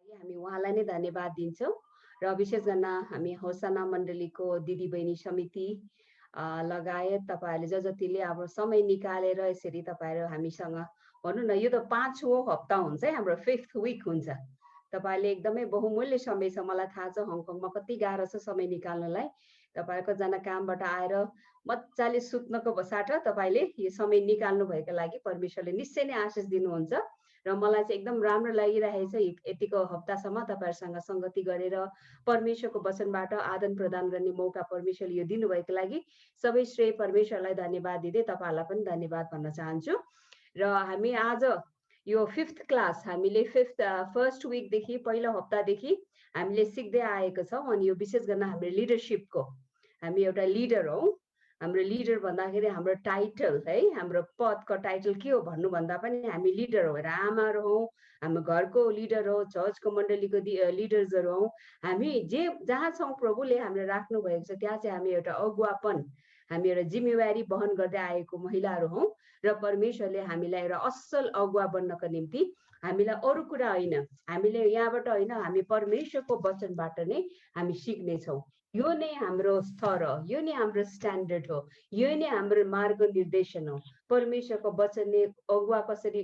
हामी उहाँलाई नै धन्यवाद दिन्छौँ र विशेष गर्न हामी होसाना मण्डलीको दिदीबहिनी समिति लगायत तपाईँहरूले जतिले अब समय निकालेर यसरी तपाईँहरू हामीसँग भनौँ न, यो त 5औं हप्ता हुन्छ है, हाम्रो 5th विक हुन्छ। तपाईँले एकदमै बहुमूल्य समय छ। मलाई थाहा छ हङकङमा कति गाह्रो छ समय निकाल्नलाई। तपाईँ कतिजना कामबाट आएर मजाले सुत्नको साथ तपाईँले यो समय निकाल्नु भएको लागि परमेश्वरले निश्चय नै आशिष दिनुहुन्छ। र मलाई चाहिँ एकदम राम्रो लागिरहेको छ यतिको हप्तासम्म तपाईँहरूसँग सङ्गति गरेर परमेश्वरको वचनबाट आदान प्रदान गर्ने मौका परमेश्वरले यो दिनुभएको लागि सबै श्रेय परमेश्वरलाई धन्यवाद दिँदै तपाईँहरूलाई पनि धन्यवाद भन्न चाहन्छु। र हामी आज यो 5th क्लास हामीले फर्स्ट विकदेखि पहिलो हप्तादेखि हामीले सिक्दै आएको छौँ। अनि यो विशेष गर्न हाम्रो लिडरसिपको, हामी एउटा लिडर हौ। हाम्रो लिडर भन्दाखेरि हाम्रो टाइटल है, हाम्रो पदको टाइटल के हो भन्नुभन्दा पनि हामी लिडर हो, आमाहरू हौ, हाम्रो घरको लिडर हो, चर्चको मण्डलीको लिडर्सहरू हौ। हामी जहाँ छौँ प्रभुले हामीले राख्नु भएको छ त्यहाँ चाहिँ हामी एउटा अगुवापन, हामी एउटा जिम्मेवारी वहन गर्दै आएको महिलाहरू हौ। र परमेश्वरले हामीलाई एउटा असल अगुवा बन्नको निम्ति हामीलाई अरू कुरा होइन, हामीले यहाँबाट होइन, हामी परमेश्वरको वचनबाट नै हामी सिक्नेछौँ। यो नै हाम्रो स्तर हो, यो नै हाम्रो स्ट्यान्डर्ड हो, यो नै हाम्रो मार्ग निर्देशन हो। परमेश्वरको वचनले अगुवा कसरी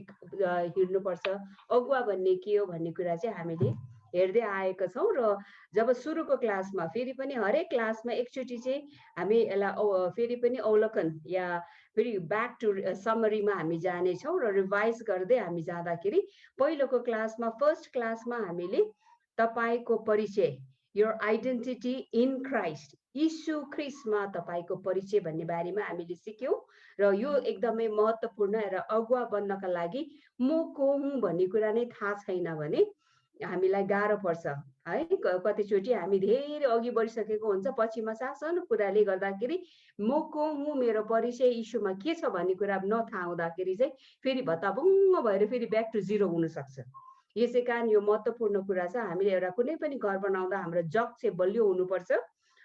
हिँड्नुपर्छ, अगुवा भन्ने के हो भन्ने कुरा चाहिँ हामीले हेर्दै आएका छौँ। र जब सुरुको क्लासमा फेरि पनि हरेक क्लासमा एकचोटि चाहिँ हामी यसलाई फेरि पनि अवलोकन या फेरि ब्याक टु समरीमा हामी जानेछौँ र रिभाइज गर्दै हामी जाँदाखेरि पहिलोको क्लासमा, फर्स्ट क्लासमा हामीले तपाईँको परिचय, योर आइडेन्टिटी इन क्राइस्ट, यीशु ख्रिस्टमा तपाईँको परिचय भन्ने बारेमा हामीले सिक्यौँ। र यो एकदमै महत्त्वपूर्ण र अगुवा बन्नका लागि म को हुँ भन्ने कुरा नै थाहा छैन भने हामीलाई गाह्रो पर्छ है। कतिचोटि हामी धेरै अघि बढिसकेको हुन्छ, पछिमा सानो कुराले गर्दाखेरि म को हुँ, मेरो परिचय यीशुमा के छ भन्ने कुरा नथाहा हुँदाखेरि चाहिँ फेरि भत्ताभुङ्ग भएर फेरि ब्याक टु जिरो हुनसक्छ। यसै कारण यो महत्त्वपूर्ण कुरा छ। हामीले एउटा कुनै पनि घर बनाउँदा हाम्रो जग चाहिँ बलियो हुनुपर्छ।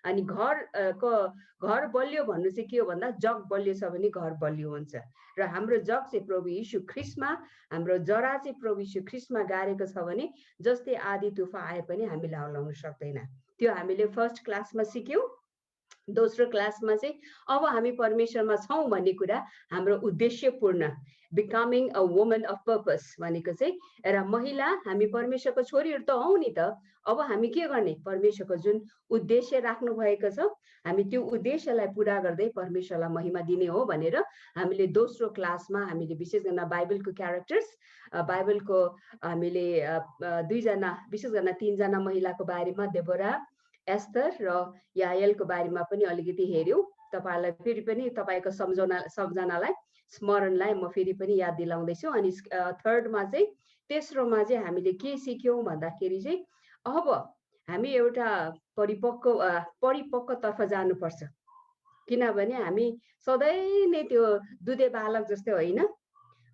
अनि घर बलियो भन्नु चाहिँ के हो भन्दा जग बलियो छ भने घर बलियो हुन्छ। र हाम्रो जग चाहिँ प्रभु यीशु ख्रिस्टमा, हाम्रो जरा चाहिँ प्रभु यीशु ख्रिस्टमा गाडेको छ भने जस्तै आधी तुफान आए पनि हामीले हल्लाउन सक्दैन। त्यो हामीले फर्स्ट क्लासमा सिक्यौँ। दोस्रो क्लासमा चाहिँ अब हामी परमेश्वरमा छौँ भन्ने कुरा, हाम्रो उद्देश्यपूर्ण, becoming a woman of purpose भनेको चाहिँ एउटा महिला, हामी परमेश्वरको छोरीहरू त हौ नि त। अब हामी के गर्ने, परमेश्वरको जुन उद्देश्य राख्नु भएको छ हामी त्यो उद्देश्यलाई पुरा गर्दै परमेश्वरलाई महिमा दिने हो भनेर हामीले दोस्रो क्लासमा हामीले विशेष गर्न बाइबलको क्यारेक्टर्स, बाइबलको हामीले दुईजना, विशेष गर्न 3जना महिलाको बारेमा, देबोरा, एस्तर र याएलको बारेमा पनि अलिकति हेऱ्यौँ। तपाईँहरूलाई फेरि पनि तपाईँको सम्झनालाई, स्मरणलाई म फेरि पनि याद दिलाउँदैछु। अनि थर्डमा चाहिँ, तेस्रोमा चाहिँ हामीले के सिक्यौँ भन्दाखेरि चाहिँ अब हामी एउटा परिपक्वतर्फ जानुपर्छ। किनभने हामी सधैँ नै त्यो दुधे बालक जस्तै होइन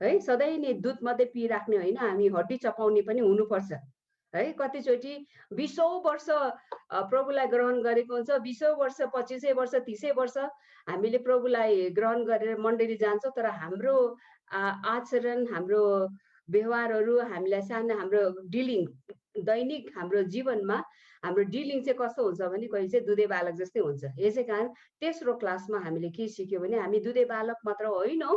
है, सधैँ नै दुध मात्रै पिइराख्ने होइन, हामी हड्डी चपाउने पनि हुनुपर्छ है। कतिचोटि 20औं वर्ष प्रभुलाई ग्रहण गरेको हुन्छ, 20औं वर्ष, 25 वर्ष, 30 वर्ष हामीले प्रभुलाई ग्रहण गरेर मण्डली जान्छौँ, तर हाम्रो आचरण, हाम्रो व्यवहारहरू, हामीलाई सानो हाम्रो डिलिङ, दैनिक हाम्रो जीवनमा हाम्रो डिलिङ चाहिँ कस्तो हुन्छ भने कहिले चाहिँ दुधे बालक जस्तै हुन्छ। यसै कारण तेस्रो क्लासमा हामीले के सिक्यौँ भने हामी दुधे बालक मात्र होइनौँ,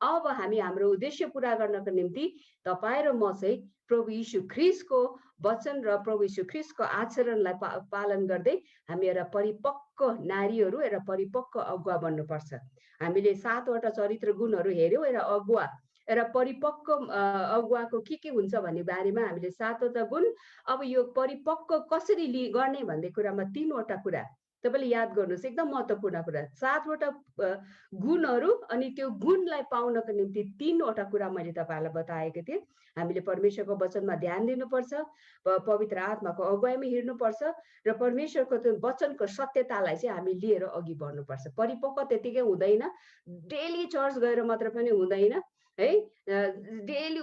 अब हामी हाम्रो उद्देश्य पुरा गर्नको निम्ति तपाईँ र म चाहिँ प्रभु यीशु ख्रिस्टको वचन र प्रभु यीशु ख्रिस्टको आचरणलाई पालन गर्दै हामी एउटा परिपक्व नारीहरू, एउटा परिपक्व अगुवा बन्नुपर्छ। हामीले 7वटा चरित्र गुणहरू हेऱ्यौँ। एउटा परिपक्व अगुवाको के हुन्छ भन्ने बारेमा हामीले 7वटा गुण। अब यो परिपक्व कसरी गर्ने भन्ने कुरामा 3वटा कुरा तपाईँले याद गर्नुहोस्, एकदम महत्त्वपूर्ण कुरा। 7वटा गुणहरू, अनि त्यो गुणलाई पाउनको निम्ति 3वटा कुरा मैले तपाईँहरूलाई बताएको थिएँ। हामीले परमेश्वरको वचनमा ध्यान दिनुपर्छ, पवित्र आत्माको अगुवाईमा हिँड्नुपर्छ र परमेश्वरको त्यो वचनको सत्यतालाई चाहिँ हामी लिएर अघि बढ्नुपर्छ। परिपक्व त्यतिकै हुँदैन, डेली चर्च गएर मात्र पनि हुँदैन है, डेली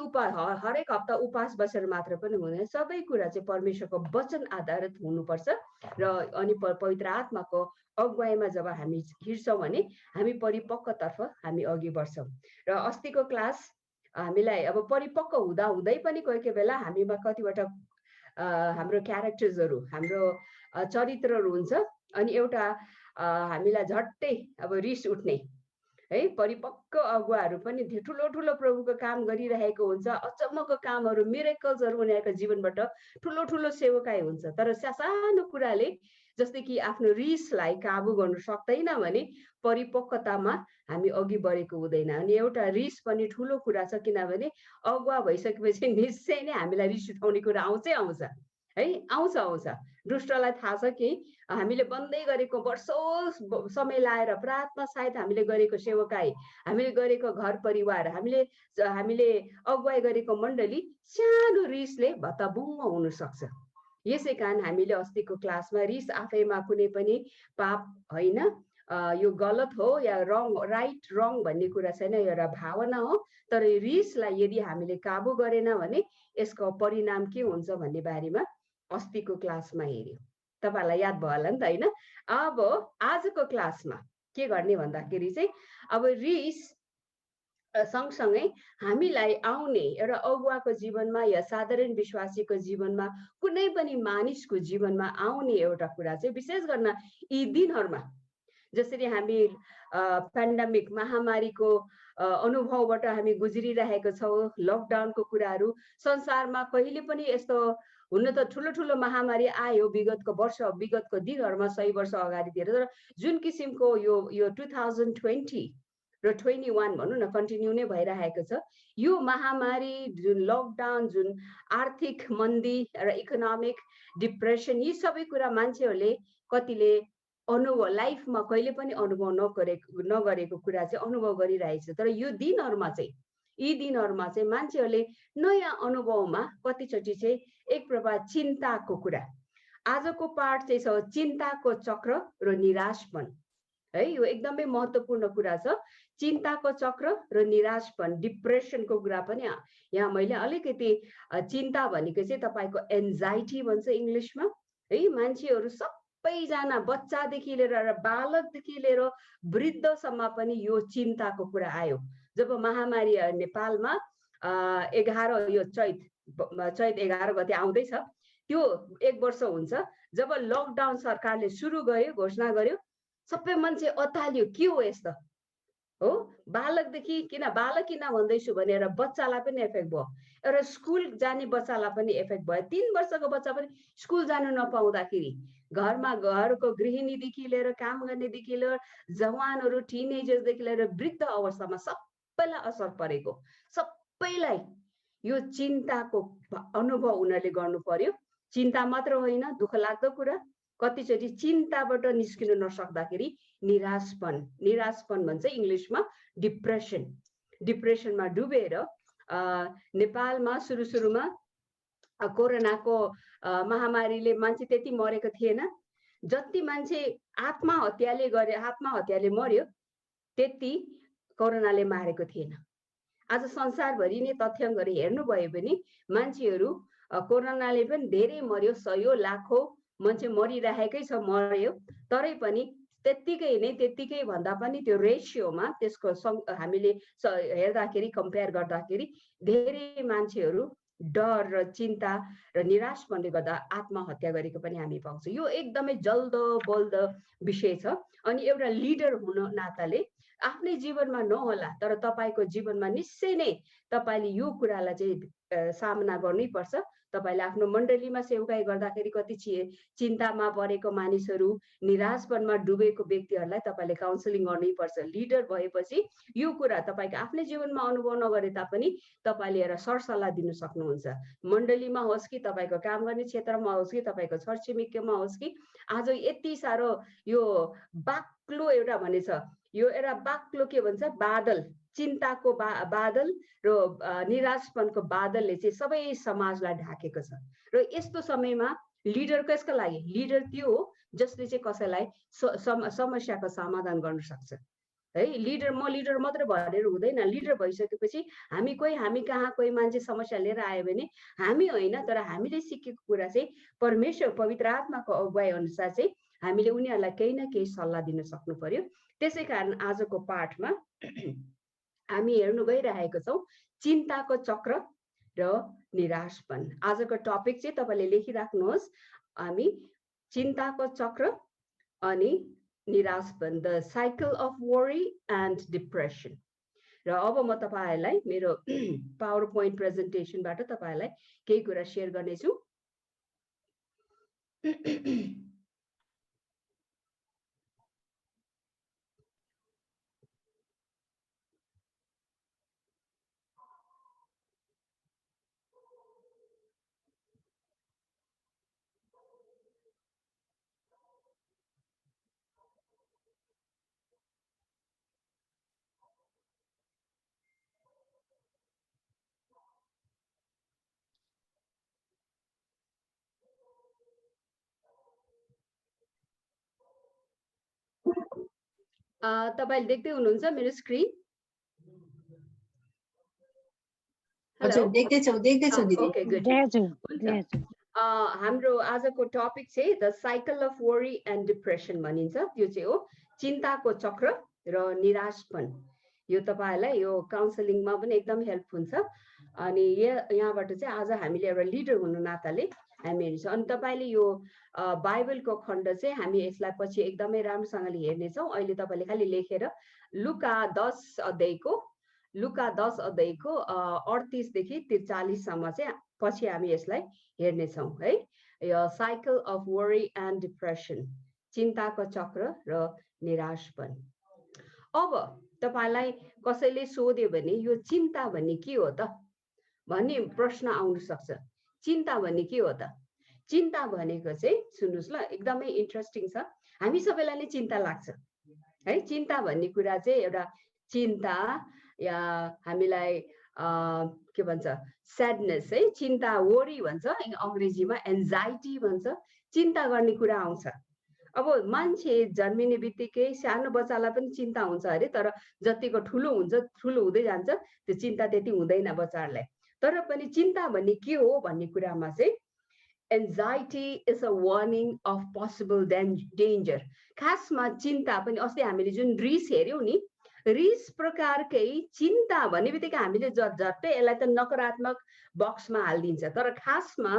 हरेक हप्ता उपास बसेर मात्र पनि हुँदैन। सबै कुरा चाहिँ परमेश्वरको वचन आधारित हुनुपर्छ। र अनि पवित्र आत्माको अगुवाईमा जब हामी हिँड्छौँ भने हामी परिपक्वतर्फ हामी अघि बढ्छौँ। र अस्तिको क्लास हामीलाई अब परिपक्व हुँदा हुँदै पनि कोही कोही बेला हामीमा कतिवटा हाम्रो क्यारेक्टर्सहरू, हाम्रो चरित्रहरू हुन्छ। अनि एउटा हामीलाई झट्टै अब रिस उठ्ने है परिपक्व अगुवाहरू पनि ठुलो ठुलो प्रभुको काम गरिरहेको हुन्छ। अचम्मको कामहरू, मिरेकल्सहरू उनीहरूको जीवनबाट ठुलो ठुलो सेवकाई हुन्छ। तर सानो कुराले जस्तै कि आफ्नो रिसलाई काबु गर्नु सक्दैन भने परिपक्वतामा हामी अघि बढेको हुँदैन। अनि एउटा रिस पनि ठुलो कुरा छ, किनभने अगुवा भइसकेपछि निश्चय नै हामीलाई रिस उठाउने कुरा आउँछै आउँछ है, आउँछ। दुष्टलाई थाहा छ कि हामीले बन्दै गरेको वर्षौं समय लाएर प्रार्थना सहित हामीले गरेको सेवकाई, हामीले गरेको घर परिवार, हामीले अगुवाई गरेको मण्डली सानो रिसले भत्ताबुङ्ग हुन सक्छ। यसै कारण हामीले अस्तिको क्लासमा रिस आफैमा कुनै पनि पाप होइन, यो गलत हो या राइट रङ भन्ने कुरा छैन, एउटा भावना हो। तर रिसलाई यदि हामीले काबु गरेन भने यसको परिणाम के हुन्छ भन्ने बारेमा अस्तिको क्लासमा हेर्यो। तपाईहरुलाई याद भयो होला नि त हैन। अब आजको क्लासमा के गर्ने भन्दाखेरि चाहिँ अब रिस सँगसँगै हामीलाई आउने एउटा अगुवाको जीवनमा या साधारण विश्वासीको जीवनमा, कुनै पनि मानिसको जीवनमा आउने एउटा कुरा चाहिँ विशेष गर्न यी दिनहरूमा जसरी हामी पेन्डेमिक महामारीको अनुभवबाट हामी गुज्रिरहेको छौँ, लकडाउनको कुराहरू संसारमा कहिले पनि यस्तो हुन त ठुलो ठुलो महामारी आयो विगतको दिनहरूमा 100 वर्ष अगाडितिर। तर जुन किसिमको यो 2020 र 21 भनौँ न कन्टिन्यू नै भइरहेको छ। यो महामारी, जुन लकडाउन, जुन आर्थिक मन्दी र इकोनोमिक डिप्रेसन, यी सबै कुरा मान्छेहरूले कतिले अनुभव लाइफमा कहिले पनि अनुभव नगरेको कुरा चाहिँ अनुभव गरिरहेछ। तर यी दिनहरूमा चाहिँ मान्छेहरूले नयाँ अनुभवमा कतिचोटि चाहिँ एक प्रकार चिन्ताको कुरा। आजको पाठ चाहिँ छ चिन्ताको चक्र र निराशपन है। यो एकदमै महत्त्वपूर्ण कुरा छ। चिन्ताको चक्र र निराशपन, डिप्रेसनको कुरा पनि यहाँ मैले अलिकति चिन्ता भनेको चाहिँ तपाईँको एन्जाइटी भन्छ इङ्ग्लिसमा है। मान्छेहरू सबैजना बच्चादेखि लिएर बालकदेखि लिएर वृद्धसम्म पनि यो चिन्ताको कुरा आयो। जब महामारी नेपालमा 11 यो चैत 11 गते आउँदैछ, त्यो 1 वर्ष हुन्छ। जब लकडाउन सरकारले सुरु गर्यो, घोषणा गर्यो, सबै मान्छे अत्तालियो, के हो यस्तो हो। बालकदेखि किन भन्दैछु भनेर बच्चालाई पनि इफेक्ट भयो, एउटा स्कुल जाने बच्चालाई पनि इफेक्ट भयो। 3 वर्षको बच्चा पनि स्कुल जानु नपाउँदाखेरि घरको गृहिणीदेखि लिएर काम गर्नेदेखि लिएर जवानहरू, टिनेजर्सदेखि लिएर वृद्ध अवस्थामा सबैलाई असर परेको। सबैलाई यो चिन्ताको अनुभव उनीहरूले गर्नु पर्यो। चिन्ता मात्र होइन, दुःख लाग्दो कुरा, कतिचोटि चिन्ताबाट निस्किनु नसक्दाखेरि निराशपन भन्छ इङ्ग्लिसमा, डिप्रेसनमा डुबेर नेपालमा सुरुमा कोरोनाको महामारीले मान्छे त्यति मरेको थिएन। जति मान्छे आत्महत्याले मर्यो त्यति कोरोनाले मारेको थिएन। आज संसारभरि नै तथ्याङ्कहरू हेर्नुभयो भने मान्छेहरू कोरोनाले पनि धेरै मर्यो, 100 लाखौं मान्छे मरिरहेकै छ, मर्यो। तरै पनि त्यत्तिकै भन्दा पनि त्यो रेसियोमा त्यसको हामीले हेर्दाखेरि, कम्पेयर गर्दाखेरि धेरै मान्छेहरू डर र चिन्ता र निराशपनले गर्दा आत्महत्या गरेको पनि हामी पाउँछौँ। यो एकदमै जल्दो बल्दो विषय छ। अनि एउटा लिडर हुन नाताले आफ्नै जीवनमा नहोला तर तपाईँको जीवनमा निश्चय नै तपाईँले यो कुरालाई चाहिँ सामना गर्नै पर्छ। तपाईँले आफ्नो मण्डलीमा सेवकाई गर्दाखेरि कति चिन्तामा परेको मानिसहरू, निराशपनमा डुबेको व्यक्तिहरूलाई तपाईँले काउन्सिलिङ गर्नै पर्छ। लिडर भएपछि यो कुरा तपाईँको आफ्नै जीवनमा अनुभव नगरे तापनि तपाईँले एउटा सरसल्लाह दिन सक्नुहुन्छ। मण्डलीमा होस् कि तपाईँको काम गर्ने क्षेत्रमा होस् कि तपाईँको छरछिमेकीमा होस् कि आज यति साह्रो यो बाक्लो एउटा भनेछ, यो एउटा बाक्लो के भन्छ बादल, चिन्ताको बादल र निराशपनको बादलले चाहिँ सबै समाजलाई ढाकेको छ। र यस्तो समयमा लिडर कसको लागि? लिडर त्यो हो जसले चाहिँ कसैलाई समस्याको समाधान गर्न सक्छ है। म लिडर मात्र भनेर हुँदैन। लिडर भइसकेपछि हामी कहाँ कोही मान्छे समस्या लिएर आयो भने हामी होइन, तर हामीले सिकेको कुरा चाहिँ परमेश्वर पवित्र आत्माको अगुवाई अनुसार चाहिँ हामीले उनीहरूलाई केही न केही सल्लाह दिन सक्नु पर्यो। त्यसै कारण आजको पाठमा हामी हेर्नु गइरहेको छौँ चिन्ताको चक्र र निराशपन। आजको टपिक चाहिँ तपाईले लेखिराख्नुहोस्, हामी चिन्ताको चक्र अनि निराशपन, the cycle of worry and depression. र अब म तपाईहरुलाई मेरो पावर पोइन्ट प्रेजेन्टेसनबाट तपाईहरुलाई केही कुरा शेयर गर्नेछु। तपाईले देख्दै हुनुहुन्छ मेरो स्क्रिन? हजुर, देख्दैछौँ दिदी। Okay, good. हाम्रो आजको टपिक चाहिँ the cycle of worry and depression भनिन्छ। त्यो चाहिँ हो चिन्ताको चक्र र निराशपन। यो तपाईहरुलाई यो काउन्सिलिङमा पनि एकदम हेल्प हुन्छ। अनि यहाँबाट चाहिँ आज हामीले एउटा लिडर हुनु नाताले हामी हेर्छौँ। अनि तपाईले यो बाइबलको खण्ड चाहिँ हामी यसलाई पछि एकदमै राम्रोसँगले हेर्नेछौँ। अहिले तपाईले खाली लेखेर लुका 10 अध्यायको 38 देखि 43 सम्म चाहिँ पछि हामी यसलाई हेर्नेछौँ है। यो cycle of worry and depression, चिन्ताको चक्र र निराशपन। अब तपाईलाई कसैले सोध्यो भने यो चिन्ता भन्ने के हो त भन्ने प्रश्न आउन सक्छ। चिन्ता भन्ने के हो त? चिन्ता भनेको चाहिँ सुन्नुस् ल, एकदमै इन्ट्रेस्टिङ छ। हामी सबैलाई नै चिन्ता लाग्छ है। चिन्ता भन्ने कुरा चाहिँ एउटा चिन्ता या हामीलाई के भन्छ स्याडनेस है, चिन्ता वरी भन्छ अंग्रेजीमा, एन्जाइटी भन्छ। चिन्ता गर्ने कुरा आउँछ। अब मान्छे जन्मिने बित्तिकै सानो बच्चालाई पनि चिन्ता हुन्छ अरे, तर जतिको ठुलो हुन्छ ठुलो हुँदै जान्छ त्यो चिन्ता त्यति हुँदैन बच्चाहरूलाई। तर पनि चिन्ता भन्ने के हो भन्ने कुरामा चाहिँ anxiety is a warning of possible danger. खासमा चिन्ता पनि अस्ति हामीले जुन रिस हेर्यौं नि, रिस प्रकारकै चिन्ता भन्ने बित्तिकै हामीले झट्टै यसलाई त नकारात्मक बक्समा हालिदिन्छ। तर खासमा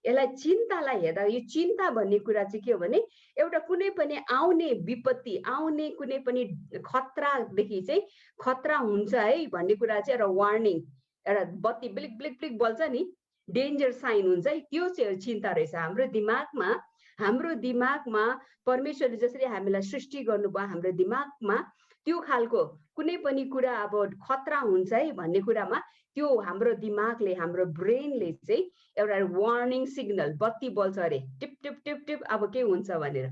यसलाई चिन्तालाई हेर्दा यो चिन्ता भन्ने कुरा चाहिँ के हो भने एउटा कुनै पनि आउने विपत्ति, आउने कुनै पनि खतरादेखि चाहिँ खतरा हुन्छ है भन्ने कुरा चाहिँ एउटा वार्निङ, एउटा बत्ती ब्लिक ब्लिक ब्लिक बल्छ नि, डेन्जर साइन हुन्छ है, त्यो चाहिँ चिन्ता रहेछ। हाम्रो दिमागमा परमेश्वरले जसरी हामीलाई सृष्टि गर्नुभयो, हाम्रो दिमागमा त्यो खालको कुनै पनि कुरा अब खतरा हुन्छ है भन्ने कुरामा त्यो हाम्रो दिमागले, हाम्रो ब्रेनले चाहिँ एउटा वार्निङ सिग्नल बत्ती बल्छ अरे, टिप टिप टिप टिप अब के हुन्छ भनेर।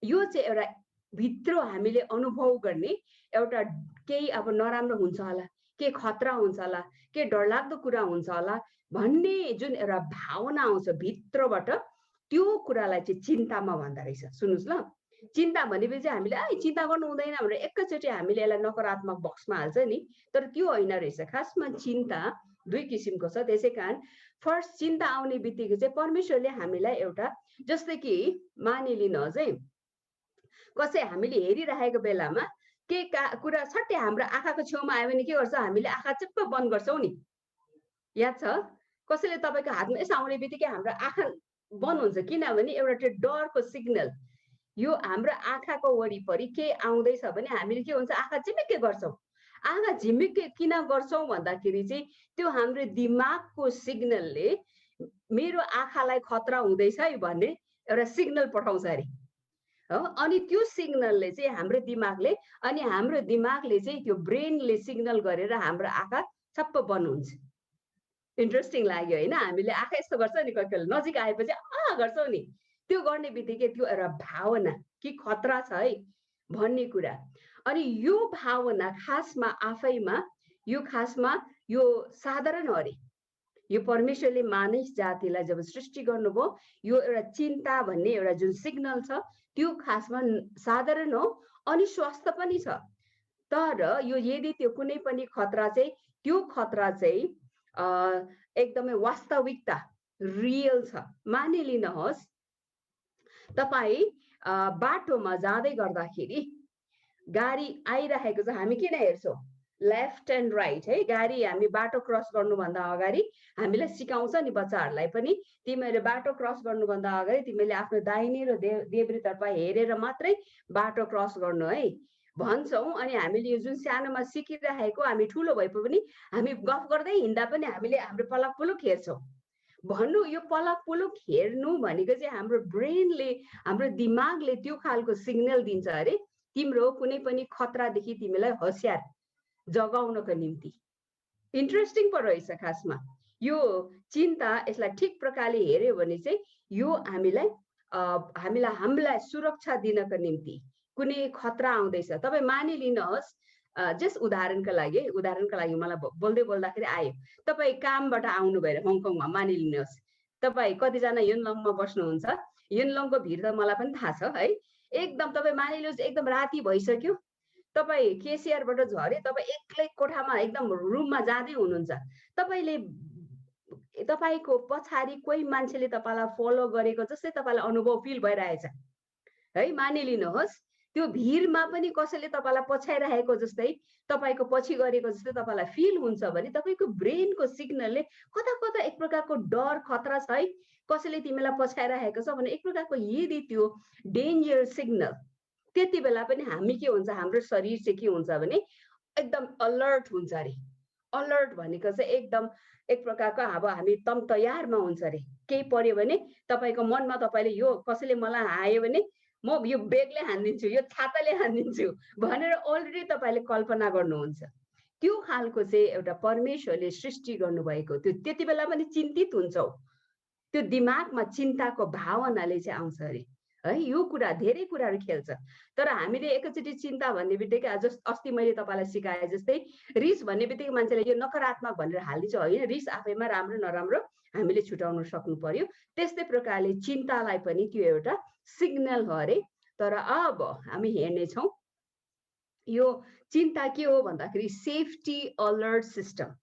यो चाहिँ एउटा भित्र हामीले अनुभव गर्ने एउटा केही अब नराम्रो हुन्छ होला, के खतरा हुन्छ होला, के डरलाग्दो कुरा हुन्छ होला भन्ने जुन एउटा भावना आउँछ भित्रबाट, त्यो कुरालाई चाहिँ चिन्तामा भन्दा रहेछ। सुन्नुस् ल, चिन्ता भनेपछि हामीले चिन्ता गर्नु हुँदैन भनेर एकैचोटि हामीले यसलाई नकारात्मक बक्समा हाल्छ नि, तर त्यो होइन रहेछ। खासमा चिन्ता दुई किसिमको छ। त्यसै कारण फर्स्ट चिन्ता आउने बित्तिकै चाहिँ परमेश्वरले हामीलाई एउटा, जस्तै कि मानिलिनुहोस् है, कसै हामीले हेरिरहेको बेलामा के कुरा छट्टै हाम्रो आँखाको छेउमा आयो भने के गर्छ, हामीले आँखा चिप्प बन्द गर्छौँ नि, याद छ? कसैले तपाईँको हातमा यसो आउने बित्तिकै हाम्रो आँखा बन्द हुन्छ, किनभने एउटा त्यो डरको सिग्नल। यो हाम्रो आँखाको वरिपरि के आउँदैछ भने हामीले के हुन्छ, आँखा झिमिक्कै गर्छौँ। आँखा झिमिक्कै किन गर्छौँ भन्दाखेरि चाहिँ त्यो हाम्रो दिमागको सिग्नलले मेरो आँखालाई खतरा हुँदैछ है भन्ने एउटा सिग्नल पठाउँछ अरे हो। अनि त्यो सिग्नलले चाहिँ हाम्रो दिमागले चाहिँ त्यो ब्रेनले सिग्नल गरेर हाम्रो आँखा छप्प बन्द हुन्छ। इन्ट्रेस्टिङ लाग्यो होइन? हामीले आँखा यस्तो गर्छ नि, कोही कोही नजिक आएपछि गर्छौँ नि, त्यो गर्ने बित्तिकै त्यो एउटा भावना कि खतरा छ है भन्ने कुरा। अनि यो भावना खासमा आफैमा यो साधारण हो अरे। यो परमेश्वरले मानिस जातिलाई जब सृष्टि गर्नुभयो, यो एउटा चिन्ता भन्ने एउटा जुन सिग्नल छ त्यो खासमा साधारण हो अनि स्वस्थ पनि छ। तर यो यदि त्यो कुनै पनि खतरा चाहिँ, त्यो खतरा चाहिँ एकदमै वास्तविकता रियल छ। मानिलिनुहोस् तपाई बाटोमा जाँदै गर्दाखेरि गाडी आइरहेको छ, हामी किन हेर्छौँ? लेफ्ट एन्ड राइट है, गाडी हामी बाटो क्रस गर्नुभन्दा अगाडि हामीलाई सिकाउँछ नि बच्चाहरूलाई पनि, तिमीहरूले बाटो क्रस गर्नुभन्दा अगाडि तिमीले आफ्नो दाहिने र देब्रेतर्फ हेरेर मात्रै बाटो क्रस गर्नु है भन्छौँ। अनि हामीले यो जुन सानोमा सिकिरहेको हामी ठुलो भएपछि पनि हामी गफ गर्दै हिँड्दा पनि हामीले हाम्रो पलक पुलुक हेर्छौँ भन्नु। यो पलक पुलुक हेर्नु भनेको चाहिँ हाम्रो ब्रेनले, हाम्रो दिमागले त्यो खालको सिग्नल दिन्छ अरे तिम्रो कुनै पनि खतरादेखि तिमीलाई होसियार जगाउनको निम्ति। इन्ट्रेस्टिङ पो रहेछ खासमा यो चिन्ता। यसलाई ठिक प्रकारले हेर्यो भने चाहिँ यो हामीलाई सुरक्षा दिनको निम्ति कुनै खतरा आउँदैछ। तपाईँ मानिलिनुहोस्, जस्ट उदाहरणको लागि मलाई बोल्दै बोल्दाखेरि आयो, तपाईँ कामबाट आउनु भएर हङकङमा मानिलिनुहोस्, तपाईँ कतिजना युनलङमा बस्नुहुन्छ, युनलङको भिड त मलाई पनि थाहा छ है। एकदम तपाईँ मानिलिनुहोस् एकदम राति भइसक्यो, तपाईँ केसिआरबाट झरे, तपाईँ एक्लै कोठामा एकदम रुममा जाँदै हुनुहुन्छ, तपाईँको पछाडि कोही मान्छेले तपाईँलाई फलो गरेको जस्तै तपाईँलाई अनुभव फिल भइरहेछ है। मानिलिनुहोस् त्यो भिडमा पनि कसैले तपाईँलाई पछ्याइरहेको जस्तै, तपाईँको पछि गरेको जस्तै तपाईँलाई फिल हुन्छ भने तपाईँको ब्रेनको सिग्नलले कता कता एक प्रकारको डर खतरा छ है, कसैले तिमीलाई पछ्याइरहेको छ भने एक प्रकारको यदि त्यो डेन्जर सिग्नल, त्यति बेला पनि हामी के हुन्छ, हाम्रो शरीर चाहिँ के हुन्छ भने एकदम अलर्ट हुन्छ अरे। अलर्ट भनेको चाहिँ एकदम एक प्रकारको अब हामी तम तयारमा हुन्छ अरे। केही पर्यो भने तपाईँको मनमा तपाईँले यो कसैले मलाई हायो भने म यो बेगले हानिदिन्छु, यो छाताले हानिदिन्छु भनेर अलरेडी तपाईँले कल्पना गर्नुहुन्छ। त्यो खालको चाहिँ एउटा परमेश्वरले सृष्टि गर्नुभएको त्यो त्यति बेला पनि चिन्तित हुन्छौ, त्यो दिमागमा चिन्ताको भावनाले चाहिँ आउँछ अरे है। यो कुरा धेरै कुराहरू खेल्छ। तर हामीले एकैचोटि चिन्ता भन्ने बित्तिकै अस्ति मैले तपाईँलाई सिकाए जस्तै रिस भन्ने बित्तिकै मान्छेले यो नकारात्मक भनेर हालिदिन्छ, होइन। रिस आफैमा राम्रो नराम्रो हामीले छुटाउन सक्नु पर्यो। त्यस्तै प्रकारले चिन्तालाई पनि त्यो एउटा सिग्नल हो अरे। तर अब हामी हेर्नेछौँ यो चिन्ता के हो भन्दाखेरि सेफ्टी अलर्ट सिस्टम।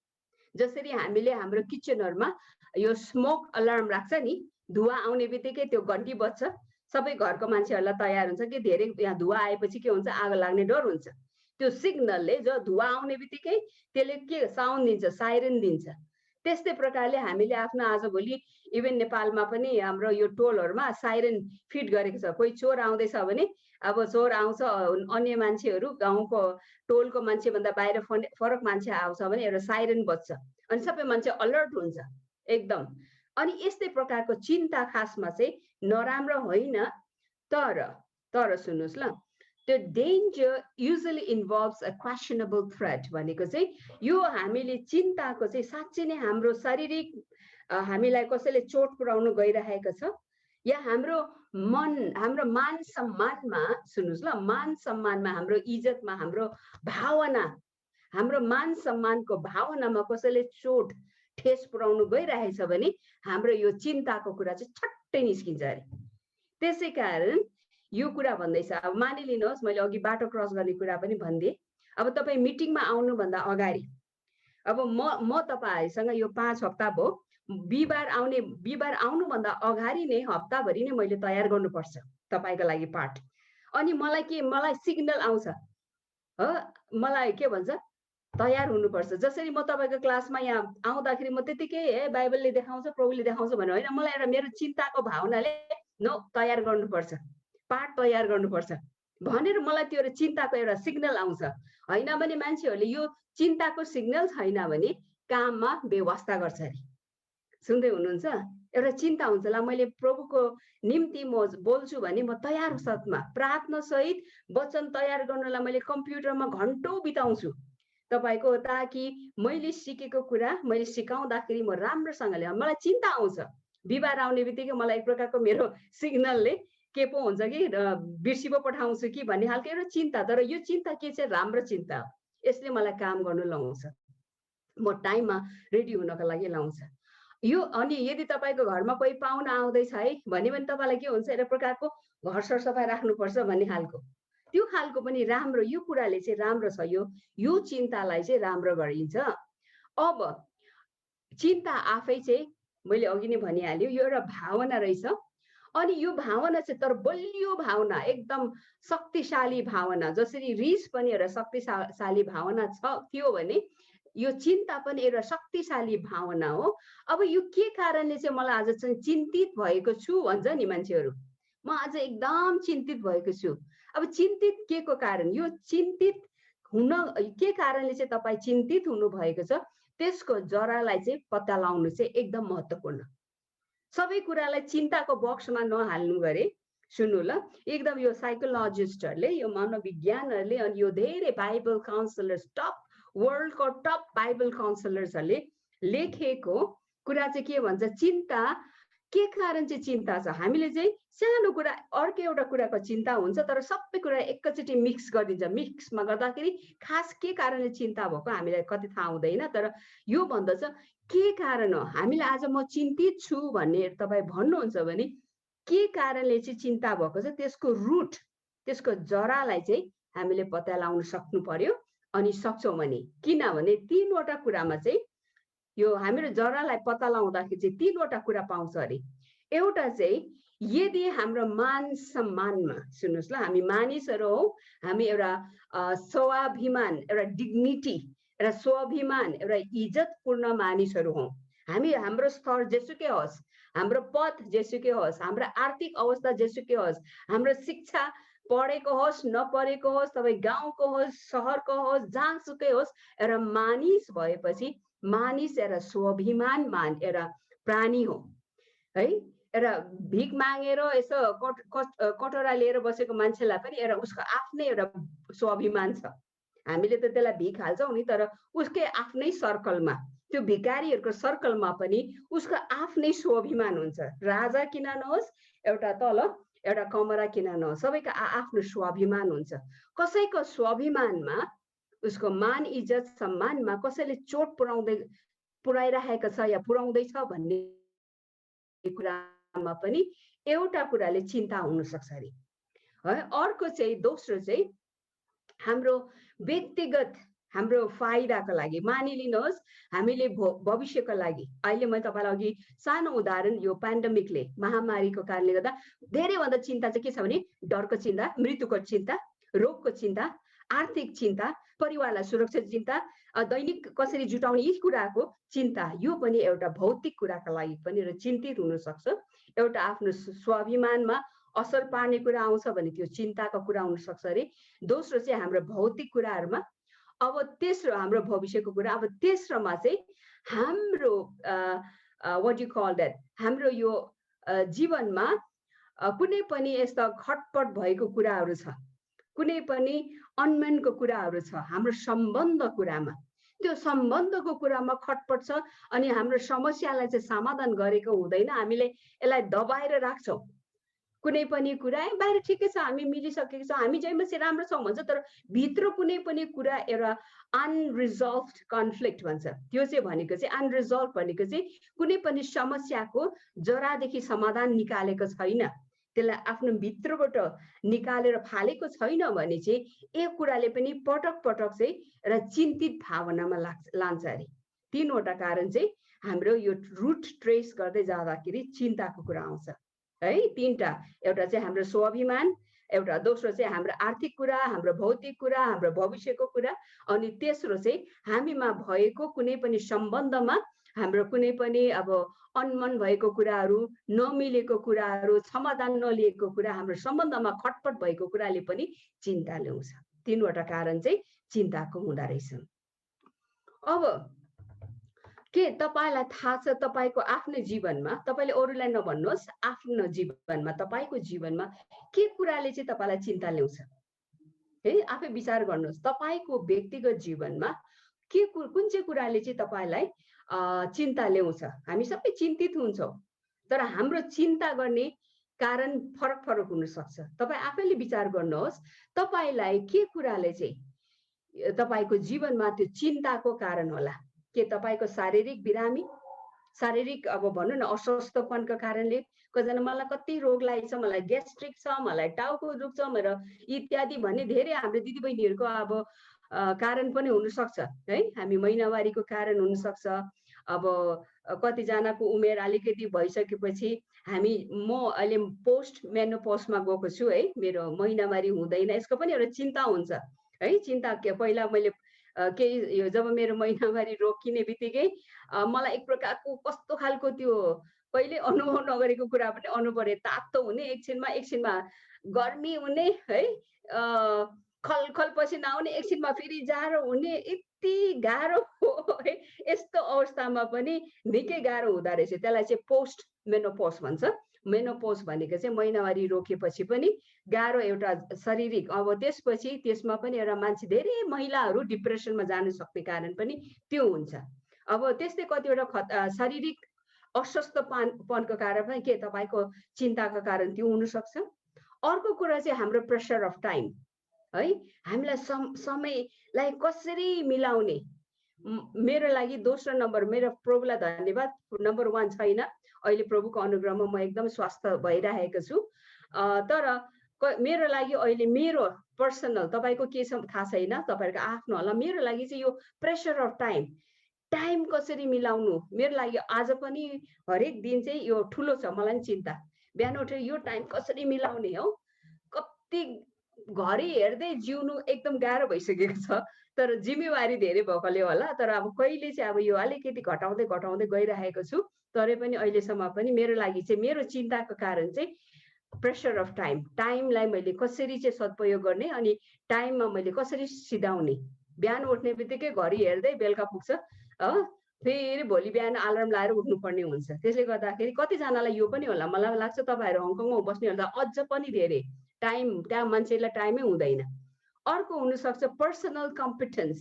जसरी हामीले हाम्रो किचनहरूमा यो स्मोक अलार्म राख्छ नि, धुवा आउने बित्तिकै त्यो घन्टी बज्छ, सबै घरको मान्छेहरूलाई तयार हुन्छ कि धेरै यहाँ धुवा आएपछि के हुन्छ, आगो लाग्ने डर हुन्छ। त्यो सिग्नलले जो धुवा आउने बित्तिकै त्यसले के साउन्ड दिन्छ, साइरन दिन्छ। त्यस्तै प्रकारले हामीले आफ्नो आजभोलि इभन नेपालमा पनि हाम्रो यो टोलहरूमा साइरन फिट गरेको छ। कोही चोर आउँदैछ भने अब चोर आउँछ, अन्य मान्छेहरू गाउँको टोलको मान्छेभन्दा बाहिर फरक मान्छे आउँछ भने एउटा साइरन बज्छ अनि सबै मान्छे अलर्ट हुन्छ एकदम। अनि यस्तै प्रकारको चिन्ता खासमा चाहिँ नराम्रो होइन, तर सुन्नुहोस् ल, त्यो danger usually involves a questionable threat भनेको चाहिँ यो हामीले चिन्ताको चाहिँ साँच्चै नै हाम्रो शारीरिक हामीलाई कसैले चोट पुर्याउनु गइरहेको छ या हाम्रो मान सम्मानमा, सुन्नुहोस् ल, मान सम्मानमा, हाम्रो इज्जतमा, हाम्रो भावना, हाम्रो मान सम्मानको भावनामा कसैले चोट ठेस पुर्याउनु गइरहेछ भने हाम्रो यो चिन्ताको कुरा चाहिँ छट्टै निस्किन्छ अरे। त्यसै कारण यो कुरा भन्दैछ। अब मानिलिनुहोस् मैले अघि बाटो क्रस गर्ने कुरा पनि भनिदिएँ। अब तपाईँ मिटिङमा आउनुभन्दा अगाडि, अब म तपाईँहरूसँग यो 5 हप्ता भयो, बिहिबार आउनुभन्दा अगाडि नै हप्ताभरि नै मैले तयार गर्नुपर्छ तपाईँको लागि पाठ। अनि मलाई सिग्नल आउँछ, मलाई के भन्छ, तयार हुनुपर्छ। जसरी म तपाईँको क्लासमा यहाँ आउँदाखेरि म त्यतिकै बाइबलले देखाउँछ, प्रभुले देखाउँछ भने होइन, मलाई एउटा मेरो चिन्ताको भावनाले तयार गर्नुपर्छ, पाठ तयार गर्नुपर्छ भनेर मलाई त्यो एउटा चिन्ताको एउटा सिग्नल आउँछ। होइन भने मान्छेहरूले यो चिन्ताको सिग्नल छैन भने काममा व्यवस्था गर्छ अरे। सुन्दै हुनुहुन्छ? एउटा चिन्ता हुन्छ, ल मैले प्रभुको निम्ति म बोल्छु भने म तयार साथमा प्रार्थना सहित वचन तयार गर्नलाई मैले कम्प्युटरमा घन्टौं बिताउँछु तपाईँको, ताकि मैले सिकेको कुरा मैले सिकाउँदाखेरि म राम्रोसँगले, मलाई चिन्ता आउँछ। बिहिबार आउने बित्तिकै मलाई एक प्रकारको मेरो सिग्नलले के पो हुन्छ कि बिर्सी पो पठाउँछु कि भन्ने खालको एउटा चिन्ता। तर यो चिन्ता के चाहिँ राम्रो चिन्ता हो, यसले मलाई काम गर्नु लाउँछ, म टाइममा रेडी हुनको लागि लाउँछ यो। अनि यदि तपाईँको घरमा कोही पाहुना आउँदैछ है भने तपाईँलाई के हुन्छ, एउटा प्रकारको घर सरसफाइ राख्नुपर्छ भन्ने खालको, त्यो खालको पनि राम्रो, यो कुराले चाहिँ राम्रो छ। यो चिन्तालाई चाहिँ राम्रो गरिन्छ। अब चिन्ता आफै चाहिँ मैले अघि नै भनिहाल्यो, यो एउटा भावना रहेछ। अनि यो भावना चाहिँ तर बलियो भावना, एकदम शक्तिशाली भावना, जसरी रिस पनि एउटा शक्तिशाली भावना थियो भने यो चिन्ता पनि एउटा शक्तिशाली भावना हो। अब यो के कारणले चाहिँ मलाई आज चाहिँ चिन्तित भएको छु भन्छ नि मान्छेहरू, म आज एकदम चिन्तित भएको छु। अब चिन्तित के को कारण, यो चिन्तित हुन के कारणले चाहिँ तपाईँ चिन्तित हुनु भएको छ त्यसको जरालाई चाहिँ पत्ता लगाउनु चाहिँ एकदम महत्त्वपूर्ण। सबै कुरालाई चिन्ताको बक्समा नहाल्नु गरे। सुन्नु ल, एकदम यो साइकोलोजिस्टहरूले, यो मनोविज्ञानहरूले अनि यो धेरै बाइबल काउन्सिलर्स, टप वर्ल्डको टप बाइबल काउन्सिलर्सहरूले लेखेको कुरा चाहिँ के भन्छ, चिन्ता के कारण चाहिँ चिन्ता छ। हामीले चाहिँ सानो कुरा अर्को एउटा कुराको चिन्ता हुन्छ, तर सबै कुरा एकैचोटि मिक्स गरिदिन्छ। मिक्समा गर्दाखेरि खास के कारणले चिन्ता भएको हामीलाई कति थाहा हुँदैन, तर यो भन्दछ के कारण हो। हामीलाई आज म चिन्तित छु भन्ने तपाईँ भन्नुहुन्छ भने के कारणले चाहिँ चिन्ता भएको छ त्यसको रुट, त्यसको जरालाई चाहिँ हामीले पत्ता लगाउन सक्नु पर्यो। अनि सक्छौँ भने, किनभने तीनवटा कुरामा चाहिँ यो हाम्रो जरालाई पत्ता लगाउँदाखेरि चाहिँ तीनवटा कुरा पाउँछ अरे। एउटा चाहिँ यदि हाम्रो मान सम्मानमा, सुन्नुहोस् ल, हामी मानिसहरू हौ, हामी एउटा स्वाभिमान, एउटा डिग्निटी, एउटा स्वाभिमान, एउटा इज्जतपूर्ण मानिसहरू हौँ हामी। हाम्रो स्तर जेसुकै होस्, हाम्रो पद जेसुकै होस्, हाम्रो आर्थिक अवस्था जेसुकै होस्, हाम्रो शिक्षा पढेको होस् नपढेको होस्, तपाईँ गाउँको होस् सहरको होस् जहाँसुकै होस्, एउटा मानिस भएपछि मानिस एउटा स्वाभिमान एउटा प्राणी हो है। एउटा भिख मागेर यसो कटोरा लिएर बसेको मान्छेलाई पनि एउटा उसको आफ्नै एउटा स्वाभिमान छ। हामीले त त्यसलाई भिख हाल्छौँ नि, तर उसकै आफ्नै सर्कलमा, त्यो भिखारीहरूको सर्कलमा पनि उसको आफ्नै स्वाभिमान हुन्छ। राजा किन नहोस्, एउटा तल एउटा कमरा किन नहोस्, सबैको आफ्नो स्वाभिमान हुन्छ। कसैको स्वाभिमानमा, उसको मान इज्जत सम्मानमा कसैले चोट पुर्याइरहेको छ या पुर्याउँदैछ भन्ने कुरामा पनि एउटा कुराले चिन्ता हुन सक्छ अरे है। अर्को चाहिँ दोस्रो चाहिँ हाम्रो व्यक्तिगत, हाम्रो फाइदाको लागि, मानिलिनुहोस् हामीले भविष्यको लागि, अहिले मैले तपाईँलाई अघि सानो उदाहरण, यो पेन्डेमिकले, महामारीको कारणले गर्दा धेरैभन्दा चिन्ता चाहिँ के छ भने डरको चिन्ता, मृत्युको चिन्ता, रोगको चिन्ता, आर्थिक चिन्ता, परिवारलाई सुरक्षा चिन्ता, दैनिक कसरी जुटाउने यी कुराको चिन्ता। यो पनि एउटा भौतिक कुराका लागि पनि चिन्तित हुन सक्छ। एउटा आफ्नो स्वाभिमानमा असर पार्ने कुरा आउँछ भने त्यो चिन्ताको कुरा हुन सक्छ अरे। दोस्रो चाहिँ हाम्रो भौतिक कुराहरूमा, अब तेस्रो हाम्रो भविष्यको कुरा। अब तेस्रोमा चाहिँ हाम्रो व्हाट यु कॉल दैट, हाम्रो यो जीवनमा कुनै पनि यस्ता खटपट भएको कुराहरू छ, कुनै पनि अनमनको कुराहरू छ हाम्रो सम्बन्ध कुरामा, त्यो सम्बन्धको कुरामा खटपट छ अनि हाम्रो समस्यालाई चाहिँ समाधान गरेको हुँदैन, हामीले यसलाई दबाएर राख्छौँ। कुनै पनि कुरा बाहिर ठिकै छ, हामी मिलिसकेको छ, हामी जहीमा चाहिँ राम्रो छौँ भन्छ, तर भित्र कुनै पनि कुरा एउटा अनरिजल्भ कन्फ्लिक्ट भन्छ। त्यो चाहिँ भनेको चाहिँ अनरिजल्भ भनेको चाहिँ कुनै पनि समस्याको जरादेखि समाधान निकालेको छैन, त्यसलाई आफ्नो भित्रबाट निकालेर फालेको छैन भने चाहिँ एक कुराले पनि पटक पटक चाहिँ एउटा चिन्तित भावनामा लान्छ अरे। तीनवटा कारण चाहिँ हाम्रो यो रुट ट्रेस गर्दै जाँदाखेरि चिन्ताको कुरा आउँछ है। तीनटा, एउटा चाहिँ हाम्रो स्वाभिमान, एउटा दोस्रो चाहिँ हाम्रो आर्थिक कुरा, हाम्रो भौतिक कुरा, हाम्रो भविष्यको कुरा, अनि तेस्रो चाहिँ हामीमा भएको कुनै पनि सम्बन्धमा हाम्रो कुनै पनि अब अनमन भएको कुराहरू, नमिलेको कुराहरू, समाधान नलिएको कुरा, हाम्रो सम्बन्धमा खटपट भएको कुराले पनि चिन्ता ल्याउँछ। तीनवटा कारण चाहिँ चिन्ताको हुँदो रहेछ। अब के तपाईलाई थाहा छ, तपाईको आफ्नो जीवनमा, तपाईले अरूलाई नभन्नुहोस्, आफ्नो जीवनमा, तपाईको जीवनमा के कुराले चाहिँ तपाईलाई चिन्ता ल्याउँछ है? आफै विचार गर्नुहोस्, तपाईको व्यक्तिगत जीवनमा के कुन चाहिँ कुराले चाहिँ तपाईलाई चिन्ता ल्याउँछ। हामी सबै चिन्तित हुन्छौँ, तर हाम्रो चिन्ता गर्ने कारण फरक फरक हुन सक्छ। तपाईँ आफैले विचार गर्नुहोस्, तपाईलाई के कुराले चाहिँ तपाईको जीवनमा त्यो चिन्ताको कारण होला। के तपाईको शारीरिक बिरामी, शारीरिक अब भनौँ न अस्वस्थपनको कारणले, कतिजना मलाई कति रोग लागेको छ, मलाई ग्यास्ट्रिक छ, मलाई टाउको दुख्छ मेरो इत्यादि भन्ने धेरै हाम्रो दिदीबहिनीहरूको अब कारण पनि हुन सक्छ है। हामी महिनावारीको कारण हुन सक्छ, अब कतिजनाको उमेर अलिकति भइसकेपछि म अहिले पोस्ट मेनोपजमा गएको छु है, मेरो महिनावारी हुँदैन, यसको पनि एउटा चिन्ता हुन्छ है। चिन्ता के पहिला मैले केही जब मेरो महिनावारी रोकिने बित्तिकै मलाई एक प्रकारको कस्तो खालको त्यो कहिले अनुभव नगरेको कुरा पनि अनुभव गरे, तातो हुने एकछिनमा गर्मी हुने है, खलखल पसिना आउने, एकछिनमा फेरि जाडो हुने, यति गाह्रो है। यस्तो अवस्थामा पनि निकै गाह्रो हुँदो रहेछ। त्यसलाई चाहिँ पोस्ट मेनोपज भन्छ। मेनोपज भनेको चाहिँ महिनावारी रोकेपछि पनि गाह्रो एउटा शारीरिक, अब त्यसपछि त्यसमा पनि एउटा मान्छे, धेरै महिलाहरू डिप्रेसनमा जान सक्ने कारण पनि त्यो हुन्छ। अब त्यस्तै कतिवटा शारीरिक अस्वस्थपनको कारण पनि के तपाईँको चिन्ताको कारण त्यो हुनसक्छ। अर्को कुरा चाहिँ हाम्रो प्रेसर अफ टाइम है, हामीलाई समयलाई कसरी मिलाउने। मेरो लागि दोस्रो नम्बर, मेरो प्रभुलाई धन्यवाद, नम्बर 1 छैन। अहिले प्रभुको अनुग्रहमा म एकदम स्वस्थ भइरहेको छु। तर मेरो लागि अहिले मेरो पर्सनल, तपाईँको के छ थाहा छैन, तपाईँहरूको आफ्नो होला, मेरो लागि चाहिँ यो प्रेसर अफ टाइम कसरी मिलाउनु मेरो लागि आज पनि हरेक दिन चाहिँ यो ठुलो छ मलाई नि चिन्ता। बिहान उठेर यो टाइम कसरी मिलाउने हो। कति घरि हेर्दै जिउनु एकदम गाह्रो भइसकेको छ, तर जिम्मेवारी धेरै भएकोले होला। तर अब कहिले चाहिँ अब यो अलिकति घटाउँदै गइरहेको छु। तरै पनि अहिलेसम्म पनि मेरो लागि चाहिँ मेरो चिन्ताको कारण चाहिँ प्रेसर अफ टाइमलाई मैले कसरी चाहिँ सदुपयोग गर्ने अनि टाइममा मैले कसरी सिधाउने। बिहान उठ्ने बित्तिकै घरि हेर्दै बेलुका पुग्छ, फेरि भोलि बिहान अलार्म लाएर उठ्नुपर्ने हुन्छ। त्यसले गर्दाखेरि कतिजनालाई यो पनि होला, मलाई लाग्छ तपाईँहरू हङकङमा बस्नेहरूलाई अझ पनि धेरै टाइम, त्यहाँ मान्छेलाई टाइमै हुँदैन। अर्को हुनसक्छ पर्सनल कम्पिटेन्स।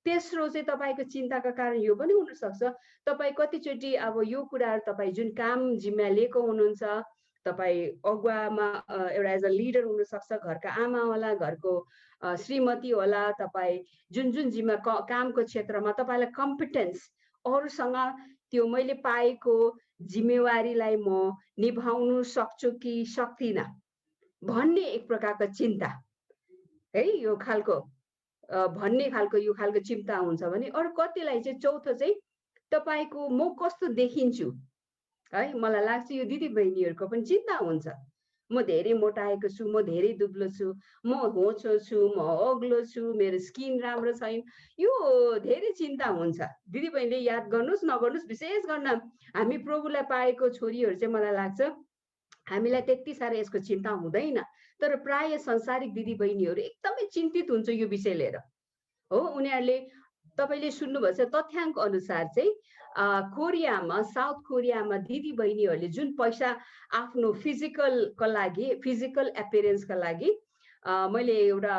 तेस्रो चाहिँ तपाईँको चिन्ताका कारण यो पनि हुनसक्छ, तपाईँ कतिचोटि अब यो कुराहरू तपाईँ जुन काम जिम्मा लिएको हुनुहुन्छ, तपाईँ अगुवामा एउटा एज अ लिडर हुनसक्छ, घरका आमा होला, घरको श्रीमती होला, तपाईँ जुन जिम्मा कामको क्षेत्रमा तपाईँलाई कम्पिटेन्स, अरूसँग त्यो मैले पाएको जिम्मेवारीलाई म निभाउनु सक्छु कि सक्दिनँ भन्ने एक प्रकारको चिन्ता है, यो खालको भन्ने खालको यो खालको चिन्ता हुन्छ भने। अरू कतिलाई चाहिँ चौथो चाहिँ तपाईँको म कस्तो देखिन्छु है। मलाई लाग्छ यो दिदी बहिनीहरूको पनि चिन्ता हुन्छ, म धेरै मोटाएको छु, म धेरै दुब्लो छु, म होचो छु, म अग्लो छु, मेरो स्किन राम्रो छैन, यो धेरै चिन्ता हुन्छ। दिदी बहिनीले याद गर्नुहोस् नगर्नुहोस्, विशेष गर्न हामी प्रभुलाई पाएको छोरीहरू चाहिँ मलाई लाग्छ हामीलाई त्यति साह्रो यसको चिन्ता हुँदैन। तर प्राय संसारिक दिदी बहिनीहरू एकदमै चिन्तित हुन्छ यो विषय लिएर हो। उनीहरूले तपाईँले सुन्नुभएछ तथ्याङ्क अनुसार चाहिँ कोरियामा, साउथ कोरियामा दिदी बहिनीहरूले जुन पैसा आफ्नो फिजिकलको लागि, फिजिकल एपियरेन्सका लागि, मैले एउटा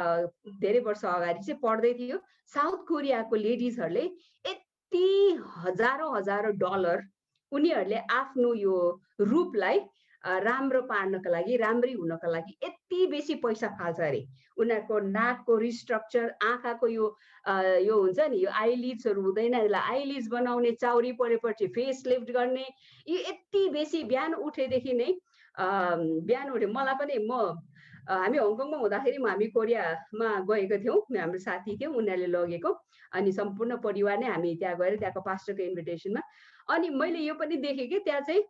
धेरै वर्ष अगाडि चाहिँ पढ्दै थियो, साउथ कोरियाको लेडिजहरूले यति हजारौँ डलर उनीहरूले आफ्नो यो रूपलाई राम्रो पार्नको लागि, राम्रै हुनको लागि यति बेसी पैसा फाल्छ अरे। उनीहरूको नाकको रिस्ट्रक्चर, आँखाको यो हुन्छ नि, यो आइलिड्सहरू हुँदैन, यसलाई आइलिड्स बनाउने, चाउरी परेपछि फेस लिफ्ट गर्ने, यो यति बेसी। बिहान उठेदेखि नै बिहान उठे मलाई पनि हामी हङकङमा हुँदाखेरि हामी कोरियामा गएका थियौँ, हाम्रो साथी थियो, उनीहरूले लगेको, अनि सम्पूर्ण परिवार नै हामी त्यहाँ गएर त्यहाँको पास्टरको इन्भिटेसनमा। अनि मैले यो पनि देखेँ कि त्यहाँ चाहिँ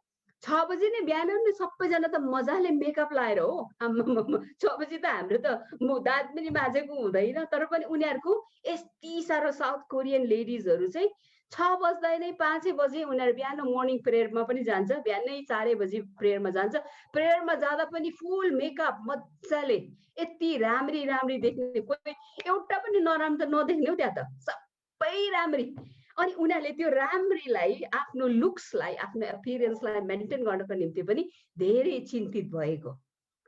6 बजी नै बिहान नै सबैजना त मजाले मेकअप लाएर हो। 6 बजी त हाम्रो त दाँत पनि माझेको हुँदैन, तर पनि उनीहरूको यति साह्रो साउथ कोरियन लेडिजहरू चाहिँ 6 बज्दै नै 5 बजे उनीहरू बिहान मर्निङ प्रेयरमा पनि जान्छ, बिहानै 4 बजी प्रेयरमा जान्छ। प्रेयरमा जाँदा पनि फुल मेकअप मजाले, यति राम्री देख्ने, कोही एउटा पनि नराम्रो त नदेख्ने हो, त्यहाँ त सबै राम्री। अनि उनीहरूले त्यो राम्रीलाई, आफ्नो लुक्सलाई, आफ्नो एपियरेन्सलाई मेन्टेन गर्नको निम्ति पनि धेरै चिन्तित भएको,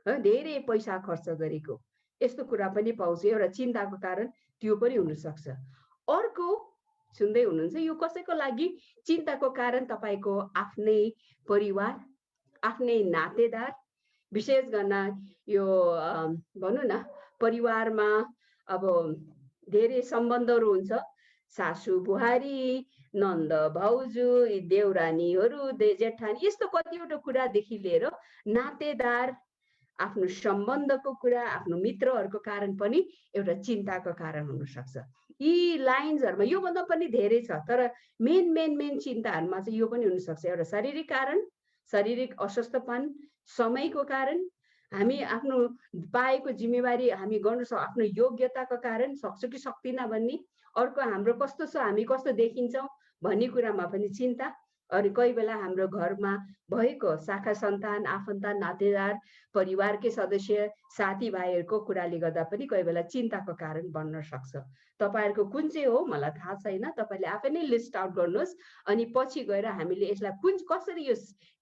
धेरै पैसा खर्च गरेको, यस्तो कुरा पनि पाउँछ। एउटा चिन्ताको कारण त्यो पनि हुनसक्छ। अर्को सुन्दै हुनुहुन्छ, यो कसैको लागि चिन्ताको कारण तपाईँको आफ्नै परिवार, आफ्नै नातेदार, विशेष गर्न यो भनौँ न परिवारमा अब धेरै सम्बन्धहरू हुन्छ, सासू बुहारी, नन्द भाउजू, देउरानीहरू, जेठानी, यस्तो कतिवटा कुरादेखि लिएर नातेदार, आफ्नो सम्बन्धको कुरा, आफ्नो मित्रहरूको कारण पनि एउटा चिन्ताको कारण हुन सक्छ। यी लाइन्सहरुमा योभन्दा पनि धेरै छ, तर मेन चिन्ताहरुमा चाहिँ यो पनि हुन सक्छ। एउटा शारीरिक कारण, शारीरिक अस्वस्थपन, समयको कारण, हामी आफ्नो पाएको जिम्मेवारी हामी गर्न आफ्नो योग्यताको कारण सक्छु कि सक्दिनँ भन्ने, अर्को हाम्रो कस्तो छ, हामी कस्तो देखिन्छौँ भन्ने कुरामा पनि चिन्ता। अनि कोही बेला हाम्रो घरमा भएको शाखा सन्तान, आफन्त, नातेदार, परिवारकै सदस्य, साथीभाइहरूको कुराले गर्दा पनि कोही बेला चिन्ताको कारण बन्न सक्छ। तपाईहरुको कुन चाहिँ हो मलाई थाहा छैन, तपाईले आफै नै लिस्ट आउट गर्नुहोस् अनि पछि गएर हामीले यसलाई कसरी यो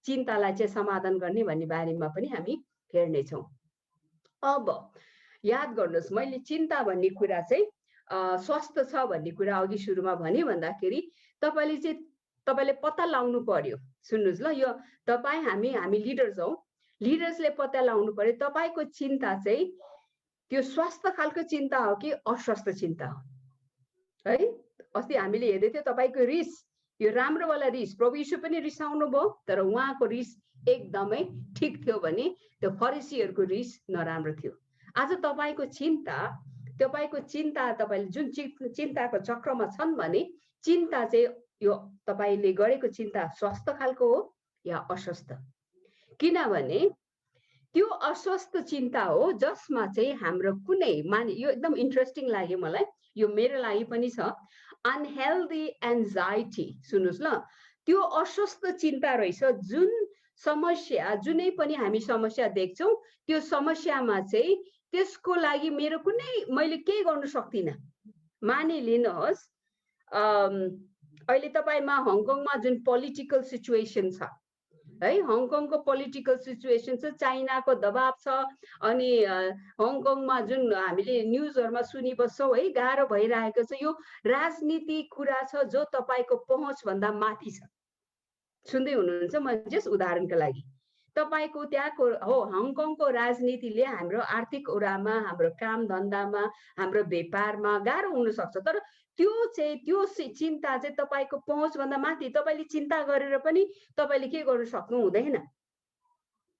चिन्तालाई चाहिँ समाधान गर्ने भन्ने बारेमा पनि हामी हेर्नेछौँ। अब याद गर्नुहोस्, मैले चिन्ता भन्ने कुरा चाहिँ स्वस्थ छ भन्ने कुरा अघि सुरुमा भने भन्दाखेरि तपाईले पत्ता लाउनु पर्यो। सुन्नुहोस् ल, यो तपाईँ हामी लिडर्स हौ, लिडर्सले पत्ता लाउनु पर्यो तपाईको चिन्ता चाहिँ त्यो स्वस्थ खालको चिन्ता हो कि अस्वस्थ चिन्ता हो। है, अस्ति हामीले हेर्दै थियौँ तपाईको रिस, यो राम्रो वाला रिस, प्रभु यीशु पनि रिसाउनु भयो, तर उहाँको रिस एकदमै ठिक थियो भने त्यो फरिसीहरूको रिस नराम्रो थियो। आज तपाईको चिन्ता तपाईले जुन चिन्ताको चक्रमा छन् भने चिन्ता चाहिँ यो तपाईले गरेको चिन्ता स्वस्थ खालको हो या अस्वस्थ। किनभने त्यो अस्वस्थ चिन्ता हो जसमा चाहिँ हाम्रो कुनै यो एकदम इन्ट्रेस्टिङ लाग्यो मलाई, यो मेरो लागि पनि छ, अनहेल्दी एन्जाइटी। सुन्नुहोस् ल, त्यो अस्वस्थ चिन्ता रहेछ जुन समस्या, जुनै पनि हामी समस्या देख्छौँ त्यो समस्यामा चाहिँ त्यसको लागि मेरो मैले केही गर्न सक्दिनँ। मानिलिनुहोस् अहिले तपाईमा हङकङमा जुन पोलिटिकल सिचुएसन छ है, हङकङको पोलिटिकल सिचुएसन छ, चाइनाको दबाब छ, अनि हङकङमा जुन हामीले न्युजहरुमा सुनिबस्छौँ है, गाह्रो भइरहेको छ। यो राजनीति कुरा छ जो तपाईको पहुँच भन्दा माथि छ। सुन्दै हुनुहुन्छ? म जस्ट उदाहरणको लागि तपाईको त्यहाँको हो हङकङको राजनीतिले हाम्रो आर्थिक उडामा, हाम्रो काम धन्दामा, हाम्रो व्यापारमा गाह्रो हुन सक्छ, तर त्यो चिन्ता चाहिँ तपाईको पहुँच भन्दा माथि। तपाईले चिन्ता गरेर पनि तपाईले के गर्न सक्नु हुँदैन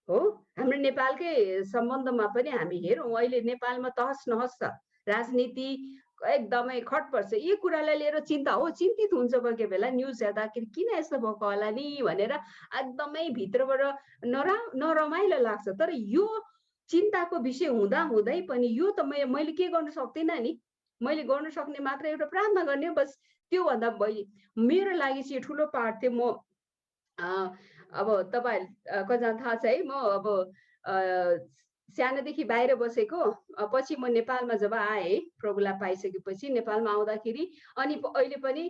हो। हाम्रो नेपालकै सम्बन्धमा पनि हामी हेरौँ, अहिले नेपालमा तहस नहस छ, राजनीति एकदमै खटपर्छ। यी कुरालाई लिएर चिन्ता हो, चिन्तित हुन्छ कोही कोही बेला न्युज हेर्दाखेरि किन यस्तो भएको होला नि भनेर एकदमै भित्रबाट नरमाइलो लाग्छ। तर यो चिन्ताको विषय हुँदा हुँदै पनि यो त मैले के गर्न सक्दिनँ नि, मैले गर्न सक्ने मात्र एउटा प्रार्थना गर्ने बस। त्यो भन्दा मेरो लागि चाहिँ ठुलो पार्ट थियो। म अब तपाईँ कजना थाहा छ है, म अब सानोदेखि बाहिर बसेको, पछि म नेपालमा जब आएँ प्रभुलाई पाइसकेपछि नेपालमा आउँदाखेरि अनि अहिले पनि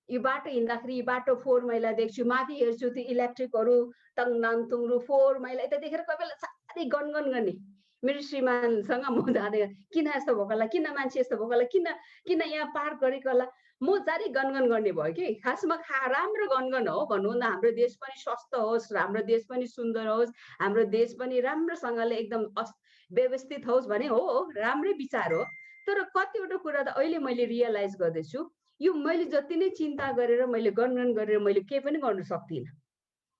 यो बाटो हिँड्दाखेरि यो बाटो 4 मैला देख्छु, माथि हेर्छु त्यो इलेक्ट्रिकहरू टङनाङ तुङरु 4 मैला, यता देखेर कोही बेला साह्रै गनगन गर्ने। मेरो श्रीमानसँग म जाँदै किन यस्तो भएको होला, किन मान्छे यस्तो भएको होला, किन यहाँ पार्क गरेको होला, म साह्रै गनगन गर्ने भयो कि। खासमा राम्रो गनगन हो भन्नुभन्दा हाम्रो देश पनि स्वस्थ होस्, हाम्रो देश पनि सुन्दर होस्, हाम्रो देश पनि राम्रोसँगले एकदम व्यवस्थित होस् भने हो, राम्रै विचार हो। तर कतिवटा कुरा त अहिले मैले रियलाइज गर्दैछु, यो मैले जति नै चिन्ता गरेर मैले गनगन गरेर मैले केही पनि गर्न सक्दिनँ।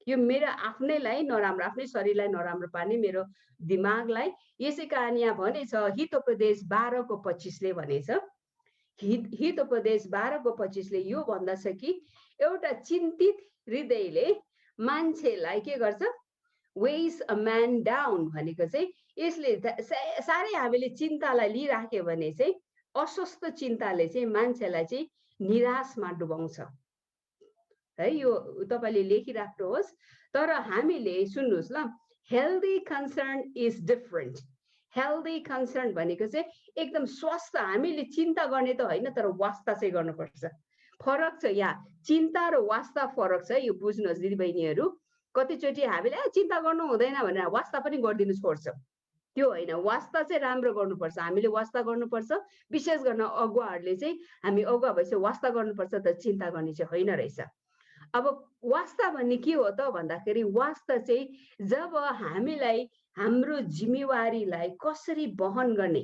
यो मेरो आफ्नैलाई नराम्रो, आफ्नै शरीरलाई नराम्रो पार्ने मेरो दिमागलाई। यसै कारण यहाँ भनेछ हितोपदेश 12:25ले भनेछ, हितोपदेश 12:25ले यो भन्दछ कि एउटा चिन्तित हृदयले मान्छेलाई के गर्छ, वेइस अ म्यान डाउन भनेको चाहिँ यसले साह्रै हामीले चिन्तालाई लिइराख्यो भने चाहिँ अस्वस्थ चिन्ताले चाहिँ मान्छेलाई चाहिँ निराशमा डुबाउँछ है। यो तपाईले लेखिराख्नुहोस्। तर हामीले सुन्नुहोस् ल, healthy concern is different. Healthy concern भनेको चाहिँ एकदम स्वस्थ, हामीले चिन्ता गर्ने त होइन तर वास्ता चाहिँ गर्नुपर्छ। फरक छ यहाँ, चिन्ता र वास्ता फरक छ, यो बुझ्नुहोस् दिदीबहिनीहरू। कतिचोटि हामीले चिन्ता गर्नु हुँदैन भनेर वास्ता पनि गरिदिनु छोड्छ, त्यो होइन। वास्ता चाहिँ राम्रो गर्नुपर्छ, हामीले वास्ता गर्नुपर्छ। विशेष गर्न अगुवाहरूले चाहिँ हामी अगुवा भएपछि वास्ता गर्नुपर्छ, तर चिन्ता गर्ने चाहिँ होइन रहेछ। अब वास्ता भन्ने के हो त भन्दाखेरि, वास्ता चाहिँ जब हामीलाई हाम्रो जिम्मेवारीलाई कसरी वहन गर्ने,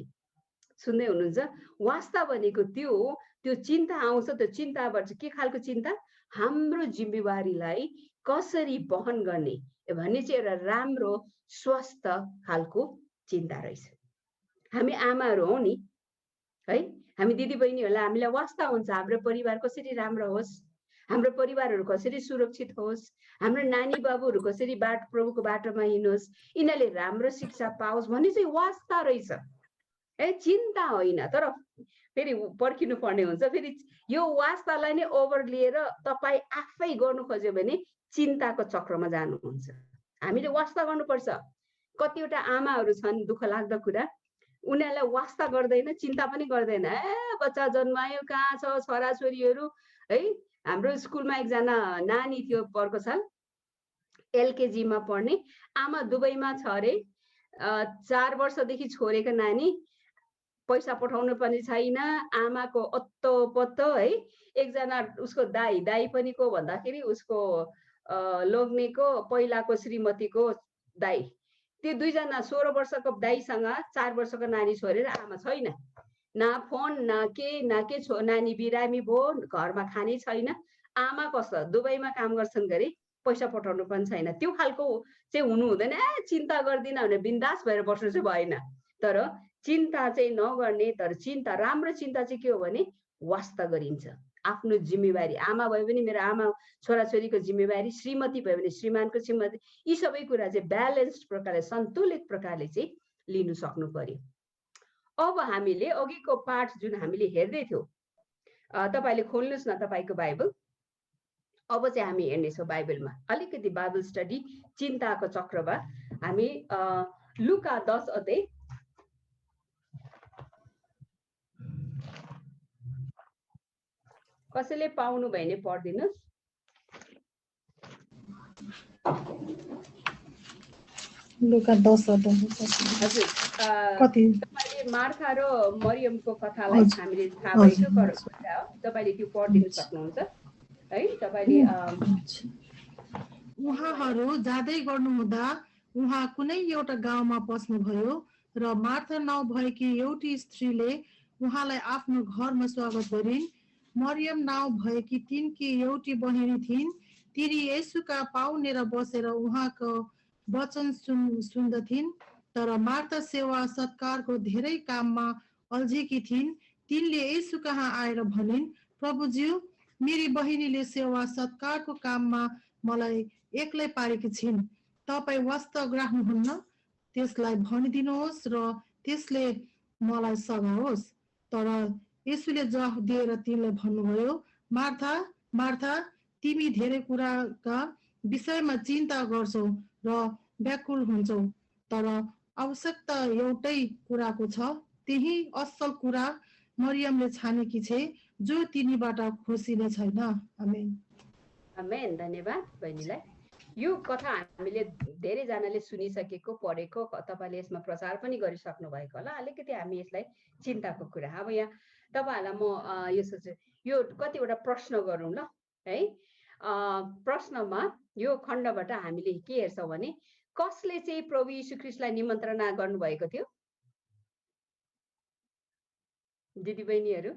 सुन्दै हुनुहुन्छ? वास्ता भनेको त्यो चिन्ता आउँछ, त्यो चिन्ताबाट के खालको चिन्ता, हाम्रो जिम्मेवारीलाई कसरी वहन गर्ने भन्ने चाहिँ एउटा राम्रो स्वस्थ खालको चिन्ता रहेछ। हामी आमाहरू हौ नि है, हामी दिदीबहिनीहरूलाई हामीलाई वास्ता हुन्छ हाम्रो परिवार कसरी राम्रो होस्, हाम्रो परिवारहरू कसरी सुरक्षित होस्, हाम्रो नानी बाबुहरू कसरी प्रभुको बाटोमा हिँडोस्, यिनीहरूले राम्रो शिक्षा पाओस् भन्ने चाहिँ वास्ता रहेछ है, चिन्ता होइन। तर फेरि पर्खिनु पर्ने हुन्छ, फेरि यो वास्तालाई नै ओभर लिएर तपाईँ आफै गर्नु खोज्यो भने चिन्ताको चक्रमा जानुहुन्छ। हामीले वास्ता गर्नुपर्छ। कतिवटा आमाहरू छन् दुःख लाग्दो कुरा, उनीहरूलाई वास्ता गर्दैन, चिन्ता पनि गर्दैन। बच्चा जन्मायो, कहाँ छ छोराछोरीहरू है। हाम्रो स्कुलमा एकजना नानी थियो पोहोरको साल, एलकेजीमा पढ्ने, आमा दुबईमा छ अरे, 4 वर्षदेखि छोडेको नानी, पैसा पठाउनु पनि छैन, आमाको अत्तो पत्तो है। एकजना उसको दाई पनि को भन्दाखेरि उसको लोग्नेको पहिलाको श्रीमतीको दाई, त्यो दुईजना 16 वर्षको दाईसँग 4 वर्षको नानी छोडेर आमा छैन, न फोन न के नानी बिरामी भयो, घरमा खाने छैन, आमा कस्तो दुबईमा काम गर्छन् गरे, पैसा पठाउनु पनि छैन। त्यो खालको चाहिँ हुनु हुँदैन। चिन्ता गर्दिन भने बिन्दास भएर बस्नु चाहिँ भएन। तर चिन्ता चाहिँ नगर्ने, तर चिन्ता, राम्रो चिन्ता चाहिँ के हो भने वास्ता गरिन्छ। आफ्नो जिम्मेवारी, आमा भयो भने मेरो आमा छोराछोरीको जिम्मेवारी, श्रीमती भयो भने श्रीमानको जिम्मेवारी, यी सबै कुरा चाहिँ ब्यालेन्स्ड प्रकारले, सन्तुलित प्रकारले चाहिँ लिनु सक्नु पर्यो। अब हामीले अघिको पाठ जुन हामीले हेर्दै थियौँ, तपाईँले खोल्नुहोस् न तपाईँको बाइबल। अब चाहिँ हामी हेर्नेछौँ बाइबलमा अलिकति बाइबल स्टडी, चिन्ताको चक्रमा। हामी लुका 10 अध्याय कसैले पाउनु भएन पढिदिनुहोस्। लुका 10 अध्याय। हजुर, तपाईँले मार्था र मरियमको कथालाई हामीले थाहा भएको कुरा हो, तपाईँले त्यो पढिदिनु सक्नुहुन्छ है। तपाईँले उहाँहरू जाँदै गर्नुहुँदा उहाँ कुनै एउटा गाउँमा पस्नुभयो र मार्था नाउँ भएकी एउटी स्त्रीले उहाँलाई आफ्नो घरमा स्वागत गरिन्। मरियम नाउँ भएकी तिनकी एउटी बहिनी थिइन्। तिनी येशूका पाउनेर बसेर उहाँको वचन सुन्दथिन्। तर मार्था सेवा सत्कारको धेरै काममा अल्झेकी थिइन्। तिनले येशू कहाँ आएर भनिन्, प्रभुज्यू, मेरी बहिनीले सेवा सत्कारको काममा मलाई एक्लै पारेकी छिन्। तपाईँ वास्ता ग्राह्नुहुन्न, त्यसलाई भनिदिनुहोस् र त्यसले मलाई सघाओस्। तर येशूले जवाफ दिएर तिनलाई भन्नुभयो, मार्था मार्था, तिमी धेरै कुराका विषयमा चिन्ता गर्छौ र व्याकुल हुन्छौ, तर आवश्यकता एउटै कुराको छ। त्यही असल कुरा मरियमले छानेकी छे, जो तिनीबाट खोसिने छैन। आमेन। आमेन। धन्यवाद बहिनीलाई। यो कथा हामीले धेरैजनाले सुनिसकेको, पढेको, तपाईँले यसमा प्रचार पनि गरिसक्नु भएको होला। अलिकति हामी यसलाई चिन्ताको कुरा, अब यहाँ तपाईँहरूलाई म यो सोच्छु, यो कतिवटा प्रश्न गरौँ ल है। प्रश्नमा यो खण्डबाट हामीले के हेर्छौँ भने, कसले चाहिँ प्रभु यीशु ख्रीष्टलाई निमन्त्रणा गर्नुभएको थियो? दिदीबहिनीहरू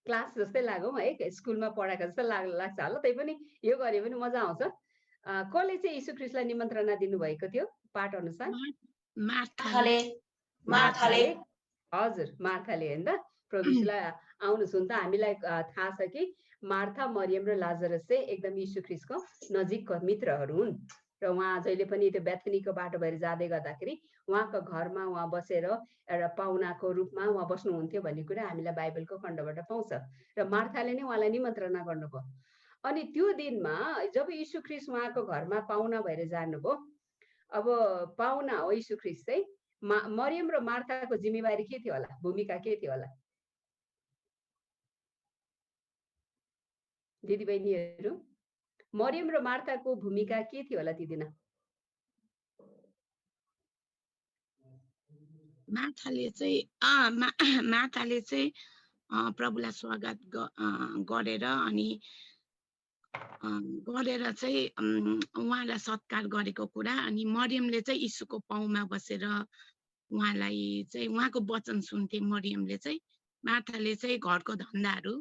क्लास जस्तै लागौँ है, स्कुलमा पढाएको जस्तो लाग्छ होला, तै पनि यो गऱ्यो भने मजा आउँछ। कसले चाहिँ यीशु ख्रीष्टलाई निमन्त्रणा दिनुभएको थियो पाठ अनुसार? मार्थाले। हजुर, मार्थाले होइन त। प्रभु यीशुलाई आउनुहोस्, हुन त हामीलाई थाहा छ कि मार्था, मरियम र लाजरस चाहिँ एकदम यीशु ख्रीष्टको नजिकको मित्रहरू हुन्। र उहाँ जहिले पनि त्यो बेथनीको बाटो भएर जाँदै गर्दाखेरि उहाँको घरमा उहाँ बसेर एउटा पाहुनाको रूपमा उहाँ बस्नुहुन्थ्यो भन्ने कुरा हामीलाई बाइबलको खण्डबाट पाउँछ। र मार्थाले नै उहाँलाई निमन्त्रणा गर्नुभयो। अनि त्यो दिनमा जब यीशु ख्रीष्ट उहाँको घरमा पाहुना भएर जानुभयो, अब पाहुना हो यीशु ख्रीष्ट चाहिँ, मरियम र मार्थाको जिम्मेवारी के थियो होला, भूमिका के थियो होला दिदीबहिनीहरू? मरियम र मार्थाको भूमिका के थियो होला ती दिन? मार्थाले चाहिँ प्रभुलाई स्वागत गरेर अनि चाहिँ उहाँलाई सत्कार गरेको कुरा, अनि मरियमले चाहिँ यीशुको पाउमा बसेर उहाँलाई चाहिँ उहाँको वचन सुन्थे। मरियमले चाहिँ, मार्थाले चाहिँ घरको धन्दाहरू।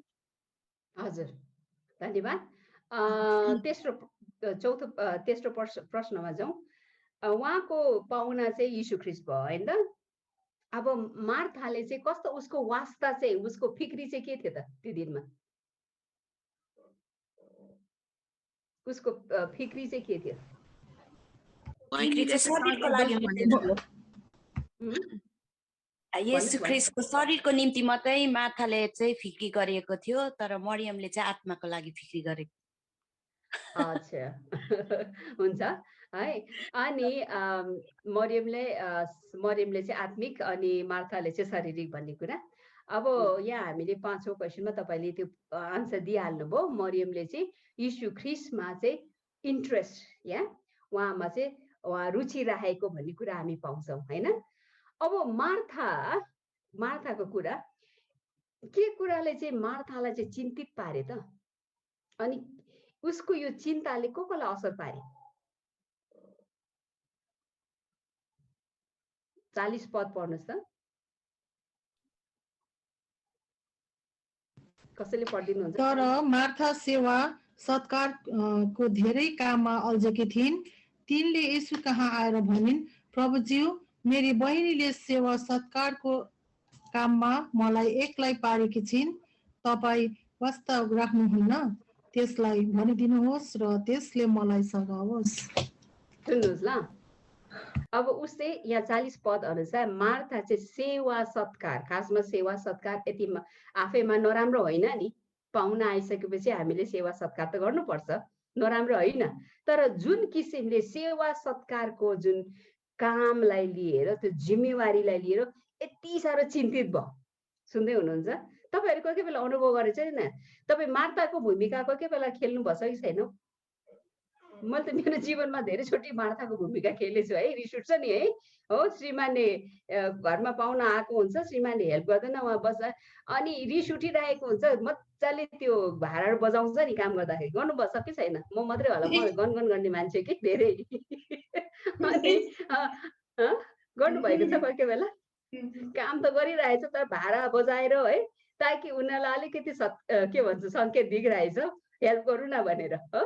हजुर, धन्यवाद। तेस्रो प्रश्नमा जाउँ। उहाँको पाहुना चाहिँ यीशु ख्रीष्ट भयो होइन त? अब मार्थाले चाहिँ कस्तो उसको वास्ता चाहिँ उसको फिक्री चाहिँ के थियो त त्यो दिनमा उसको फिक्री चाहिँ के थियो शरीरको लागि येशू ख्रीष्टको शरीरको निम्ति मात्रै मार्थाले चाहिँ फिक्री गरेको थियो तर मरियमले चाहिँ आत्माको लागि फिक्री गरेको अच्छा हुन्छ है अनि मरियमले चाहिँ आत्मिक अनि मार्थाले चाहिँ शारीरिक भन्ने कुरा अब यहाँ हामीले 5औं क्वेसनमा तपाईले त्यो आन्सर दिइहाल्नुभयो मरियमले चाहिँ यीशु ख्रीष्टमा चाहिँ इन्ट्रेस्ट या उहाँमा चाहिँ उहाँ रुचि राखेको भन्ने कुरा हामी पाउँछौँ हैन अब मार्थाको कुरा के कुराले चाहिँ मार्थालाई चाहिँ चिन्तित पारे त अनि उसको यो चिन्ताले कसलाई असर पारे 40 पद पढ्नुस् त कसैले पढिदिनुहुन्छ तर मार्था सेवा सत्कार को धेरै काममा अल्झेकी थिइन् तिनले येशू कहाँ आएर भनिन् प्रभुज्यू मेरी बहिनीले सेवा सत्कारको काममा मलाई एक्लै पारेकी छिन् तपाई वास्ता राख्नुहुन्न त्यसलाई भनिदिनुहोस् र त्यसले मलाई सघाओस् सुन्नुस् ल अब उसले यहाँ 40 पद अनुसार मार्था चाहिँ सेवा सत्कार खासमा सेवा सत्कार यति आफैमा नराम्रो होइन नि पाहुना आइसकेपछि हामीले सेवा सत्कार त गर्नुपर्छ नराम्रो होइन तर जुन किसिमले सेवा सत्कारको जुन कामलाई लिएर त्यो जिम्मेवारीलाई लिएर यति साह्रो चिन्तित भयो सुन्दै हुनुहुन्छ तपाईहरु कोही बेला अनुभव गरेछ हैन तपाई मार्ताको भूमिका कोही बेला खेल्नु भछ कि छैन मैले त मेरो जीवनमा धेरै छोटी मार्ताको भूमिका खेलेछु है रिस उठ्छ नि है हो श्रीमानले घरमा पाहुना आएको हुन्छ श्रीमानले हेल्प गर्दैन उहाँ बस्छ अनि रिस उठिरहेको हुन्छ मज्जाले त्यो भाँडाहरु बजाउँछ नि काम गर्दाखेरि गर्नुपर्छ कि छैन म मात्रै होला म गनगन गर्ने मान्छे कि धेरै अनि गर्नु भएको छ कोही बेला काम त गरिरहेछ तर भाडा बजाएर है ताकि उनीहरूलाई अलिकति के भन्छ संकेत दिइरहेछ हेल्प गरौँ न भनेर हो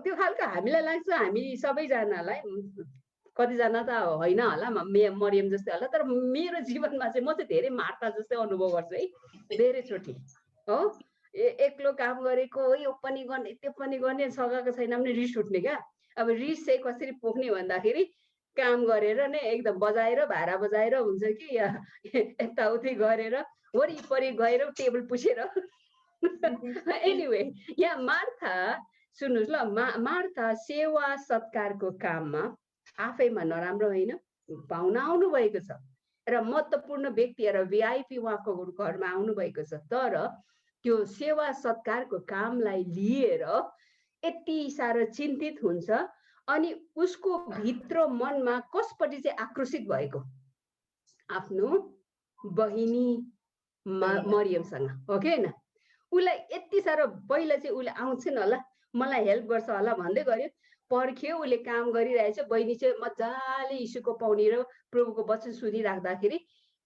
त्यो खालको हामीलाई लाग्छ हामी सबैजनालाई कतिजना त होइन होला मरियम जस्तै होला तर मेरो जीवनमा चाहिँ म चाहिँ धेरै मार्ता जस्तै अनुभव गर्छु है धेरै चोटि हो एक्लो काम गरेको यो पनि गर्ने त्यो पनि गर्ने सघाएको छैन भने रिस उठ्ने क्या अब रिस चाहिँ कसरी पोख्ने भन्दाखेरि काम गरेर नै एकदम बजाएर भाडा बजाएर हुन्छ कि यताउति गरेर वरिपरि गएर टेबल पुछेर एनिवे यहाँ मार्था सुन्नुस् ल मार्था सेवा सत्कारको काममा आफैमा नराम्रो होइन पाहुना आउनु भएको छ र महत्त्वपूर्ण व्यक्ति र भिआइपी उहाँको घरमा आउनु भएको छ तर त्यो सेवा सत्कारको कामलाई लिएर यति साह्रो चिन्तित हुन्छ अनि उसको भित्र मनमा कसपट्टि चाहिँ आक्रोशित भएको आफ्नो बहिनी मरियमसँग हो कि हैन उसलाई यति साह्रो पहिला चाहिँ उसले आउँछन् होला मलाई हेल्प गर्छ होला भन्दै गर्यो पर्ख्यो उसले काम गरिरहेछ बहिनी चाहिँ मजाले यीशुको पाउनी र प्रभुको वचन सुनिराख्दाखेरि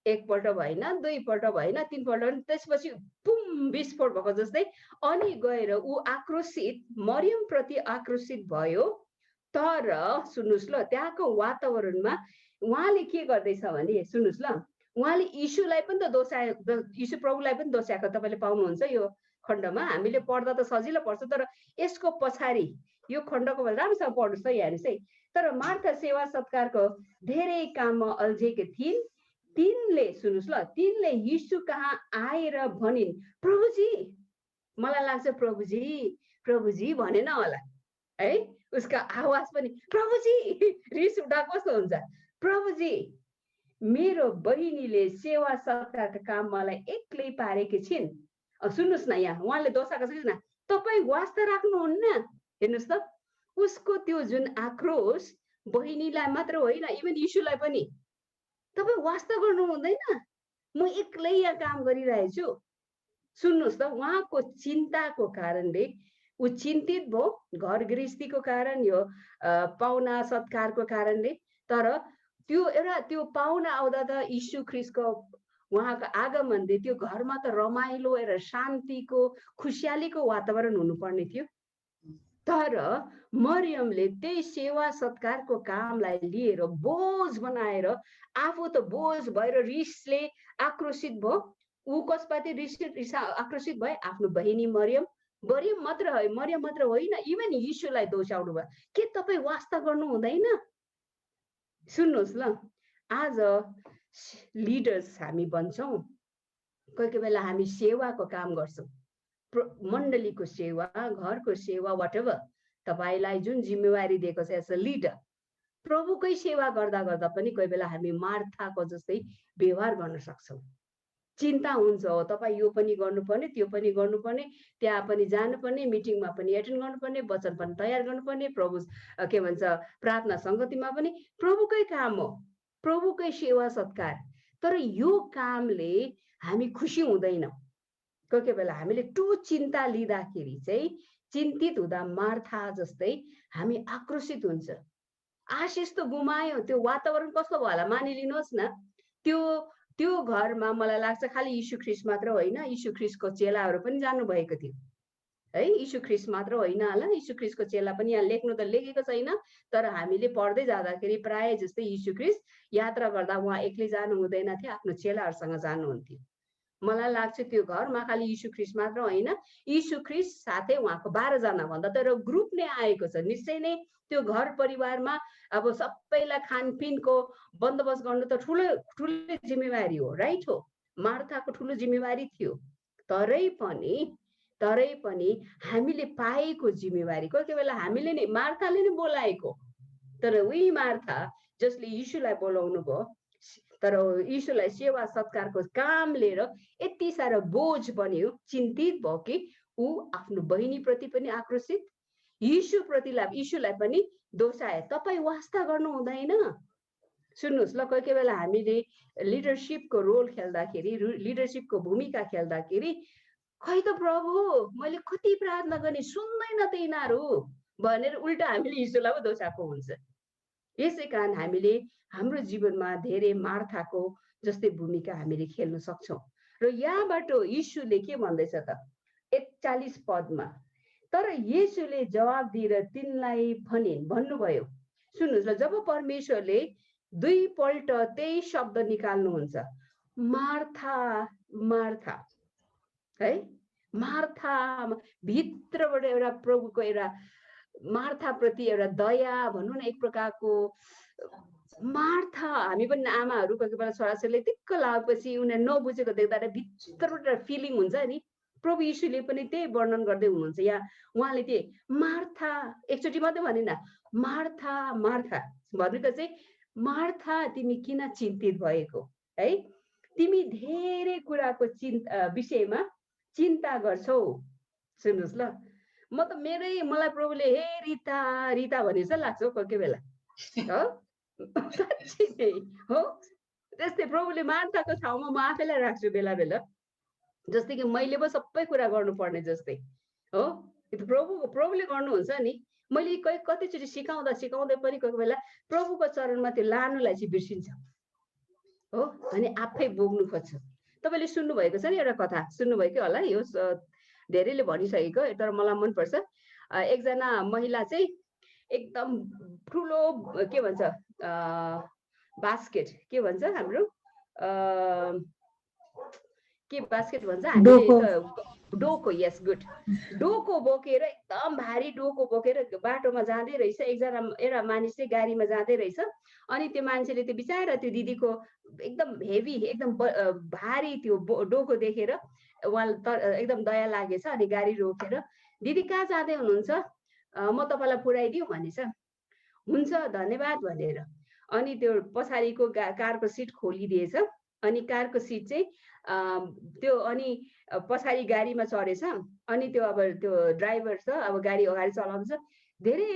एकपल्ट भएन दुईपल्ट भएन तीनपल्ट पनि त्यसपछि पुम विस्फोट भएको जस्तै अनि गएर ऊ आक्रोशित मरियम प्रति आक्रोशित भयो तर सुन्नुस् ल त्यहाँको वातावरणमा उहाँले के गर्दैछ भने सुन्नुस् ल उहाँले यीशुलाई पनि त दोषायो यीशु प्रभुलाई पनि दोषाएको तपाईले पाउनुहुन्छ यो खण्डमा हामीले पढ्दा त सजिलो पर्छ तर यसको पछाडि यो खण्डको राम्रोसँग पढ्नुस् त हेर्नुस् है तर मार्था सेवा सत्कारको धेरै काममा अल्झेकी थिइन् तिनले सुन्नुस् ल तिनले यीशु कहाँ आएर भनिन् प्रभुजी मलाई लाग्छ प्रभुजी भनेन होला है उसको आवाज पनि प्रभुजी रिस उठा कस्तो हुन्छ प्रभुजी मेरो बहिनीले सेवा सत्कारका काम मलाई एक्लै पारेकी छिन् सुन्नुस् न यहाँ उहाँले दोषाएको छ न तपाईँ वास्ता राख्नुहुन्न हेर्नुस् त उसको त्यो जुन आक्रोश बहिनीलाई मात्र होइन इभन यीशुलाई पनि तपाईँ वास्ता गर्नु हुँदैन म एक्लै यहाँ काम गरिरहेछु सुन्नुस् त उहाँको चिन्ताको कारणले ऊ चिन्तित भयो घर गृहस्थीको कारण यो पाहुना सत्कारको कारणले तर त्यो एउटा त्यो पाहुना आउँदा त यीशु ख्रीष्टको उहाँको आगमनले त्यो घरमा त रमाइलो र शान्तिको खुसियालीको वातावरण हुनुपर्ने थियो तर मरियमले त्यही सेवा सत्कारको कामलाई लिएर बोझ बनाएर आफू त बोझ भएर रिसले आक्रोशित भयो। ऊ कसपाति आक्रोशित भए? आफ्नो बहिनी मरियम मरियम मात्र होइन, इभन यीशुलाई दोषाउनु भयो। के तपाईँ वास्ता गर्नु हुँदैन? सुन्नुहोस् ल, आज लिडर्स हामी बन्छौँ, कोही कोही बेला हामी सेवाको काम गर्छौँ, मण्डलीको सेवा, घरको सेवा, वाटएभर तपाईलाई जुन जिम्मेवारी दिएको छ एज अ लिडर, प्रभुकै सेवा गर्दा गर्दा पनि कोही बेला हामी मार्थाको जस्तै व्यवहार गर्न सक्छौँ। चिन्ता हुन्छ, हो तपाईँ यो पनि गर्नुपर्ने, त्यो पनि गर्नुपर्ने, त्यहाँ पनि जानुपर्ने, मिटिङमा पनि एटेन्ड गर्नुपर्ने, वचन पनि तयार गर्नुपर्ने, प्रभु के भन्छ प्रार्थना सङ्गतिमा पनि प्रभुकै काम हो, प्रभुकै सेवा सत्कार। तर यो कामले हामी खुसी हुँदैनौँ। कोही कोही बेला हामीले टु चिन्ता लिँदाखेरि चाहिँ चिन्तित हुँदा मार्था जस्तै हामी आक्रोशित हुन्छ। आशिष त गुमायो, त्यो वातावरण कस्तो भयो होला मानिलिनुहोस् न। त्यो घरमा मलाई लाग्छ खालि यीशु ख्रीष्ट मात्र होइन, यीशु ख्रीष्टको चेलाहरू पनि जानुभएको थियो है। यीशु ख्रीष्ट मात्र होइन होला, यीशु ख्रीष्टको चेला पनि यहाँ लेख्नु त लेखेको छैन, तर हामीले पढ्दै जाँदाखेरि प्राय जस्तै यीशु ख्रीष्ट यात्रा गर्दा उहाँ एक्लै जानु हुँदैन थियो, आफ्नो चेलाहरूसँग जानुहुन्थ्यो। मलाई लाग्छ त्यो घरमा खालि यीशु ख्रीष्ट मात्र होइन, यीशु ख्रीष्ट साथै उहाँको 12 जना भन्दा तर ग्रुप नै आएको छ। निश्चय नै त्यो घर परिवारमा अब सबैलाई खानपिनको बन्दोबस्त गर्नु त ठुलो जिम्मेवारी हो, राइट हो, मार्थाको ठुलो जिम्मेवारी थियो। तरै पनि हामीले पाएको जिम्मेवारी, कोही कोही बेला हामीले नै, मार्थाले नै बोलाएको, तर उही मार्था जसले यीशुलाई बोलाउनु भयो, तर यीशुलाई सेवा सत्कारको काम लिएर यति साह्रो बोझ बन्यो, चिन्तित भयो कि ऊ आफ्नो बहिनीप्रति पनि आक्रोशित, यीशुलाई पनि दोषाए। तपाईँ वास्ता गर्नु हुँदैन। सुन्नुहोस् ल, कोही कोही बेला हामीले लिडरसिपको रोल खेल्दाखेरि, लिडरसिपको भूमिका खेल्दाखेरि, खै त प्रभु मैले कति प्रार्थना गर्ने, सुन्दैन त यिनीहरू भनेर उल्टा हामीले यीशुलाई पो दोषाएको हुन्छ। यसै कारण हामीले हाम्रो जीवनमा धेरै मार्थाको जस्तै भूमिका हामीले खेल्न सक्छौँ। र यहाँबाट यीशुले के भन्दैछ त 41 पदमा, तर येशूले जवाब दिएर तिनलाई भन्नुभयो। सुन्नुहोस् ल, जब परमेश्वरले दुईपल्ट त्यही शब्द निकाल्नुहुन्छ, मार्था मार्था है, मार्था, भित्रबाट एउटा प्रभुको एउटा मार्था प्रति एउटा दया भनौँ न, एक प्रकारको मार्था। हामी पनि आमाहरू कोही कोही बेला छोराछोरीले दिक्क लागेपछि उनीहरू नबुझेको देख्दा भित्रबाट फिलिङ हुन्छ नि। प्रभु यीशुले पनि त्यही वर्णन गर्दै हुनुहुन्छ यहाँ। उहाँले त्यही मार्था एकचोटि मात्रै भनेन, मार्था मार्था भन्नु त चाहिँ, मार्था तिमी किन चिन्तित भएको है, तिमी धेरै कुराको विषयमा चिन्ता गर्छौ। सुन्नुहोस् ल, म त मलाई प्रभुले हे रिता रिता भने जस्तो लाग्छ कोही कोही बेला हो, साँच्चै नै हो। त्यस्तै प्रभुले मार्थाको ठाउँमा म आफैलाई राख्छु बेला बेला, जस्तै कि मैले पो सबै कुरा गर्नुपर्ने जस्तै हो। प्रभुले गर्नुहुन्छ नि। मैले कतिचोटि सिकाउँदै पनि कोही बेला प्रभुको चरणमा त्यो लानुलाई चाहिँ बिर्सिन्छ हो, अनि आफै बोक्नु खोज्छ। तपाईँले सुन्नुभएको छ नि एउटा कथा, सुन्नुभएको होला, यो धेरैले भनिसकेको, तर मलाई मनपर्छ। एकजना महिला चाहिँ एकदम ठुलो के भन्छ बास्केट, के भन्छ हाम्रो के बास्केट भन्छ हामीले, डोको, यस गुड, डोको बोकेर, एकदम भारी डोको बोकेर बाटोमा जाँदै रहेछ। एउटा मानिस चाहिँ गाडीमा जाँदै रहेछ, अनि त्यो मान्छेले त्यो बिचारा त्यो दिदीको एकदम हेभी, एकदम भारी त्यो डोको देखेर उहाँलाई एकदम दया लागेछ, अनि गाडी रोकेर, दिदी कहाँ जाँदै हुनुहुन्छ, म तपाईँलाई पुऱ्याइदिउँ भनेछ। हुन्छ धन्यवाद भनेर अनि त्यो पछाडिको कारको सिट खोलिदिएछ, अनि कारको सिट चाहिँ त्यो अनि पछाडि गाडीमा चढेछ। अनि त्यो अब त्यो ड्राइभर छ, अब गाडी अगाडि चलाउँछ, धेरै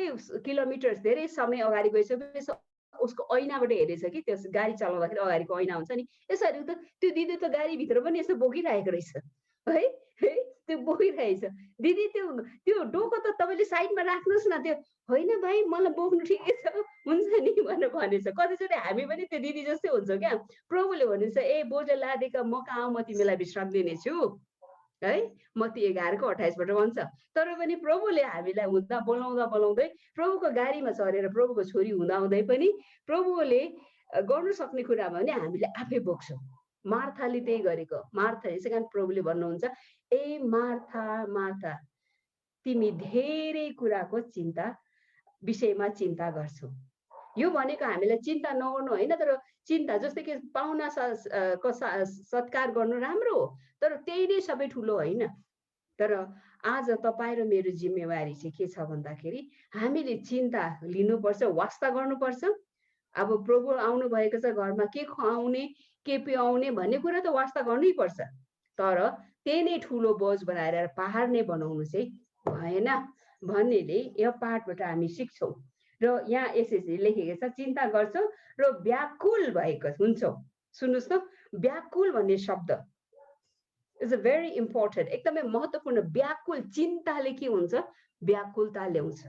किलोमिटर धेरै समय अगाडि गइसकेपछि उसको ऐनाबाट हेरेछ कि त्यो गाडी चलाउँदाखेरि अगाडिको ऐना हुन्छ नि, यसरी त त्यो दिदी त गाडीभित्र पनि यसो बोकिरहेको रहेछ है, त्यो बोकिरहेछ। दिदी त्यो डोको त तपाईँले साइडमा राख्नुहोस् न, त्यो होइन भाइ मलाई बोक्नु ठिकै छ, हुन्छ नि भनेर भनेछ। कतिचोटि हामी पनि त्यो दिदी जस्तै हुन्छ क्या। प्रभुले भन्नुहुन्छ, ए बोझ लादेका म कहाँ, म तिमीलाई विश्राम दिनेछु है। मत्ती 11:28बाट भन्छ तर पनि प्रभुले हामीलाई हुँदा बोलाउँदा बोलाउँदै प्रभुको गाडीमा चढेर प्रभुको छोरी हुँदाहुँदै पनि प्रभुले गर्नु सक्ने कुरामा पनि हामीले आफै बोक्छौँ। मार्थाले त्यही गरेको। मार्था यसै कारण प्रभुले भन्नुहुन्छ ए मार्था मार्था तिमी धेरै कुराको विषयमा चिन्ता गर्छौ। यो भनेको हामीलाई चिन्ता नगर्नु होइन, तर चिन्ता जस्तै कि पाहुना को सत्कार गर्नु राम्रो हो, तर त्यही नै सबै ठुलो होइन। तर आज तपाईँ र मेरो जिम्मेवारी चाहिँ के छ भन्दाखेरि हामीले चिन्ता लिनुपर्छ, वास्ता गर्नुपर्छ। अब प्रभु आउनु भएको छ, घरमा के खुवाउने के पियाउने भन्ने कुरा त वास्ता गर्नै पर्छ, तर त्यही नै ठुलो बोझ बनाएर पहाड नै बनाउनु चाहिँ भएन भन्नेले यो पाठबाट हामी सिक्छौँ। र यहाँ यसरी लेखेको छ चिन्ता गर्छौ र व्याकुल भएको हुन्छौ। सुन्नुहोस् न, व्याकुल भन्ने शब्द इज अ भेरी इम्पोर्टेन्ट, एकदमै महत्त्वपूर्ण। व्याकुल, चिन्ताले के हुन्छ? व्याकुलता ल्याउँछ।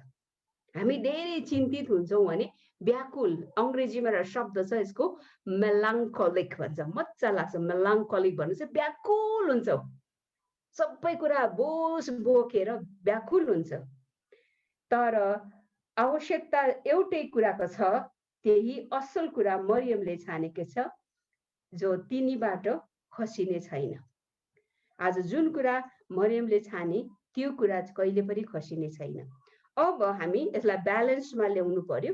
हामी धेरै चिन्तित हुन्छौँ भने व्याकुल, अङ्ग्रेजीमा एउटा शब्द छ यसको मेलाङ्कोलिक भन्छ। मजा लाग्छ मेलाङ्कोलिक भन्नु चाहिँ व्याकुल हुन्छौ, सबै कुरा बोझ बोकेर व्याकुल हुन्छ। तर आवश्यकता एउटै कुराको छ, त्यही असल कुरा मरियमले छानेको छ जो तिनीबाट खसिने छैन। आज जुन कुरा मरियमले छाने त्यो कुरा कहिले पनि खसिने छैन। अब हामी यसलाई ब्यालेन्समा ल्याउनु पर्यो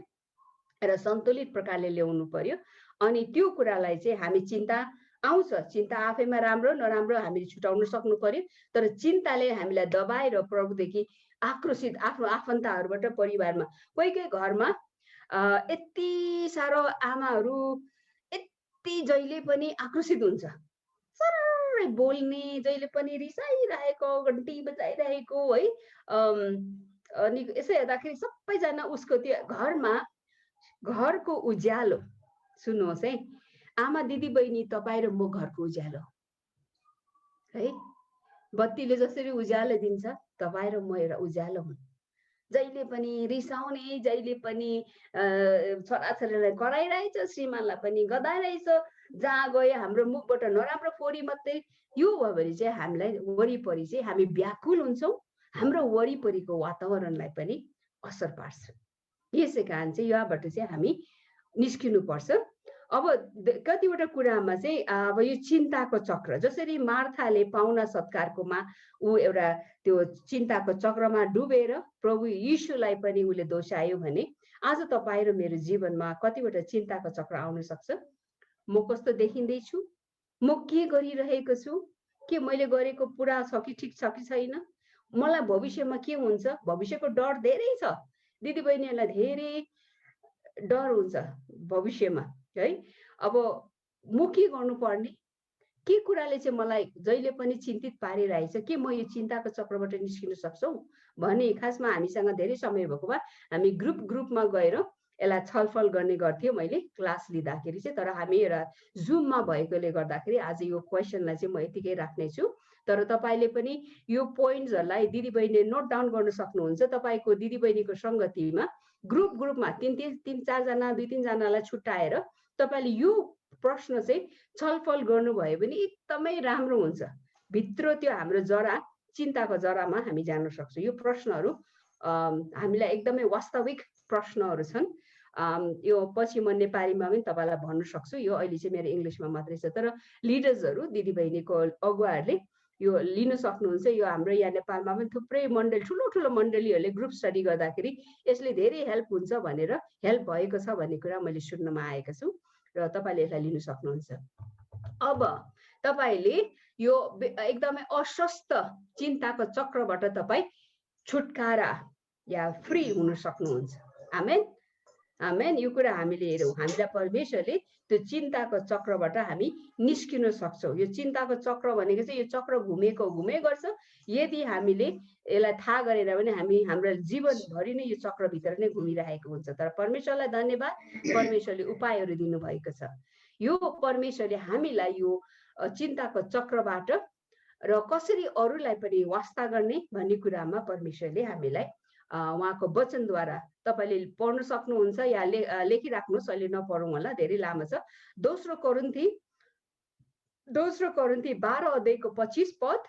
र सन्तुलित प्रकारले ल्याउनु पर्यो। अनि त्यो कुरालाई चाहिँ हामी चिन्ता आउँछ, चिन्ता आफैमा राम्रो नराम्रो हामीले छुटाउन सक्नु पर्यो। तर चिन्ताले हामीलाई दबाएर प्रभुदेखि आक्रोशित आफ्नो आफन्तहरूबाट परिवारमा कोही घरमा यति साह्रो आमाहरू यति जहिले पनि आक्रोशित हुन्छ, सरै बोल्ने, जहिले पनि रिसाइरहेको, घन्टी बजाइरहेको है। अनि यसो हेर्दाखेरि सबैजना उसको त्यो घरमा घरको उज्यालो, सुन्नुहोस् है आमा दिदी बहिनी, तपाईँ र म घरको उज्यालो है। बत्तीले जसरी उज्यालो दिन्छ तपाईँ र म एउटा उज्यालो हुन्। जहिले पनि रिसाउने, जहिले पनि छोराछोरीलाई कराइरहेछ, श्रीमानलाई पनि गदाइरहेछ, जहाँ गयो हाम्रो मुखबाट नराम्रो फोरी मात्रै। यो भयो भने चाहिँ हामीलाई वरिपरि चाहिँ हामी व्याकुल हुन्छौँ, हाम्रो वरिपरिको वातावरणलाई पनि असर पार्छ। यसै कारण चाहिँ यहाँबाट चाहिँ हामी निस्किनुपर्छ। अब कतिवटा कुरामा चाहिँ अब यो चिन्ताको चक्र, जसरी मार्थाले पाहुना सत्कारकोमा ऊ एउटा त्यो चिन्ताको चक्रमा डुबेर प्रभु यीशुलाई पनि उसले दोषायो भने आज तपाईँ र मेरो जीवनमा कतिवटा चिन्ताको चक्र आउन सक्छ। म कस्तो देखिँदैछु, म के गरिरहेको छु, के मैले गरेको पुरा छ कि ठिक छ कि छैन, मलाई भविष्यमा के हुन्छ, भविष्यको डर धेरै छ। दिदीबहिनीहरूलाई धेरै डर हुन्छ भविष्यमा है। अब म के गर्नुपर्ने, के कुराले चाहिँ मलाई जहिले पनि चिन्तित पारिरहेछ, के म यो चिन्ताको चक्रबाट निस्किन सक्छौँ भने खासमा हामीसँग धेरै समय भएको भए हामी ग्रुपमा गएर यसलाई छलफल गर्ने गर्थ्यो मैले क्लास लिँदाखेरि चाहिँ। तर हामी एउटा जुममा भएकोले गर्दाखेरि आज यो क्वेसनलाई चाहिँ म यतिकै राख्नेछु। तर तपाईँले पनि यो पोइन्ट्सहरूलाई दिदीबहिनीले नोट डाउन गर्न सक्नुहुन्छ। तपाईँको दिदीबहिनीको सङ्गतिमा ग्रुपमा 3-4जना 2-3जनालाई छुट्याएर तपाईँले यो प्रश्न चाहिँ छलफल गर्नुभयो भने एकदमै राम्रो हुन्छ। भित्र त्यो हाम्रो जरा, चिन्ताको जरामा हामी जान सक्छौँ। यो प्रश्नहरू हामीलाई एकदमै वास्तविक प्रश्नहरू छन्। यो पछि म नेपालीमा पनि तपाईँलाई भन्न सक्छु, यो अहिले चाहिँ मेरो इङ्ग्लिसमा मात्रै छ। तर लिडर्सहरू, दिदीबहिनीको अगुवाहरूले यो लिन सक्नुहुन्छ। यो हाम्रो यहाँ नेपालमा पनि थुप्रै मण्डली, ठुलो मण्डलीहरूले ग्रुप स्टडी गर्दाखेरि यसले धेरै हेल्प हुन्छ भनेर, हेल्प भएको छ भन्ने कुरा मैले सुन्नमा आएको छु र तपाईँले यसलाई लिन सक्नुहुन्छ। अब तपाईँले यो एकदमै अस्वस्थ चिन्ताको चक्रबाट तपाईँ छुटकारा या फ्री हुन सक्नुहुन्छ। आमेन आमेन। यो कुरा हामीले हेरौँ, हामीलाई परमेश्वरले त्यो चिन्ताको चक्रबाट हामी निस्किन सक्छौँ। यो चिन्ताको चक्र भनेको चाहिँ यो चक्र घुमे गर्छ। यदि हामीले यसलाई थाहा गरेर भने हामी हाम्रो जीवनभरि नै यो चक्रभित्र नै घुमिरहेको हुन्छ। तर परमेश्वरलाई धन्यवाद, परमेश्वरले उपायहरू दिनुभएको छ। यो परमेश्वरले हामीलाई यो चिन्ताको चक्रबाट र कसरी अरूलाई पनि वास्ता गर्ने भन्ने कुरामा परमेश्वरले हामीलाई उहाँको वचनद्वारा, तपाईँले पढ्न सक्नुहुन्छ या लेखिराख्नुहोस्, अहिले नपढौँ होला, धेरै लामो छ। दोस्रो कोरिन्थी 12 अध्यायको 25 पद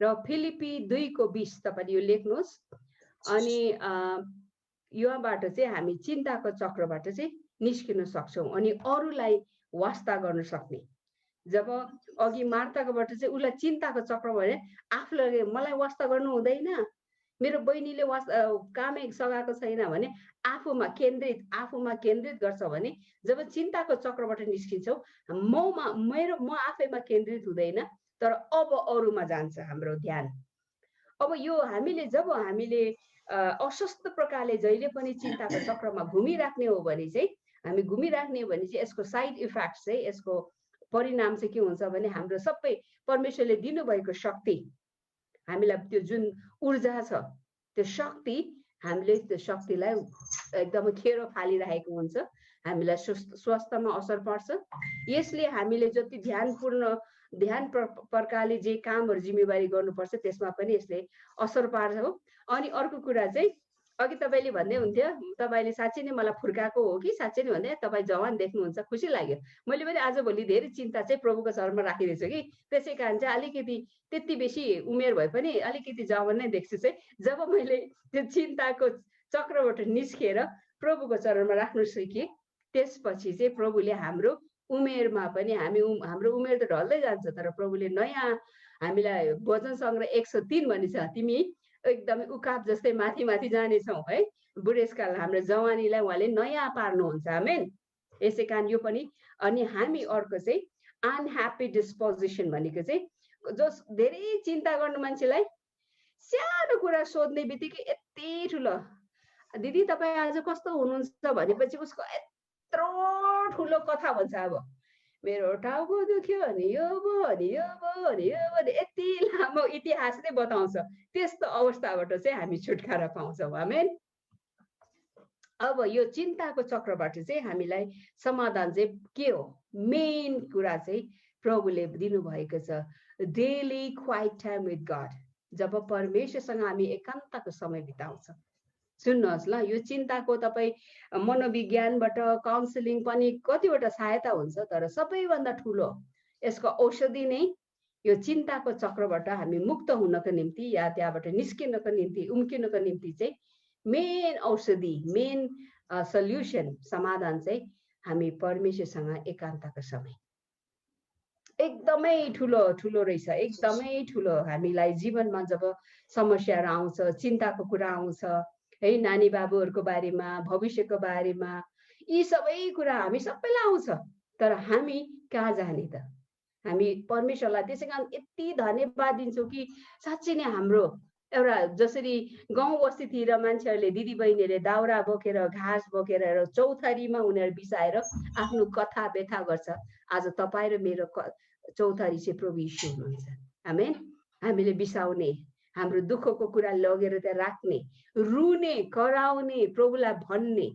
र फिलिपी 2:20 तपाईले यो लेख्नुहोस्। अनि योबाट चाहिँ हामी चिन्ताको चक्रबाट चाहिँ निस्किन सक्छौँ अनि अरूलाई वास्ता गर्न सक्ने। जब अघि मार्ताकोबाट चाहिँ उसलाई चिन्ताको चक्र भने आफूले मलाई वास्ता गर्नु हुँदैन, मेरो बहिनीले कामै सघाएको छैन भने आफूमा केन्द्रित गर्छ भने जब चिन्ताको चक्रबाट निस्किन्छौँ म आफैमा केन्द्रित हुँदैन तर अब अरूमा जान्छ हाम्रो ध्यान। अब यो जब हामीले अस्वस्थ प्रकारले जहिले पनि चिन्ताको चक्रमा घुमिराख्ने हो भने चाहिँ यसको साइड इफेक्ट चाहिँ यसको परिणाम चाहिँ के हुन्छ भने हाम्रो सबै परमेश्वरले दिनुभएको शक्ति हामीलाई त्यो जुन ऊर्जा छ त्यो शक्ति हामीले त्यो शक्तिलाई एकदमै खेरो फालिरहेको हुन्छ, हामीलाई स्वास्थ्यमा असर पर्छ। यसले हामीले जति ध्यान प्रकारले जे कामहरू जिम्मेवारी गर्नुपर्छ त्यसमा पनि यसले असर पार्छ हो। अनि अर्को कुरा चाहिँ अघि तपाईले भन्दै हुन्थ्यो तपाईले साँच्चै नै मलाई फुर्काएको हो कि साँच्चै नै भन्दै तपाईँ जवान देख्नुहुन्छ, खुसी लाग्यो। मैले पनि आजभोलि धेरै चिन्ता चाहिँ प्रभुको चरणमा राखिरहेछु कि त्यसै कारण चाहिँ अलिकति त्यति बेसी उमेर भए पनि अलिकति जवान नै देख्छु चाहिँ जब मैले त्यो चिन्ताको चक्रबाट निस्केर प्रभुको चरणमा राख्नु सिकेँ त्यसपछि चाहिँ प्रभुले हाम्रो उमेरमा पनि हाम्रो उमेर त ढल्दै जान्छ तर प्रभुले नयाँ हामीलाई वचन सङ्ग्रह 103 भनिन्छ तिमी एकदमै उकाब जस्तै माथि माथि जानेछौ है, बुढेसकाल हाम्रो जवानीलाई उहाँले नयाँ पार्नुहुन्छ। आमेन। यसै कारण यो पनि। अनि हामी अर्को चाहिँ अनह्याप्पी डिस्पोजिसन भनेको चाहिँ जस धेरै चिन्ता गर्नु मान्छेलाई सानो कुरा सोध्ने बित्तिकै यति ठुलो दिदी तपाईँ आज कस्तो हुनुहुन्छ भनेपछि उसको यत्रो ठुलो कथा भन्छ। अब मेरो टाउको दुख्यो अनि यो भयो अनि यो भयो अनि यो भयो यति लामो इतिहास नै बताउँछ। त्यस्तो अवस्थाबाट चाहिँ हामी छुटकारा पाउँछौँ। आमेन। अब यो चिन्ताको चक्रबाट चाहिँ हामीलाई समाधान चाहिँ के हो? मेन कुरा चाहिँ प्रभुले दिनुभएको छ daily quiet time with God. जब परमेश्वरसँग हामी एकान्तको समय बिताउँछौँ। सुन्नुहोस् ल, यो चिन्ताको तपाईँ मनोविज्ञानबाट काउन्सिलिङ पनि कतिवटा सहायता हुन्छ तर सबैभन्दा ठुलो यसको औषधि नै यो चिन्ताको चक्रबाट हामी मुक्त हुनको निम्ति या त्यहाँबाट निस्किनको निम्ति उम्किनको निम्ति चाहिँ मेन औषधि मेन सल्युसन समाधान चाहिँ हामी परमेश्वरसँग एकान्तको समय एकदमै ठुलो रहेछ। एकदमै ठुलो हामीलाई जीवनमा जब समस्याहरू आउँछ चिन्ताको कुरा आउँछ है, नानी बाबुहरूको बारेमा भविष्यको बारेमा यी सबै कुरा हामी सबैलाई आउँछ तर हामी कहाँ जाने त? हामी परमेश्वरलाई त्यसै कारण यति धन्यवाद दिन्छौँ कि साँच्चै नै हाम्रो एउटा जसरी गाउँ बस्तीतिर मान्छेहरूले दिदी बहिनीहरूले दाउरा बोकेर घाँस बोकेर र चौथरीमा उनीहरू बिसाएर आफ्नो कथा व्यथा गर्छ। आज तपाईँ र मेरो चौथरी चाहिँ प्रभु यीशु हुनुहुन्छ। आमेन। हामीले बिसाउने हाम्रो दुःखको कुरा लगेर त्यहाँ राख्ने रुने कराउने प्रभुलाई भन्ने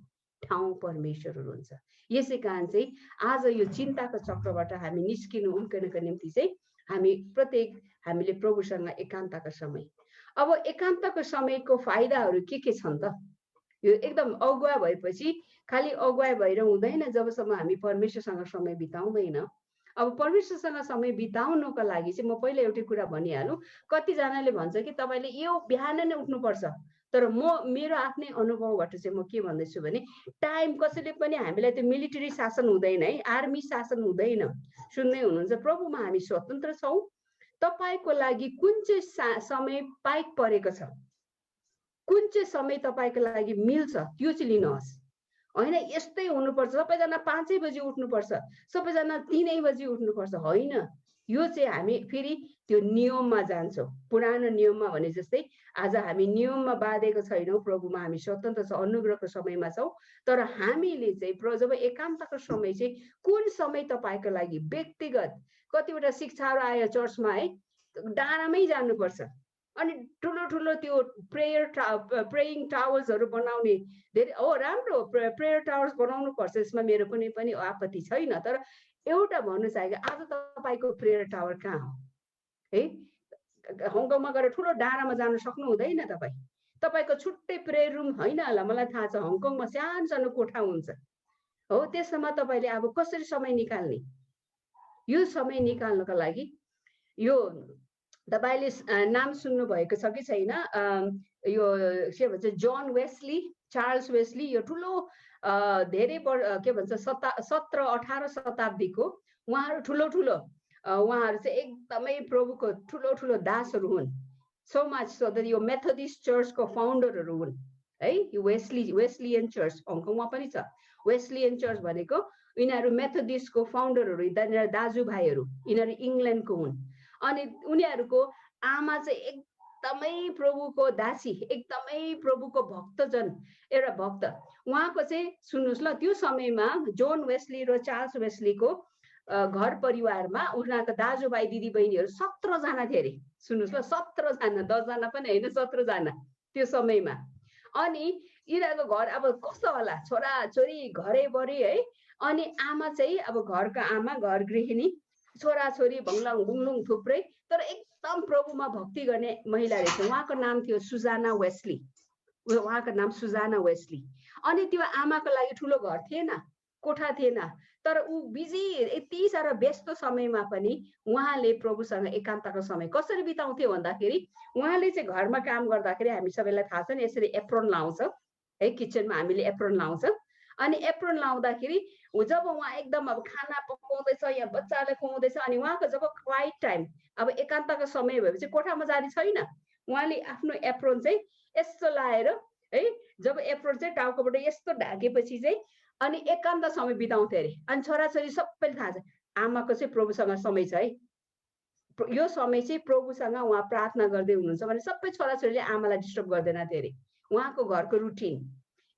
ठाउँ परमेश्वर हुनुहुन्छ। यसै कारण चाहिँ आज यो चिन्ताको चक्रबाट हामी निस्किनु उम्किनको निम्ति चाहिँ हामीले प्रभुसँग एकान्तको समय। अब एकान्तको समयको फाइदाहरू के छन् त? यो एकदम अगुवा भएपछि खालि अगुवा भएर हुँदैन जबसम्म हामी परमेश्वरसँग समय बिताउँदैन। अब परमेश्वरसँग समय बिताउनुको लागि चाहिँ म पहिला एउटै कुरा भनिहालौँ। कतिजनाले भन्छ कि तपाईँले यो बिहान नै उठ्नुपर्छ तर मेरो आफ्नै अनुभवबाट चाहिँ म के भन्दैछु भने टाइम कसैले पनि हामीलाई त्यो मिलिटरी शासन हुँदैन है, आर्मी शासन हुँदैन। सुन्दै हुनुहुन्छ प्रभुमा हामी स्वतन्त्र छौँ। तपाईँको लागि कुन चाहिँ समय पाइक परेको छ, कुन चाहिँ समय तपाईँको लागि मिल्छ त्यो चाहिँ लिनुहोस्। होइन यस्तै हुनुपर्छ, सबैजना 5 बजी उठ्नुपर्छ, सबैजना 3 बजी उठ्नुपर्छ, होइन। यो चाहिँ हामी फेरि त्यो नियममा जान्छौँ। पुरानो नियममा भने जस्तै आज हामी नियममा बाँधेको छैनौँ, प्रभुमा हामी स्वतन्त्र छौँ, अनुग्रहको समयमा छौँ। तर हामीले चाहिँ जब एकान्तको समय चाहिँ कुन समय तपाईँको लागि व्यक्तिगत कतिवटा शिक्षाहरू आयो चर्चमा है, डाँडामै जानुपर्छ अनि ठुलो त्यो प्रेयिङ टावर्सहरू बनाउने धेरै हो, राम्रो प्रेयर टावर्स बनाउनु पर्छ, यसमा मेरो कुनै पनि आपत्ति छैन। तर एउटा भन्नु चाहेको आज तपाईँको प्रेयर टावर कहाँ हो है? हङकङमा गएर ठुलो डाँडामा जानु सक्नु हुँदैन। तपाईँको छुट्टै प्रेयर रुम होइन होला, मलाई थाहा छ हङकङमा सानो सानो कोठा हुन्छ हो। त्यसमा तपाईँले अब कसरी समय निकाल्ने? यो समय निकाल्नको लागि यो तपाईले नाम सुन्नु भएको छ कि छैन? यो के भन्छ जन वेस्ली, चार्ल्स वेस्ली, यो ठुलो धेरै के भन्छ 17-18 शताब्दीको उहाँहरू ठुलो उहाँहरू चाहिँ एकदमै प्रभुको ठुलो दासहरू हुन्। सो मच सो दैट यो मेथोडिस्ट चर्चको फाउन्डरहरू हुन् है। यो वेस्लियन चर्च हङकङमा पनि छ। वेस्लियन चर्च भनेको यिनीहरू मेथोडिस्टको फाउन्डरहरू, यिनीहरू दाजुभाइहरू, यिनीहरू इङ्ल्यान्डको हुन्। अनि उनीहरूको आमा चाहिँ एकदमै प्रभुको दासी, एकदमै प्रभुको भक्तजन, एउटा भक्त। उहाँको चाहिँ सुन्नुहोस् ल, त्यो समयमा जोन वेस्ली र चार्ल्स वेस्लीको घर परिवारमा उनीहरूको दाजुभाइ दिदीबहिनीहरू 17 जना थिए अरे। सुन्नुहोस् ल, 17 जना, 10 जना पनि होइन, 17 जना त्यो समयमा। अनि यिनीहरूको घर अब कस्तो होला, छोरा छोरी घरैभरि है। अनि आमा चाहिँ अब घरको आमा, घर गृहिणी, छोरा छोरी भङ्लाङ बुङ्लुङ थुप्रै, तर एकदम प्रभुमा भक्ति गर्ने महिला रहेछ। उहाँको नाम थियो सुजाना वेस्ली। उहाँको नाम सुजाना वेस्ली। अनि त्यो आमाको लागि ठुलो घर थिएन, कोठा थिएन, तर ऊ बिजी, यति साह्रो व्यस्त समयमा पनि उहाँले प्रभुसँग एकान्तको समय कसरी बिताउँथ्यो भन्दाखेरि, उहाँले चाहिँ घरमा काम गर्दाखेरि हामी सबैलाई थाहा छ नि, यसरी एप्रोन लाउँछ है, किचनमा हामीले एप्रोन लाउँछ। अनि एप्रोन लाउँदाखेरि जब उहाँ एकदम अब खाना पकाउँदैछ या बच्चालाई खुवाउँदैछ, अनि उहाँको जब क्वाइट टाइम, अब एकान्तको समय भएपछि कोठामा जाने छैन, उहाँले आफ्नो एप्रोन चाहिँ यस्तो लाएर है, जब एप्रोन चाहिँ टाउकोबाट यस्तो ढाकेपछि चाहिँ अनि एकान्त समय बिताउँथे अरे। अनि छोराछोरी सबैले थाहा छ आमाको चाहिँ प्रभुसँग समय छ है, यो समय चाहिँ प्रभुसँग उहाँ प्रार्थना गर्दै हुनुहुन्छ भने सबै छोराछोरीले आमालाई डिस्टर्ब गर्दैनथे अरे। उहाँको घरको रुटिन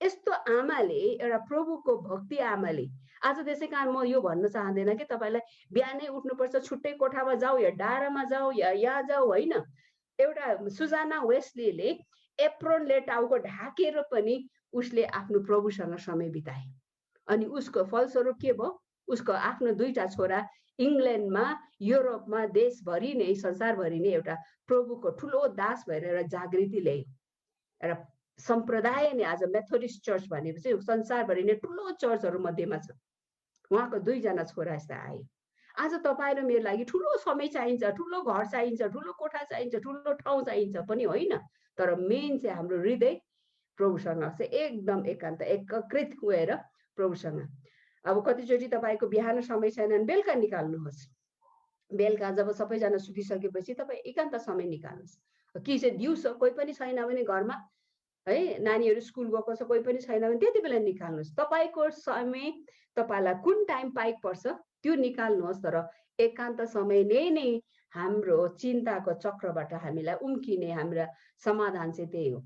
यस्तो आमाले, एउटा प्रभुको भक्ति आमाले। आज त्यसै कारण म यो भन्न चाहँदैन कि तपाईँलाई बिहानै उठ्नुपर्छ, छुट्टै कोठामा जाऊ या डाँडामा जाऊ या यहाँ जाऊ, होइन। एउटा सुजाना वेस्लीले एप्रोनले टाउको ढाकेर पनि उसले आफ्नो प्रभुसँग समय बिताए। अनि उसको फलस्वरूप के भयो, उसको आफ्नो 2टा छोरा इङ्ल्यान्डमा, युरोपमा, देशभरि नै, संसारभरि नै एउटा प्रभुको ठुलो दास भएर एउटा जागृति ल्यायो। एउटा सम्प्रदाय नै आज मेथोडिस्ट चर्च भनेपछि संसारभरि नै ठुलो चर्चहरू मध्येमा छ। उहाँको 2 जना छोरा यस्ता आए। आज तपाईँ र मेरो लागि ठुलो समय चाहिन्छ, ठुलो घर चाहिन्छ, ठुलो कोठा चाहिन्छ, ठुलो ठाउँ चाहिन्छ पनि होइन, तर मेन चाहिँ हाम्रो हृदय प्रभुसँग चाहिँ एकदम एकान्त एकीकृत भएर प्रभुसँग। अब कतिचोटि तपाईँको बिहान समय छैन भने बेलुका निकाल्नुहोस्। बेलुका जब सबैजना सुतिसकेपछि तपाईँ एकान्त समय निकाल्नुहोस्। कि चाहिँ दिउँसो कोही पनि छैन भने घरमा है, नानीहरू स्कुल गएको छ, कोही पनि छैन भने त्यति बेला निकाल्नुहोस्। तपाईँको समय तपाईँलाई कुन टाइम पाइक पर्छ त्यो निकाल्नुहोस्। तर एकान्त समय नै हाम्रो चिन्ताको चक्रबाट हामीलाई उम्किने हाम्रा समाधान चाहिँ त्यही हो।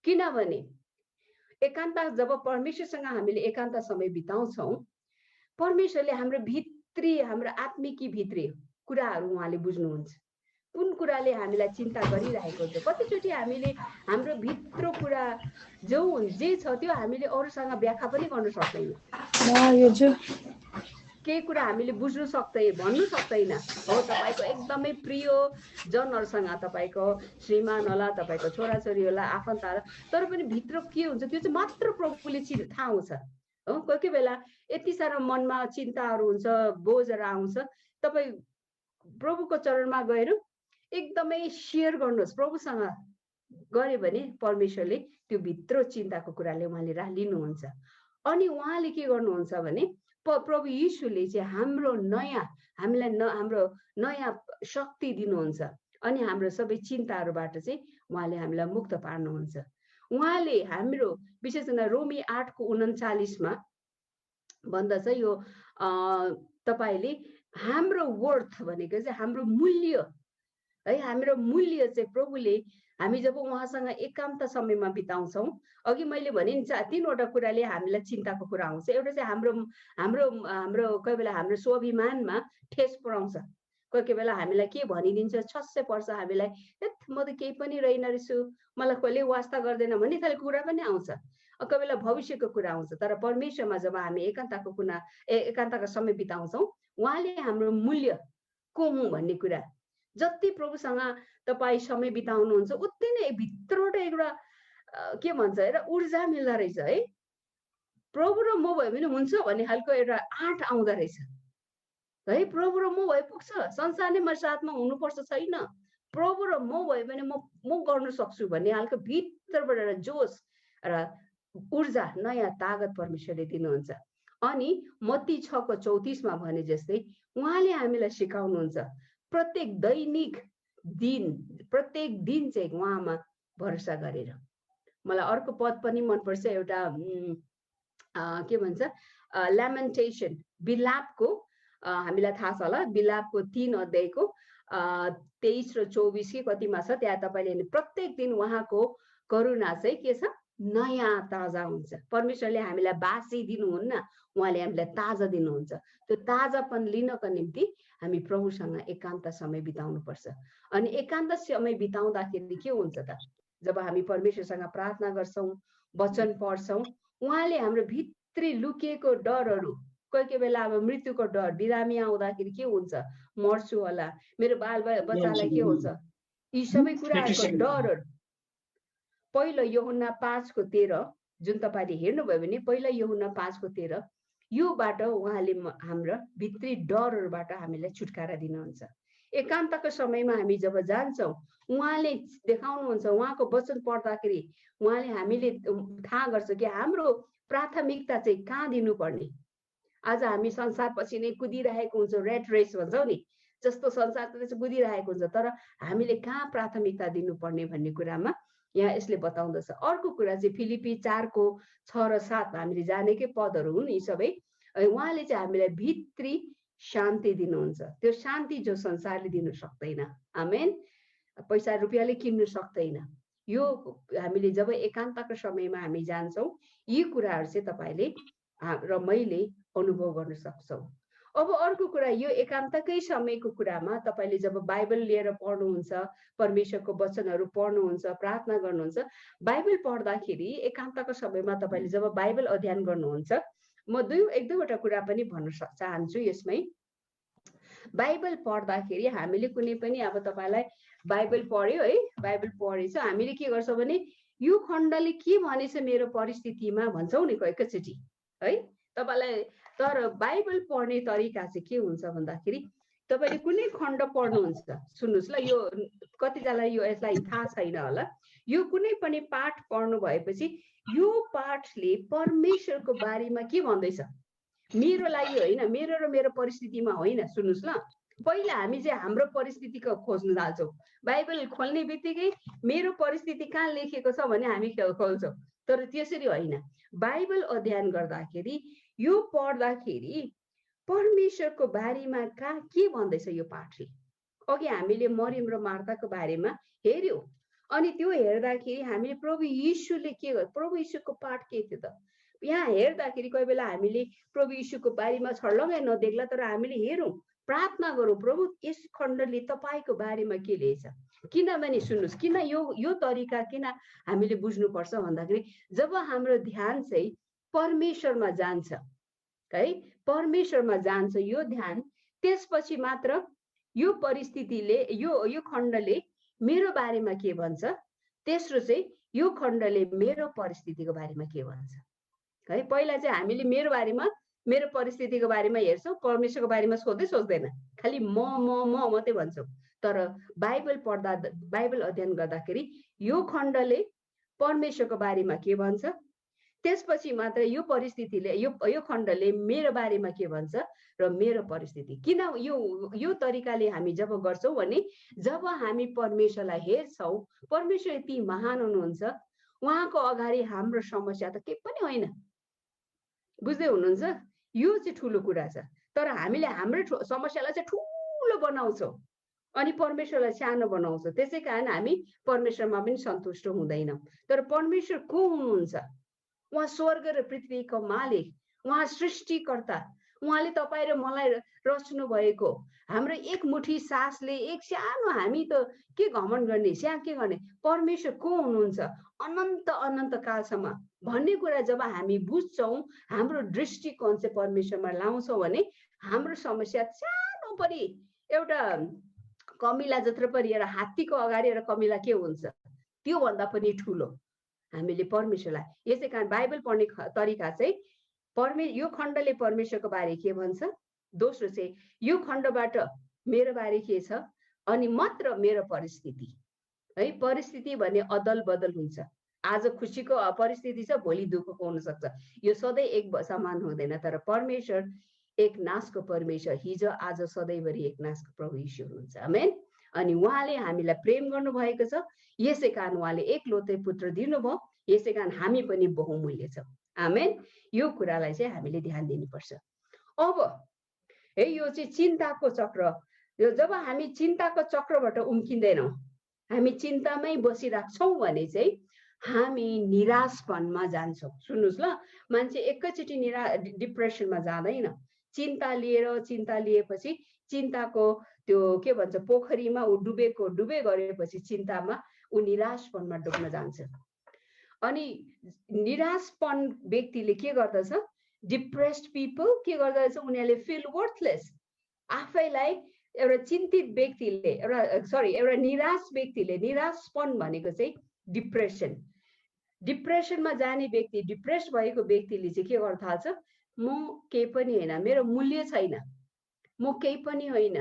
किनभने एकान्त जब परमेश्वरसँग हामीले एकान्त समय बिताउँछौँ, परमेश्वरले हाम्रो भित्री, हाम्रो आत्मिकी भित्री कुराहरू उहाँले बुझ्नुहुन्छ। कुन कुराले हामीलाई चिन्ता गरिरहेको हुन्छ। कतिचोटि हामीले हाम्रो भित्र कुरा जे छ त्यो हामीले अरूसँग व्याख्या पनि गर्न सक्दैन। केही कुरा हामीले बुझ्नु सक्दैन, भन्नु सक्दैन। हो, तपाईँको एकदमै प्रिय जनहरूसँग, तपाईँको श्रीमान होला, तपाईँको छोराछोरी होला, आफन्त होला, तर पनि भित्र के हुन्छ त्यो चाहिँ मात्र प्रभुले थाहा हुन्छ। हो, कोही बेला यति साह्रो मनमा चिन्ताहरू हुन्छ, बोझहरू आउँछ, तपाईँ प्रभुको चरणमा गएर एकदमै सेयर गर्नुहोस्। प्रभुसँग गऱ्यो भने परमेश्वरले त्यो भित्र चिन्ताको कुराले उहाँले लिनुहुन्छ। अनि उहाँले के गर्नुहुन्छ भने प्रभु यीशुले चाहिँ हामीलाई हाम्रो नयाँ शक्ति दिनुहुन्छ अनि हाम्रो सबै चिन्ताहरूबाट चाहिँ उहाँले हामीलाई मुक्त पार्नुहुन्छ। उहाँले हाम्रो विशेष गरेर रोमी 8:39 भन्दछ, यो तपाईँले हाम्रो वर्थ भनेको चाहिँ हाम्रो मूल्य है, हाम्रो मूल्य चाहिँ प्रभुले हामी जब उहाँसँग एकान्त समयमा बिताउँछौँ, अघि मैले भने नि 3वटा कुराले हामीलाई चिन्ताको कुरा आउँछ। एउटा चाहिँ हाम्रो कोही बेला हाम्रो स्वाभिमानमा ठेस पुर्याउँछ। कोही बेला हामीलाई के भनिदिन्छ, छस्से पर्छ हामीलाई, म त केही पनि रहेन रहेछु, मलाई कहिले वास्ता गर्दैन भन्ने खालको कुरा पनि आउँछ। कोही बेला भविष्यको कुरा आउँछ। तर परमेश्वरमा जब हामी एकान्तको समय बिताउँछौँ, उहाँले हाम्रो मूल्य को हुँ भन्ने कुरा, जति प्रभुसँग तपाईँ समय बिताउनुहुन्छ उति नै भित्रबाट एउटा के भन्छ एउटा ऊर्जा मिल्दो रहेछ है। प्रभु र म भयो भने हुन्छ भन्ने खालको एउटा आँट आउँदो रहेछ है। प्रभु र म भए पुग्छ, संसार नै मेरो साथमा हुनुपर्छ छैन, प्रभु र म भयो भने म गर्न सक्छु भन्ने खालको भित्रबाट जोस र ऊर्जा नयाँ तागत परमेश्वरले दिनुहुन्छ। अनि मत्ती 6:34 मा भने जस्तै उहाँले हामीलाई सिकाउनुहुन्छ प्रत्येक दिन चाहिँ उहाँमा भरोसा गरेर। मलाई अर्को पद पनि मनपर्छ, एउटा के भन्छ ल्यामेन्टेसन, बिलापको, हामीलाई थाहा छ होला, बिलापको 3 अध्यायको 23 र 24 कि कतिमा छ, त्यहाँ तपाईँले प्रत्येक दिन उहाँको करुणा चाहिँ के छ, नयाँ ताजा हुन्छ। परमेश्वरले हामीलाई बासी दिनुहुन्न, उहाँले हामीलाई ताजा दिनुहुन्छ। त्यो ताजापन लिनको निम्ति हामी प्रभुसँग एकान्त समय बिताउनु पर्छ। अनि एकान्त समय बिताउँदाखेरि के हुन्छ त, जब हामी परमेश्वरसँग प्रार्थना गर्छौँ, वचन पढ्छौँ, उहाँले हाम्रो भित्री लुकिएको डरहरू, कोही बेला अब मृत्युको डर, बिरामी आउँदाखेरि के हुन्छ, मर्छु होला, मेरो बाल बच्चालाई के हुन्छ, यी सबै कुराहरूको डरहरू। पहिलो यूहन्ना 5:13 जुन तपाईँले हेर्नुभयो भने पहिलो यूहन्ना 5:13 योबाट उहाँले हाम्रो भित्री डरहरूबाट हामीलाई छुटकारा दिनुहुन्छ। एकान्तको समयमा हामी जब जान्छौँ, उहाँले देखाउनुहुन्छ, उहाँको वचन पढ्दाखेरि उहाँले हामीले थाहा गर्छ कि हाम्रो प्राथमिकता चाहिँ कहाँ दिनुपर्ने। आज हामी संसार पछि नै कुदिरहेको हुन्छौँ, रेट रेस भन्छौँ नि, जस्तो संसार कुदिरहेको हुन्छ, तर हामीले कहाँ प्राथमिकता दिनुपर्ने भन्ने कुरामा यहाँ यसले बताउँदछ। अर्को कुरा चाहिँ फिलिपी 4:6 र 7 हामीले जानेकै पदहरू हुन् यी सबै। उहाँले चाहिँ हामीलाई भित्री शान्ति दिनुहुन्छ, त्यो शान्ति जो संसारले दिन सक्दैन, आमेन, पैसा रुपियाँले किन्न सक्दैन। यो हामीले जब एकान्तको समयमा हामी जान्छौँ, यी कुराहरू चाहिँ तपाईँले र मैले अनुभव गर्न सक्छौँ। अब अर्को कुरा, यो एकान्तकै समयको कुरामा तपाईँले जब बाइबल लिएर पढ्नुहुन्छ, परमेश्वरको वचनहरू पढ्नुहुन्छ, प्रार्थना गर्नुहुन्छ, बाइबल पढ्दाखेरि एकान्तको समयमा तपाईँले जब बाइबल अध्ययन गर्नुहुन्छ, म एक दुईवटा कुरा पनि भन्न चाहन्छु यसमै। बाइबल पढ्दाखेरि हामीले कुनै पनि, अब तपाईँलाई बाइबल पढ्यो है, बाइबल पढेछ, हामीले के गर्छौँ भने यो खण्डले के भनेछ मेरो परिस्थितिमा भन्छौँ नि एकैचोटि है तपाईँलाई। तर बाइबल पढ्ने तरिका चाहिँ के हुन्छ भन्दाखेरि, तपाईँले कुनै खण्ड पढ्नुहुन्छ, सुन्नुहोस् ल, यो कतिजनालाई यो यसलाई थाहा छैन होला, यो कुनै पनि पाठ पढ्नु भएपछि यो पाठले परमेश्वरको बारेमा के भन्दैछ, मेरो लागि होइन, मेरो र मेरो परिस्थितिमा होइन। सुन्नुहोस् ल, पहिला हामी चाहिँ हाम्रो परिस्थितिको खोज्न थाल्छौँ। बाइबल खोल्ने बित्तिकै मेरो परिस्थिति कहाँ लेखेको छ भने हामी खोल्छौँ, तर त्यसरी होइन। बाइबल अध्ययन गर्दाखेरि, यो पढ्दाखेरि परमेश्वरको बारेमा के भन्दैछ यो पाठले। अघि हामीले मरियम र मार्ताको बारेमा हेर्यौँ, अनि त्यो हेर्दाखेरि हामीले प्रभु यीशुले के गर्यो, प्रभु यीशुको पाठ के थियो त, यहाँ हेर्दाखेरि कोही बेला हामीले प्रभु यीशुको बारेमा छर्लङ्गै नदेख्ला, तर हामीले हेरौँ, प्रार्थना गरौँ, प्रभु यस खण्डले तपाईँको बारेमा के लेखेछ। किनभने सुन्नुहोस्, किन यो तरिका किन हामीले बुझ्नुपर्छ भन्दाखेरि, जब हाम्रो ध्यान चाहिँ परमेश्वरमा जान्छ है, परमेश्वरमा जान्छ यो ध्यान, त्यसपछि मात्र यो परिस्थितिले, यो खण्डले मेरो बारेमा के भन्छ, तेस्रो चाहिँ यो खण्डले मेरो परिस्थितिको बारेमा के भन्छ है। पहिला चाहिँ हामीले मेरो बारेमा, मेरो परिस्थितिको बारेमा हेर्छौँ, परमेश्वरको बारेमा सोच्दैन, खालि म मात्रै भन्छौँ। तर बाइबल पढ्दा, बाइबल अध्ययन गर्दाखेरि यो खण्डले परमेश्वरको बारेमा के भन्छ, त्यसपछि मात्र यो परिस्थितिले, यो खण्डले मेरो बारेमा के भन्छ र मेरो परिस्थिति। किन यो तरिकाले हामी जब गर्छौँ भने, जब हामी परमेश्वरलाई हेर्छौँ, परमेश्वर यति महान हुनुहुन्छ, उहाँको अगाडि हाम्रो समस्या त केही पनि होइन। बुझ्दै हुनुहुन्छ, यो चाहिँ ठुलो कुरा छ। तर हामीले हाम्रो समस्यालाई चाहिँ ठुलो बनाउँछौँ अनि परमेश्वरलाई सानो बनाउँछौँ, त्यसै कारण हामी परमेश्वरमा पनि सन्तुष्ट हुँदैनौँ। तर परमेश्वर को हुनुहुन्छ, उहाँ स्वर्ग र पृथ्वीको मालिक, उहाँ सृष्टिकर्ता, उहाँले तपाईँ र मलाई रच्नु भएको। हाम्रो एक मुठी सासले, एक सानो, हामी त के घमण्ड गर्ने, के गर्ने, परमेश्वर को हुनुहुन्छ अनन्त अनन्त कालसम्म भन्ने कुरा जब हामी बुझ्छौँ, हाम्रो दृष्टिकोण चाहिँ परमेश्वरमा लाउँछौँ भने हाम्रो समस्या सानो परि, एउटा कमिला जत्रो परि, एउटा हात्तीको अगाडि एउटा कमिला के हुन्छ, त्यो भन्दा पनि ठुलो हामीले परमेश्वरलाई। यसै कारण बाइबल पढ्ने तरिका चाहिँ यो खण्डले परमेश्वरको बारे के भन्छ, दोस्रो चाहिँ यो खण्डबाट मेरो बारे के छ, अनि मात्र मेरो परिस्थिति है, परिस्थिति भने अदल बदल हुन्छ। आज खुसीको परिस्थिति छ, भोलि दुःखको हुन सक्छ। यो सधैँ एक समान हुँदैन। तर परमेश्वर एक नाशको परमेश्वर, हिजो आज सधैँभरि एक नाशको प्रभु यीशु हुनुहुन्छ। आमेन। अनि उहाँले हामीलाई प्रेम गर्नुभएको छ, यसै कारण उहाँले एकलौटे पुत्र दिनुभयो, यसै कारण हामी पनि बहुमूल्य छौँ। आमेन। यो कुरालाई चाहिँ हामीले ध्यान दिनुपर्छ। अब है, यो चाहिँ चिन्ताको चक्र। यो जब हामी चिन्ताको चक्रबाट उम्किँदैनौँ, हामी चिन्तामै बसिराख्छौँ भने चाहिँ हामी निराशपनमा जान्छौँ। सुन्नुहोस् ल, मान्छे एकैचोटि डिप्रेसनमा जाँदैन। चिन्ता लिएपछि चिन्ताको त्यो के भन्छ पोखरीमा ऊ डुबे गरेपछि चिन्तामा ऊ निराशपनमा डुब्न जान्छ। अनि निराशपन व्यक्तिले के गर्दछ, डिप्रेस्ड पिपल के गर्दछ, उनीहरूले फिल वर्थलेस। आफैलाई एउटा चिन्तित व्यक्तिले एउटा निराश व्यक्तिले, निराशपन भनेको चाहिँ डिप्रेसनमा जाने व्यक्ति, डिप्रेस भएको व्यक्तिले चाहिँ के गर्न थाल्छ, म केही पनि होइन, मेरो मूल्य छैन, म केही पनि होइन,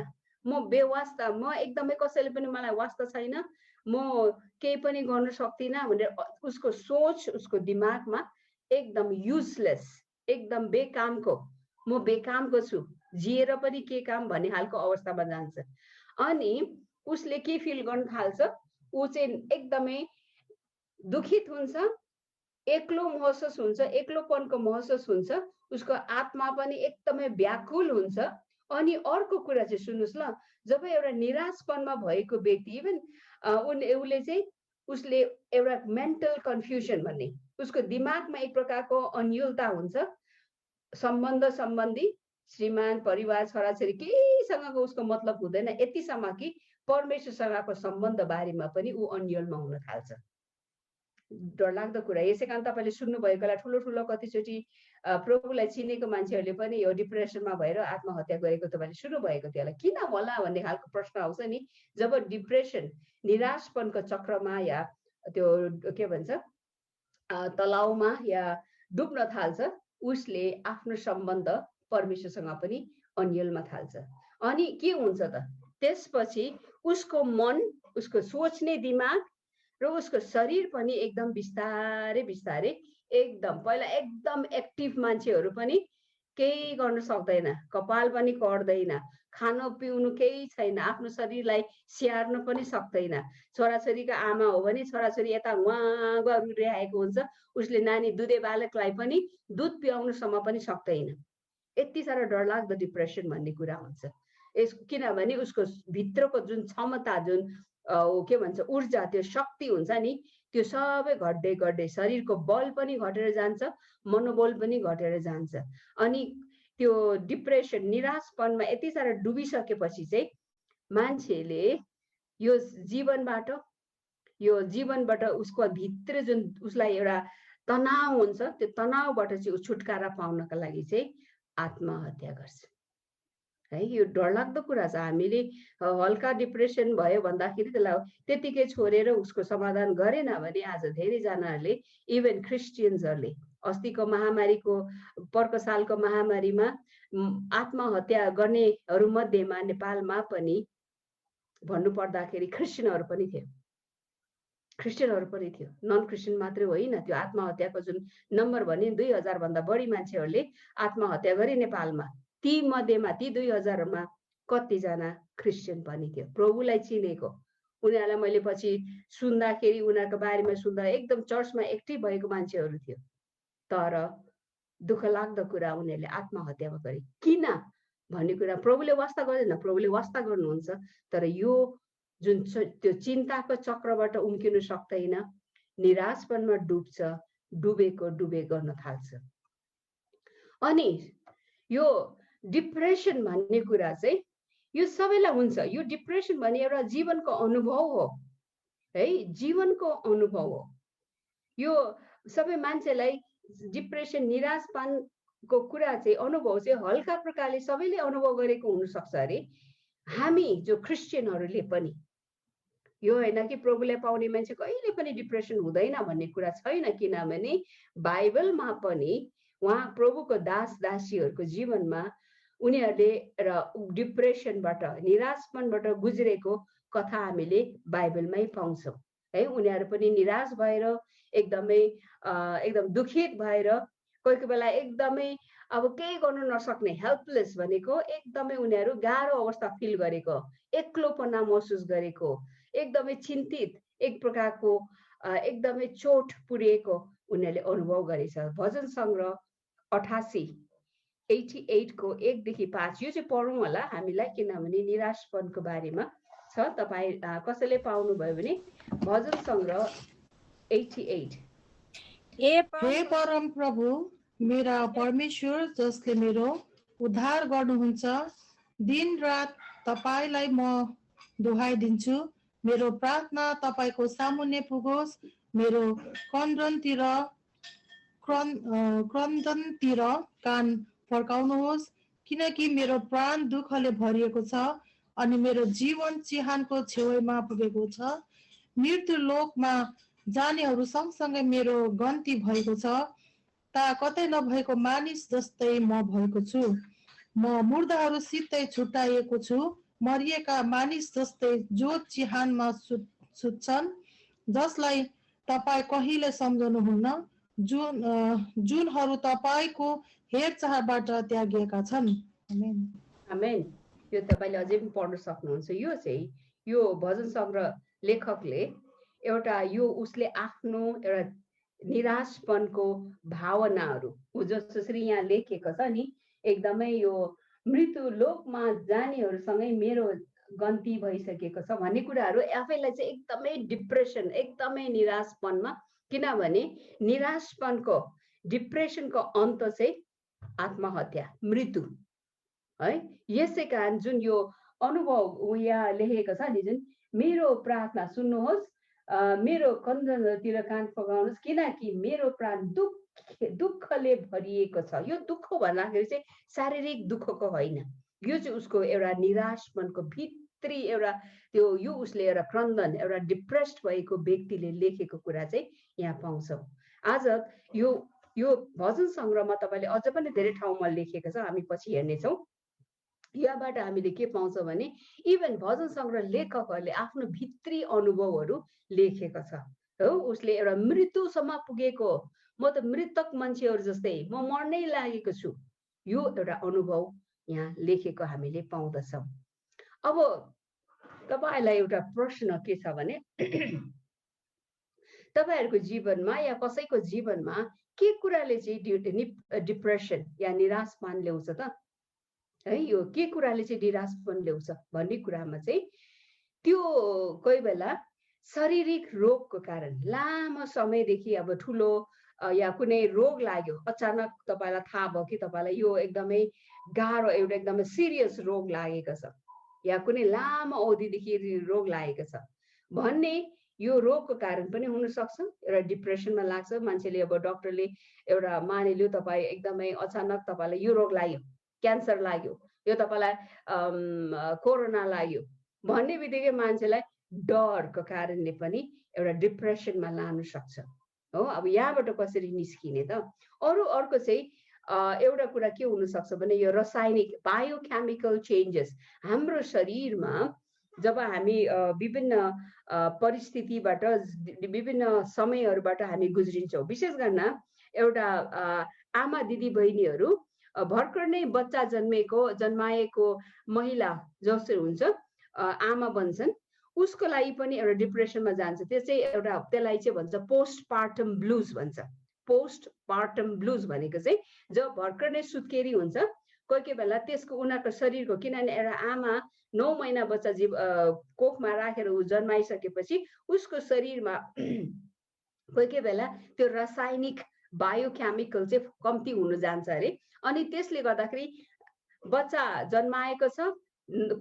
म बेवास्ता, म एकदमै कसैले पनि मलाई वास्ता छैन, म केही पनि गर्न सक्दिनँ भनेर उसको सोच, उसको दिमागमा एकदम युजलेस, एकदम बेकामको, म बेकामको छु, जिएर पनि के काम भन्ने खालको अवस्थामा जान्छ। अनि उसले के फिल गर्न थाल्छ, ऊ चाहिँ एकदमै दुखित हुन्छ, एक्लो महसुस हुन्छ, एक्लोपनको महसुस हुन्छ, उसको आत्मा पनि एकदमै व्याकुल हुन्छ। अनि अर्को कुरा चाहिँ सुन्नुहोस् ल, जब एउटा निराशपनमा भएको व्यक्ति इभन उसले एउटा मेन्टल कन्फ्युजन भन्ने, उसको दिमागमा एक प्रकारको अन्योलता हुन्छ, सम्बन्धी श्रीमान परिवार छोराछोरी केहीसँगको उसको मतलब हुँदैन, यतिसम्म कि परमेश्वरसँगको सम्बन्ध बारेमा पनि ऊ अन्योलमा हुन थाल्छ। डरलाग्दो कुरा। यसै कारण तपाईँले सुन्नुभएको होला, ठुलो ठुलो कतिचोटि प्रभुलाई चिनेको मान्छेहरूले पनि यो डिप्रेसनमा भएर आत्महत्या गरेको तपाईँले सुन्नुभएको थियो होला। किन होला भन्ने खालको प्रश्न आउँछ नि। जब डिप्रेसन, निराशपनको चक्रमा या त्यो के भन्छ तलाउमा या डुब्न थाल्छ, उसले आफ्नो सम्बन्ध परमेश्वरसँग पनि अन्यलमा थाल्छ। अनि के हुन्छ त, त्यसपछि उसको मन, उसको सोच्ने दिमाग र उसको शरीर पनि एकदम बिस्तारै बिस्तारै एकदम, पहिला एकदम एक्टिभ मान्छेहरू पनि केही गर्न सक्दैन, कपाल पनि कट्दैन, खानु पिउनु केही छैन, आफ्नो शरीरलाई स्याहार्न पनि सक्दैन। छोराछोरीको आमा हो भने छोराछोरी यता उहाँ गरिरहेको हुन्छ, उसले नानी दुधे बालकलाई पनि दुध पियाउनुसम्म पनि सक्दैन। यति साह्रो डरलाग्दो डिप्रेसन भन्ने कुरा हुन्छ। किनभने उसको भित्रको जुन क्षमता, जुन के भन्छ ऊर्जा, त्यो शक्ति हुन्छ नि, त्यो सबै घट्दै घट्दै शरीरको बल पनि घटेर जान्छ, मनोबल पनि घटेर जान्छ। अनि त्यो डिप्रेसन, निराशपनमा यति साह्रो डुबिसकेपछि चाहिँ मान्छेले यो जीवनबाट उसको भित्र जुन उसलाई एउटा तनाव हुन्छ, त्यो तनावबाट चाहिँ छुटकारा पाउनका लागि चाहिँ आत्महत्या गर्छ है। यो डरलाग्दो कुरा छ। हामीले हल्का डिप्रेसन भयो भन्दाखेरि त्यसलाई त्यतिकै छोडेर उसको समाधान गरेन भने आज धेरैजनाहरूले, इभन क्रिस्चियन्सहरूले, अस्तिको महामारीको पर्को सालको महामारीमा आत्महत्या गर्नेहरू मध्येमा नेपालमा पनि भन्नु पर्दाखेरि क्रिस्चियनहरू पनि थियो, नन क्रिस्चियन मात्रै होइन। त्यो आत्महत्याको जुन नम्बर भने 2000 भन्दा बढी मान्छेहरूले आत्महत्या गरे नेपालमा। ती मध्येमा, ती 2000मा कतिजना क्रिस्चियन पनि थियो, प्रभुलाई चिनेको। उनीहरूलाई मैले पछि सुन्दाखेरि, उनीहरूको बारेमा सुन्दा एकदम चर्चमा एक्टिभ भएको मान्छेहरू थियो। तर दुःख लाग्दो कुरा, उनीहरूले आत्महत्या गरे। किन भन्ने कुरा प्रभुले वास्ता गर्दैन, प्रभुले वास्ता गर्नुहुन्छ। तर यो जुन त्यो चिन्ताको चक्रबाट उम्किनु सक्दैन, निराशपनमा डुब्छ, डुबे गर्न थाल्छ। अनि यो डिप्रेसन भन्ने कुरा चाहिँ यो सबैलाई हुन्छ। यो डिप्रेसन भन्ने एउटा जीवनको अनुभव हो है, जीवनको अनुभव हो। यो सबै मान्छेलाई डिप्रेसन, निराशपनको कुरा चाहिँ, अनुभव चाहिँ हल्का प्रकारले सबैले अनुभव गरेको हुनसक्छ अरे। हामी जो क्रिस्चियनहरूले पनि, यो होइन कि प्रभुलाई पाउने मान्छे कहिले पनि डिप्रेसन हुँदैन भन्ने कुरा छैन। किनभने बाइबलमा पनि उहाँ प्रभुको दास दासीहरूको जीवनमा उनीहरूले र डिप्रेसनबाट निराशपनबाट गुज्रेको कथा हामीले बाइबलमै पाउँछौँ है। उनीहरू पनि निराश भएर एकदम दुखित भएर कोही बेला एकदमै अब केही गर्नु नसक्ने हेल्पलेस भनेको एकदमै उनीहरू गाह्रो अवस्था फिल गरेको, एक्लोपना महसुस गरेको, एकदमै चिन्तित, एक प्रकारको एकदमै चोट पुर्याएको उनीहरूले अनुभव गरेछ। भजन सङ्ग्रह 88 को 1 देखि 5 यो चाहिँ पढौँ होला हामीलाई, किनभने निराशपनको बारेमा छ। तपाईँ कसैले पाउनुभयो भने भजन सङ्ग्रह 88। हे परम प्रभु मेरा परमेश्वर जसले मेरो उद्धार गर्नुहुन्छ, दिन रात तपाईलाई म दोहाइदिन्छु। मेरो प्रार्थना तपाईको सामुन्ने पुगोस्, मेरो क्रन्दनतिर कान फर्काउनुहोस्, किनकि मेरो प्राण दुःखले भरिएको छ अनि मेरो जीवन चिहानको छेउमा पुगेको छ। मृत्यु लोकमा जानेहरू सँगसँगै मेरो गन्ती भएको छ। ता कतै नभएको मानिस जस्तै म भएको छु। म मुर्दाहरूसितै छुट्टाइएको छु, मरिएका मानिस जस्तै जो चिहानमा सुत्छन्, जसलाई तपाईँ कहिले सम्झनुहुन्न, जुनहरू तपाईको हेरचाहबाट त्यागिएका छन्। आमेन। आमेन। यो तपाईले अझै पनि पढ्न सक्नुहुन्छ। यो चाहिँ यो भजन सङ्ग्रह लेखकले एउटा यो उसले आफ्नो एउटा निराशपनको भावनाहरू जसरी यहाँ लेखेको छ नि, एकदमै यो मृत्यु लोकमा जानेहरूसँगै मेरो गन्ती भइसकेको छ भन्ने कुराहरू आफैलाई चाहिँ एकदमै डिप्रेसन, एकदमै निराशपनमा, किनभने निराशपनको डिप्रेसनको अन्त चाहिँ आत्महत्या, मृत्यु है। यसै कारण जुन यो अनुभव यहाँ लेखेको छ नि, जुन मेरो प्रार्थना सुन्नुहोस्, मेरो कन्दनतिर कान फगाउनुहोस्, किनकि मेरो प्राण दुःखले भरिएको छ। यो दुःख भन्दाखेरि चाहिँ शारीरिक दुःखको होइन, यो चाहिँ उसको एउटा निराशपनको भित्री एउटा त्यो यो उसले एउटा क्रन्दन, एउटा डिप्रेस्ड भएको व्यक्तिले लेखेको कुरा चाहिँ यहाँ पाउँछौँ। आज यो भजन सङ्ग्रहमा तपाईँले अझ पनि धेरै ठाउँमा लेखेको छ, हामी पछि हेर्नेछौँ। यहाँबाट हामीले के पाउँछौँ भने इभन भजन सङ्ग्रह लेखकहरूले आफ्नो भित्री अनुभवहरू लेखेको छ हो। उसले एउटा मृत्युसम्म पुगेको, म त मृतक मान्छेहरू जस्तै म मर्नै लागेको छु, यो एउटा अनुभव यहाँ लेखेको हामीले पाउँदछौँ। अब तपाईँहरूलाई एउटा प्रश्न के छ भने तपाईँहरूको जीवनमा या कसैको जीवनमा के कुराले चाहिँ डिप्रेसन या निराशपन ल्याउँछ त है। यो के कुराले चाहिँ निराशपन ल्याउँछ भन्ने कुरामा चाहिँ त्यो कोही बेला शारीरिक रोगको कारण लामो समयदेखि अब ठुलो या कुनै रोग लाग्यो, अचानक तपाईँलाई थाहा भयो कि तपाईँलाई यो एकदमै गाह्रो एउटा एकदमै सिरियस रोग लागेको छ या कुनै लामो अवधिदेखि रोग लागेको छ भन्ने यो रोगको कारण पनि हुनसक्छ। एउटा डिप्रेसनमा लाग्छ मान्छेले, अब डक्टरले एउटा मानिलियो तपाईँ एकदमै अचानक तपाईँलाई यो रोग लाग्यो, क्यान्सर लाग्यो, यो तपाईँलाई कोरोना लाग्यो भन्ने बित्तिकै मान्छेलाई डरको कारणले पनि एउटा डिप्रेसनमा लानु सक्छ हो। अब यहाँबाट कसरी निस्किने त? अर्को चाहिँ एउटा कुरा के हुनसक्छ भने यो रासायनिक बायोकेमिकल चेन्जेस हाम्रो शरीरमा जब हामी विभिन्न परिस्थितिबाट विभिन्न समयहरूबाट हामी गुज्रिन्छौँ। विशेष गर्न एउटा आमा दिदी बहिनीहरू भर्खर नै बच्चा जन्माएको महिला जसरी हुन्छ आमा बन्छन्, उसको लागि पनि एउटा डिप्रेसनमा जान्छ। त्यो चाहिँ एउटा त्यसलाई चाहिँ भन्छ पोस्टपार्टम ब्लुज भन्छ। पोस्टपार्टम ब्लुज भनेको चाहिँ जब भर्खर नै सुत्केरी हुन्छ, कोही बेला त्यसको उनीहरूको शरीरको, किनभने एउटा आमा 9 महिना बच्चा कोखमा राखेर जन्माइसकेपछि उसको शरीरमा कोही बेला त्यो रासायनिक बायोकेमिकल चाहिँ कम्ती हुन जान्छ अरे। अनि त्यसले गर्दाखेरि बच्चा जन्माएको छ,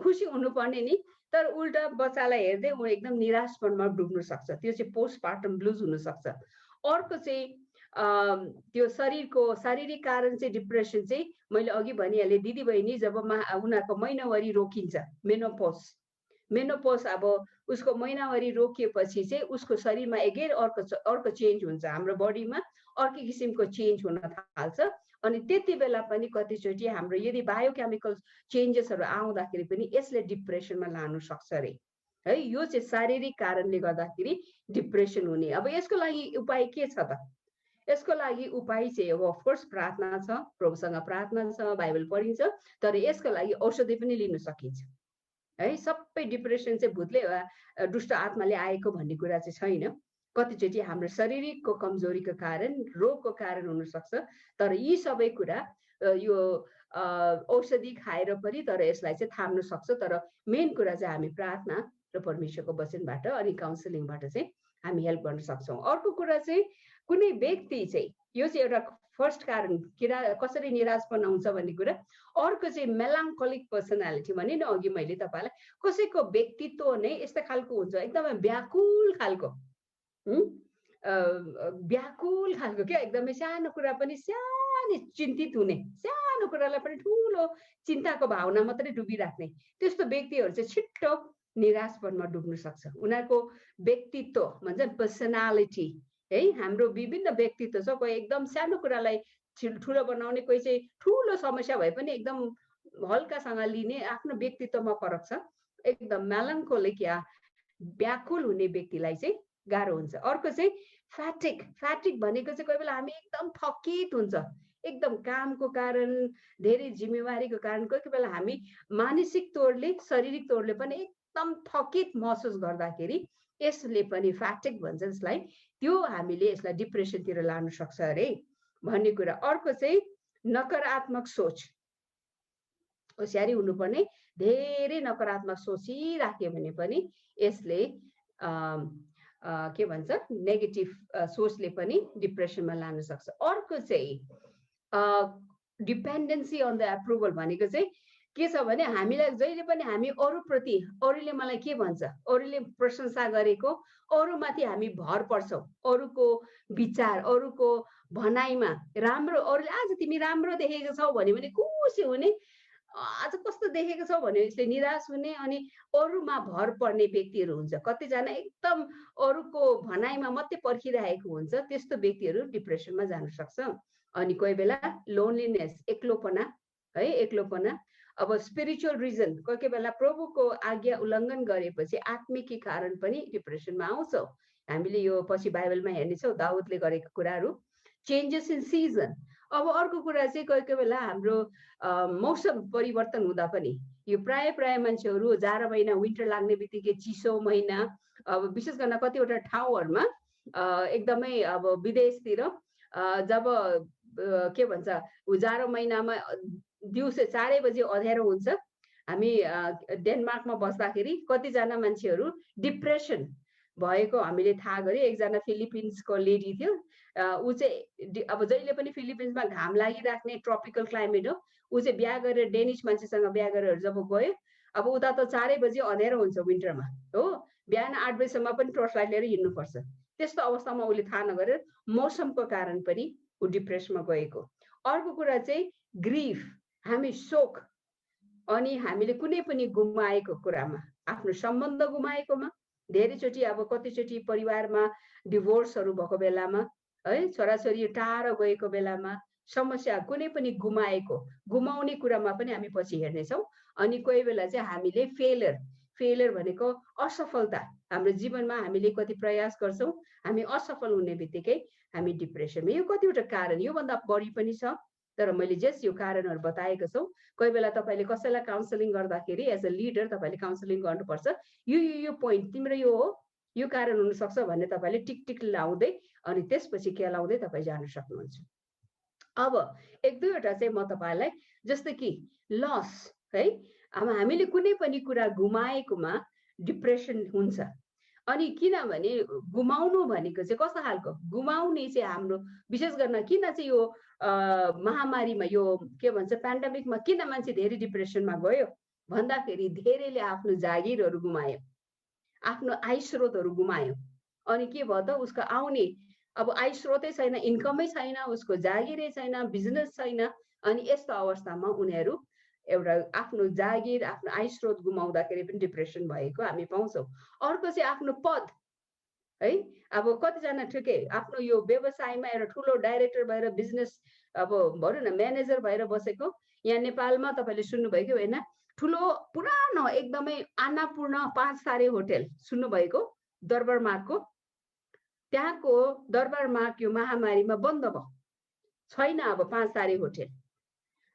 खुसी हुनुपर्ने नि, तर उल्टा बच्चालाई हेर्दै ऊ एकदम निराशपनमा डुब्न सक्छ। त्यो चाहिँ पोस्टपार्टम ब्लुज हुन सक्छ। अर्को चाहिँ त्यो शारीरिक कारण चाहिँ डिप्रेसन चाहिँ मैले अघि भनिहालेँ दिदी बहिनी, जब उनीहरूको महिनावारी रोकिन्छ, मेनोपोज अब उसको महिनावारी रोकिएपछि चाहिँ उसको शरीरमा एगेन अर्को चेन्ज हुन्छ। हाम्रो बडीमा अर्कै किसिमको चेन्ज हुन थाल्छ अनि त्यति बेला पनि कतिचोटि हाम्रो यदि बायोकेमिकल चेन्जेसहरू आउँदाखेरि पनि यसले डिप्रेसनमा लानु सक्छ अरे है। यो चाहिँ शारीरिक कारणले गर्दाखेरि डिप्रेसन हुने। अब यसको लागि उपाय के छ त? यसको लागि उपाय चाहिँ अब अफकोर्स प्रार्थना छ, प्रभुसँग प्रार्थना छ, बाइबल पढिन्छ, तर यसको लागि औषधि पनि लिन सकिन्छ है। सबै डिप्रेसन चाहिँ भूतले दुष्ट आत्माले आएको भन्ने कुरा चाहिँ छैन। कतिचोटि हाम्रो शरीरको कमजोरीको कारण, रोगको कारण हुन सक्छ, तर यी सबै कुरा यो औषधि खाएर पनि तर यसलाई चाहिँ थाम्न सक्छ। तर मेन कुरा चाहिँ हामी प्रार्थना र परमेश्वरको वचनबाट अनि काउन्सिलिङबाट चाहिँ हामी हेल्प गर्न सक्छौँ। अर्को कुरा चाहिँ कुनै व्यक्ति चाहिँ, यो चाहिँ एउटा फर्स्ट कारण कसरी निराशपन आउँछ भन्ने कुरा। अर्को चाहिँ मेलाङ्कोलिक पर्सनालिटी भने नि अघि मैले तपाईँलाई, कसैको व्यक्तित्व नै यस्तो खालको हुन्छ, एकदमै व्याकुल खालको, व्याकुल खालको क्या, एकदमै सानो कुरा पनि सानो चिन्तित हुने, सानो कुरालाई पनि ठुलो चिन्ताको भावना मात्रै डुबिराख्ने, त्यस्तो व्यक्तिहरू चाहिँ छिट्टो निराशपनमा डुब्न सक्छ। उनीहरूको व्यक्तित्व भन्छ पर्सनालिटी है, हाम्रो विभिन्न व्यक्तित्व छ। कोही एकदम सानो कुरालाई ठुलो बनाउने, कोही चाहिँ ठुलो समस्या भए पनि एकदम हल्कासँग लिने, आफ्नो व्यक्तित्वमा फरक छ। एकदम मेलाङ्कोलिक या व्याकुल हुने व्यक्तिलाई चाहिँ गाह्रो हुन्छ। अर्को चाहिँ फ्याटिक। फ्याटिक भनेको चाहिँ कोही बेला हामी एकदम थकित हुन्छ, एकदम कामको कारण, धेरै जिम्मेवारीको कारण, कोही कोही बेला हामी मानसिक तौरले, शारीरिक तौरले पनि एकदम थकित महसुस गर्दाखेरि यसले पनि फ्याटिक भन्छ जसलाई, त्यो हामीले यसलाई डिप्रेसनतिर लान सक्छ अरे भन्ने कुरा। अर्को चाहिँ नकारात्मक सोच। होसियारी हुनुपर्ने, धेरै नकारात्मक सोचिराख्यो भने पनि यसले के भन्छ नेगेटिभ सोचले पनि डिप्रेसनमा लान सक्छ। अर्को चाहिँ डिपेन्डेन्सी अन द एप्रुभल भनेको चाहिँ के छ भने हामीलाई जहिले पनि हामी अरूप्रति, अरूले मलाई के भन्छ, अरूले प्रशंसा गरेको, अरूमाथि हामी भर पर्छौँ, अरूको विचार, अरूको भनाइमा राम्रो, अरूले आज तिमी राम्रो देखेको छौ भन्यो भने खुसी हुने, आज कस्तो देखेको छौ भने यसले निराश हुने, अनि अरूमा भर पर्ने व्यक्तिहरू हुन्छ। कतिजना एकदम अरूको भनाइमा मात्रै पर्खिरहेको हुन्छ, त्यस्तो व्यक्तिहरू डिप्रेसनमा जान सक्छ। अनि कोही बेला लोनलीनेस, एक्लोपना है, एक्लोपना। अब स्पिरिचुअल रिजन, कोही कोही बेला प्रभुको आज्ञा उल्लङ्घन गरेपछि आत्मिक कारण पनि डिप्रेसनमा आउँछ। हामीले यो पछि बाइबलमा हेर्नेछौँ दाउदले गरेको कुराहरू। Changes in season. अब अर्को कुरा चाहिँ कोही कोही बेला हाम्रो मौसम परिवर्तन हुँदा पनि, यो प्राय मान्छेहरू जाडो महिना, विन्टर लाग्ने बित्तिकै चिसो महिना, अब विशेष गर्न कतिवटा ठाउँहरूमा एकदमै अब विदेशतिर जब के भन्छ जाडो महिनामा दिउँसो 4 बजे अँध्यारो हुन्छ, हामी डेनमार्कमा बस्दाखेरि कतिजना मान्छेहरू डिप्रेसन भएको हामीले थाहा गऱ्यो। एकजना फिलिपिन्सको लेडी थियो, ऊ चाहिँ अब जहिले पनि फिलिपिन्समा घाम लागिराख्ने ट्रपिकल क्लाइमेट हो, ऊ चाहिँ बिहा गरेर डेनिस मान्छेसँग बिहा गरेर जब गयो, अब उता त 4 बजे अँध्यारो हुन्छ विन्टरमा हो, बिहान 8 बजीसम्म पनि टर्च लाइट लिएर हिँड्नुपर्छ। त्यस्तो अवस्थामा उसले थाहा नगरेर मौसमको कारण पनि ऊ डिप्रेसनमा गएको। अर्को कुरा चाहिँ ग्रिफ, हामी शोक, अनि हामीले कुनै पनि गुमाएको कुरामा, आफ्नो सम्बन्ध गुमाएकोमा, धेरैचोटि अब कतिचोटि परिवारमा डिभोर्सहरू भएको बेलामा है, छोराछोरी टाढा गएको बेलामा, समस्या कुनै पनि गुमाउने कुरामा पनि हामी पछि हेर्नेछौँ। अनि कोही बेला चाहिँ हामीले फेलियर भनेको असफलता, हाम्रो जीवनमा हामीले कति प्रयास गर्छौँ, हामी असफल हुने बित्तिकै हामी डिप्रेसनमा। यो कतिवटा कारण, योभन्दा बढी पनि छ, तर मैले जस्ट यो कारणहरू बताएको छौँ। कोही बेला तपाईँले कसैलाई काउन्सिलिङ गर्दाखेरि एज अ लिडर तपाईँले काउन्सिलिङ गर्नुपर्छ, यो पोइन्ट तिम्रो यो हो, यो कारण हुनसक्छ भन्ने तपाईँले टिक लाउँदै अनि त्यसपछि केलाउँदै तपाईँ जान सक्नुहुन्छ। अब 1-2वटा चाहिँ म तपाईँलाई, जस्तै कि लस है, अब हामीले कुनै पनि कुरा गुमाएकोमा डिप्रेसन हुन्छ। अनि किनभने गुमाउनु भनेको चाहिँ कस्तो खालको गुमाउने चाहिँ हाम्रो विशेष गर्न किन चाहिँ यो महामारीमा, यो के भन्छ पेन्डेमिकमा किन मान्छे धेरै डिप्रेसनमा गयो भन्दाखेरि धेरैले आफ्नो जागिरहरू गुमायो, आफ्नो आय स्रोतहरू गुमायो। अनि के भयो त, उसको आउने अब आय स्रोतै छैन, इन्कमै छैन, उसको जागिरै छैन, बिजनेस छैन। अनि यस्तो अवस्थामा उनीहरू एउटा आफ्नो जागिर, आफ्नो आय स्रोत गुमाउँदाखेरि पनि डिप्रेसन भएको हामी पाउँछौँ। अर्को चाहिँ आफ्नो पद है, अब कतिजना ठिकै आफ्नो यो व्यवसायमा एउटा ठुलो डाइरेक्टर भएर बिजनेस अब भनौँ न म्यानेजर भएर बसेको। यहाँ नेपालमा तपाईँले सुन्नुभयो कि होइन, ठुलो पुरानो एकदमै अन्नपूर्ण 5 तारे होटल सुन्नुभएको, दरबार मार्गको, त्यहाँको दरबार मार्ग यो महामारीमा बन्द भयो, छैन अब 5 तारे होटल।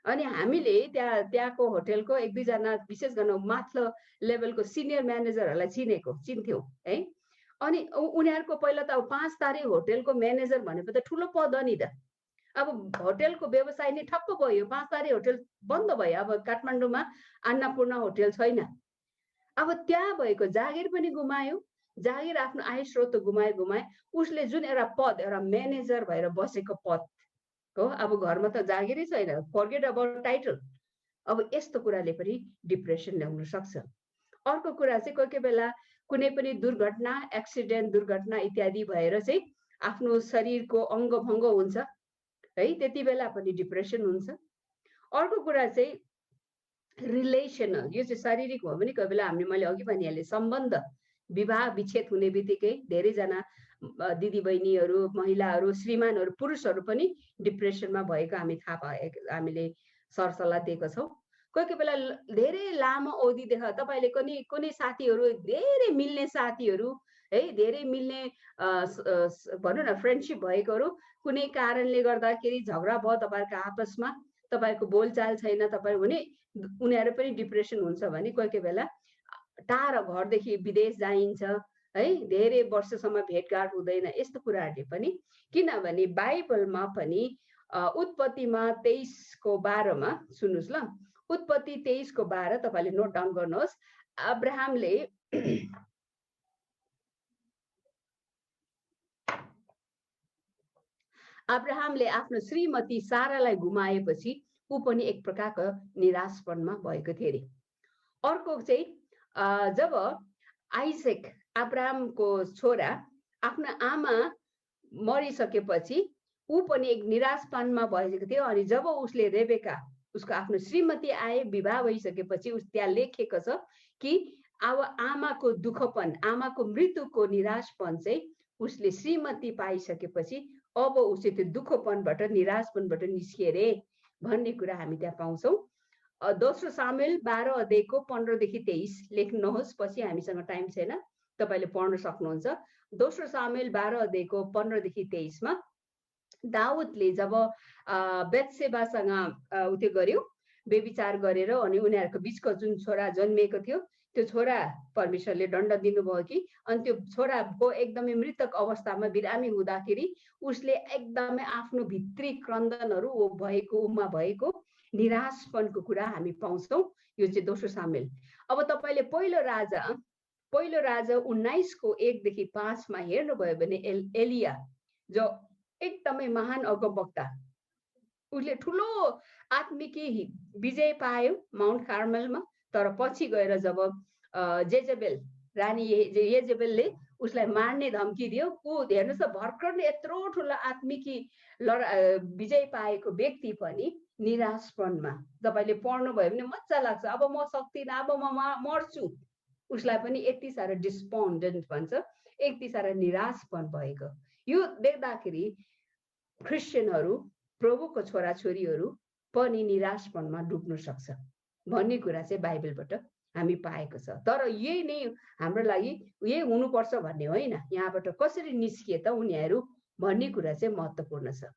अनि हामीले त्यहाँको होटलको 1-2 जना विशेष गर्न माथिल्लो लेभलको सिनियर म्यानेजरहरूलाई चिन्थ्यौँ है। अनि उनीहरूको पहिला त अब 5 तारे होटलको म्यानेजर भनेको त ठुलो पद हो नि त। अब होटलको व्यवसाय नै ठप्प भयो, 5 तारे होटल बन्द भयो। अब काठमाडौँमा अन्नपूर्ण होटल छैन। अब त्यहाँ भएको जागिर पनि गुमायो, जागिर आफ्नो आय स्रोत गुमाए। उसले जुन एउटा पद, एउटा म्यानेजर भएर बसेको पद हो, अब घरमा त जागिरै छैन, फर्गेट अबाउट टाइटल। अब यस्तो कुराले पनि डिप्रेसन ल्याउन सक्छ। अर्को कुरा चाहिँ कोही बेला कुनै पनि दुर्घटना, एक्सिडेन्ट, दुर्घटना इत्यादि भएर चाहिँ आफ्नो शरीरको अङ्गभङ्ग हुन्छ है, त्यति बेला पनि डिप्रेसन हुन्छ। अर्को कुरा चाहिँ रिलेसनल, यो चाहिँ शारीरिक हो भने कोही बेला मैले अघि भनिहालेँ, सम्बन्ध विवाह विच्छेद हुने बित्तिकै धेरैजना दिदीबहिनीहरू, महिलाहरू, श्रीमानहरू, पुरुषहरू पनि डिप्रेसनमा भएको हामीले सरसल्लाह दिएको छौँ। कोही बेला धेरै लामो अवधिदेखि तपाईँले कुनै साथीहरू, धेरै मिल्ने साथीहरू है, धेरै मिल्ने भनौँ न फ्रेन्डसिप भएकोहरू, कुनै कारणले गर्दाखेरि झगडा भयो तपाईँहरूको आपसमा, तपाईँको बोलचाल छैन, तपाईँ भने उनीहरू पनि डिप्रेसन हुन्छ भने कोही बेला टाढा घरदेखि विदेश जाइन्छ है, धेरै वर्षसम्म भेटघाट हुँदैन। यस्तो कुराहरूले पनि, किनभने बाइबलमा पनि उत्पत्तिमा 23:12 सुन्नुहोस् ल, उत्पत्ति 23:12 तपाईँले नोट डाउन गर्नुहोस्। अब्राहमले आफ्नो श्रीमती सारालाई गुमाएपछि ऊ पनि एक प्रकारको निराशपनमा भएको थियो अरे। अर्को चाहिँ जब आइसेक, अब्राहमको छोरा, आफ्नो आमा मरिसकेपछि ऊ पनि एक निराशपनमा भएको थियो। अनि जब उसले रेबेका, उसको आफ्नो श्रीमती आए, विवाह भइसकेपछि त्यहाँ लेखेको छ कि अब आमाको दुःखपन, आमाको मृत्युको निराशपन चाहिँ उसले श्रीमती पाइसकेपछि अब उसले त्यो दुःखपनबाट, निराशपनबाट निस्किएर भन्ने कुरा हामी त्यहाँ पाउँछौँ। दोस्रो सामुएल 12:15-23 लेख्नुहोस्, पछि हामीसँग टाइम छैन, तपाईँले पढ्न सक्नुहुन्छ। दोस्रो सामुएल 12:15-23 दाउदले जब बेत्सेबासँग उत्यो गर्यो, व्यभिचार गरेर, अनि उनीहरूको बिचको जुन छोरा जन्मिएको थियो, त्यो छोरा परमेश्वरले दण्ड दिनुभयो कि, अनि त्यो छोराको एकदमै मृतक अवस्थामा बिरामी हुँदाखेरि उसले एकदमै आफ्नो भित्री क्रन्दनहरू उमा भएको निराशपनको कुरा हामी पाउँछौँ। यो चाहिँ दोस्रो सामुएल। अब तपाईँले पहिलो राजा 19:1-5 हेर्नुभयो भने एलिया जो एकदमै महान अगमवक्ता, उसले ठुलो आत्मिकी विजय पायो माउन्ट कार्मेलमा। तर पछि गएर जब जेजेबेल, रानी येजेबेलले उसलाई मार्ने धम्की दियो, ऊ हेर्नुहोस् त, भर्खर नै यत्रो ठुलो आत्मिकी विजय पाएको व्यक्ति पनि निराशपनमा, तपाईँले पढ्नुभयो भने मजा लाग्छ, अब म सक्दिनँ, अब म मर्छु, उसलाई पनि यति साह्रो डिस्पोन्डेन्ट भन्छ, यति साह्रो निराशपन भएको। यो देख्दाखेरि क्रिस्चियनहरू, प्रभुको छोराछोरीहरू पनि निराशपनमा डुब्न सक्छ भन्ने कुरा चाहिँ बाइबलबाट हामी पाएको छ। तर यही नै हाम्रो लागि यही हुनुपर्छ भन्ने होइन, यहाँबाट कसरी निस्किए त उनीहरू भन्ने कुरा चाहिँ महत्त्वपूर्ण छ।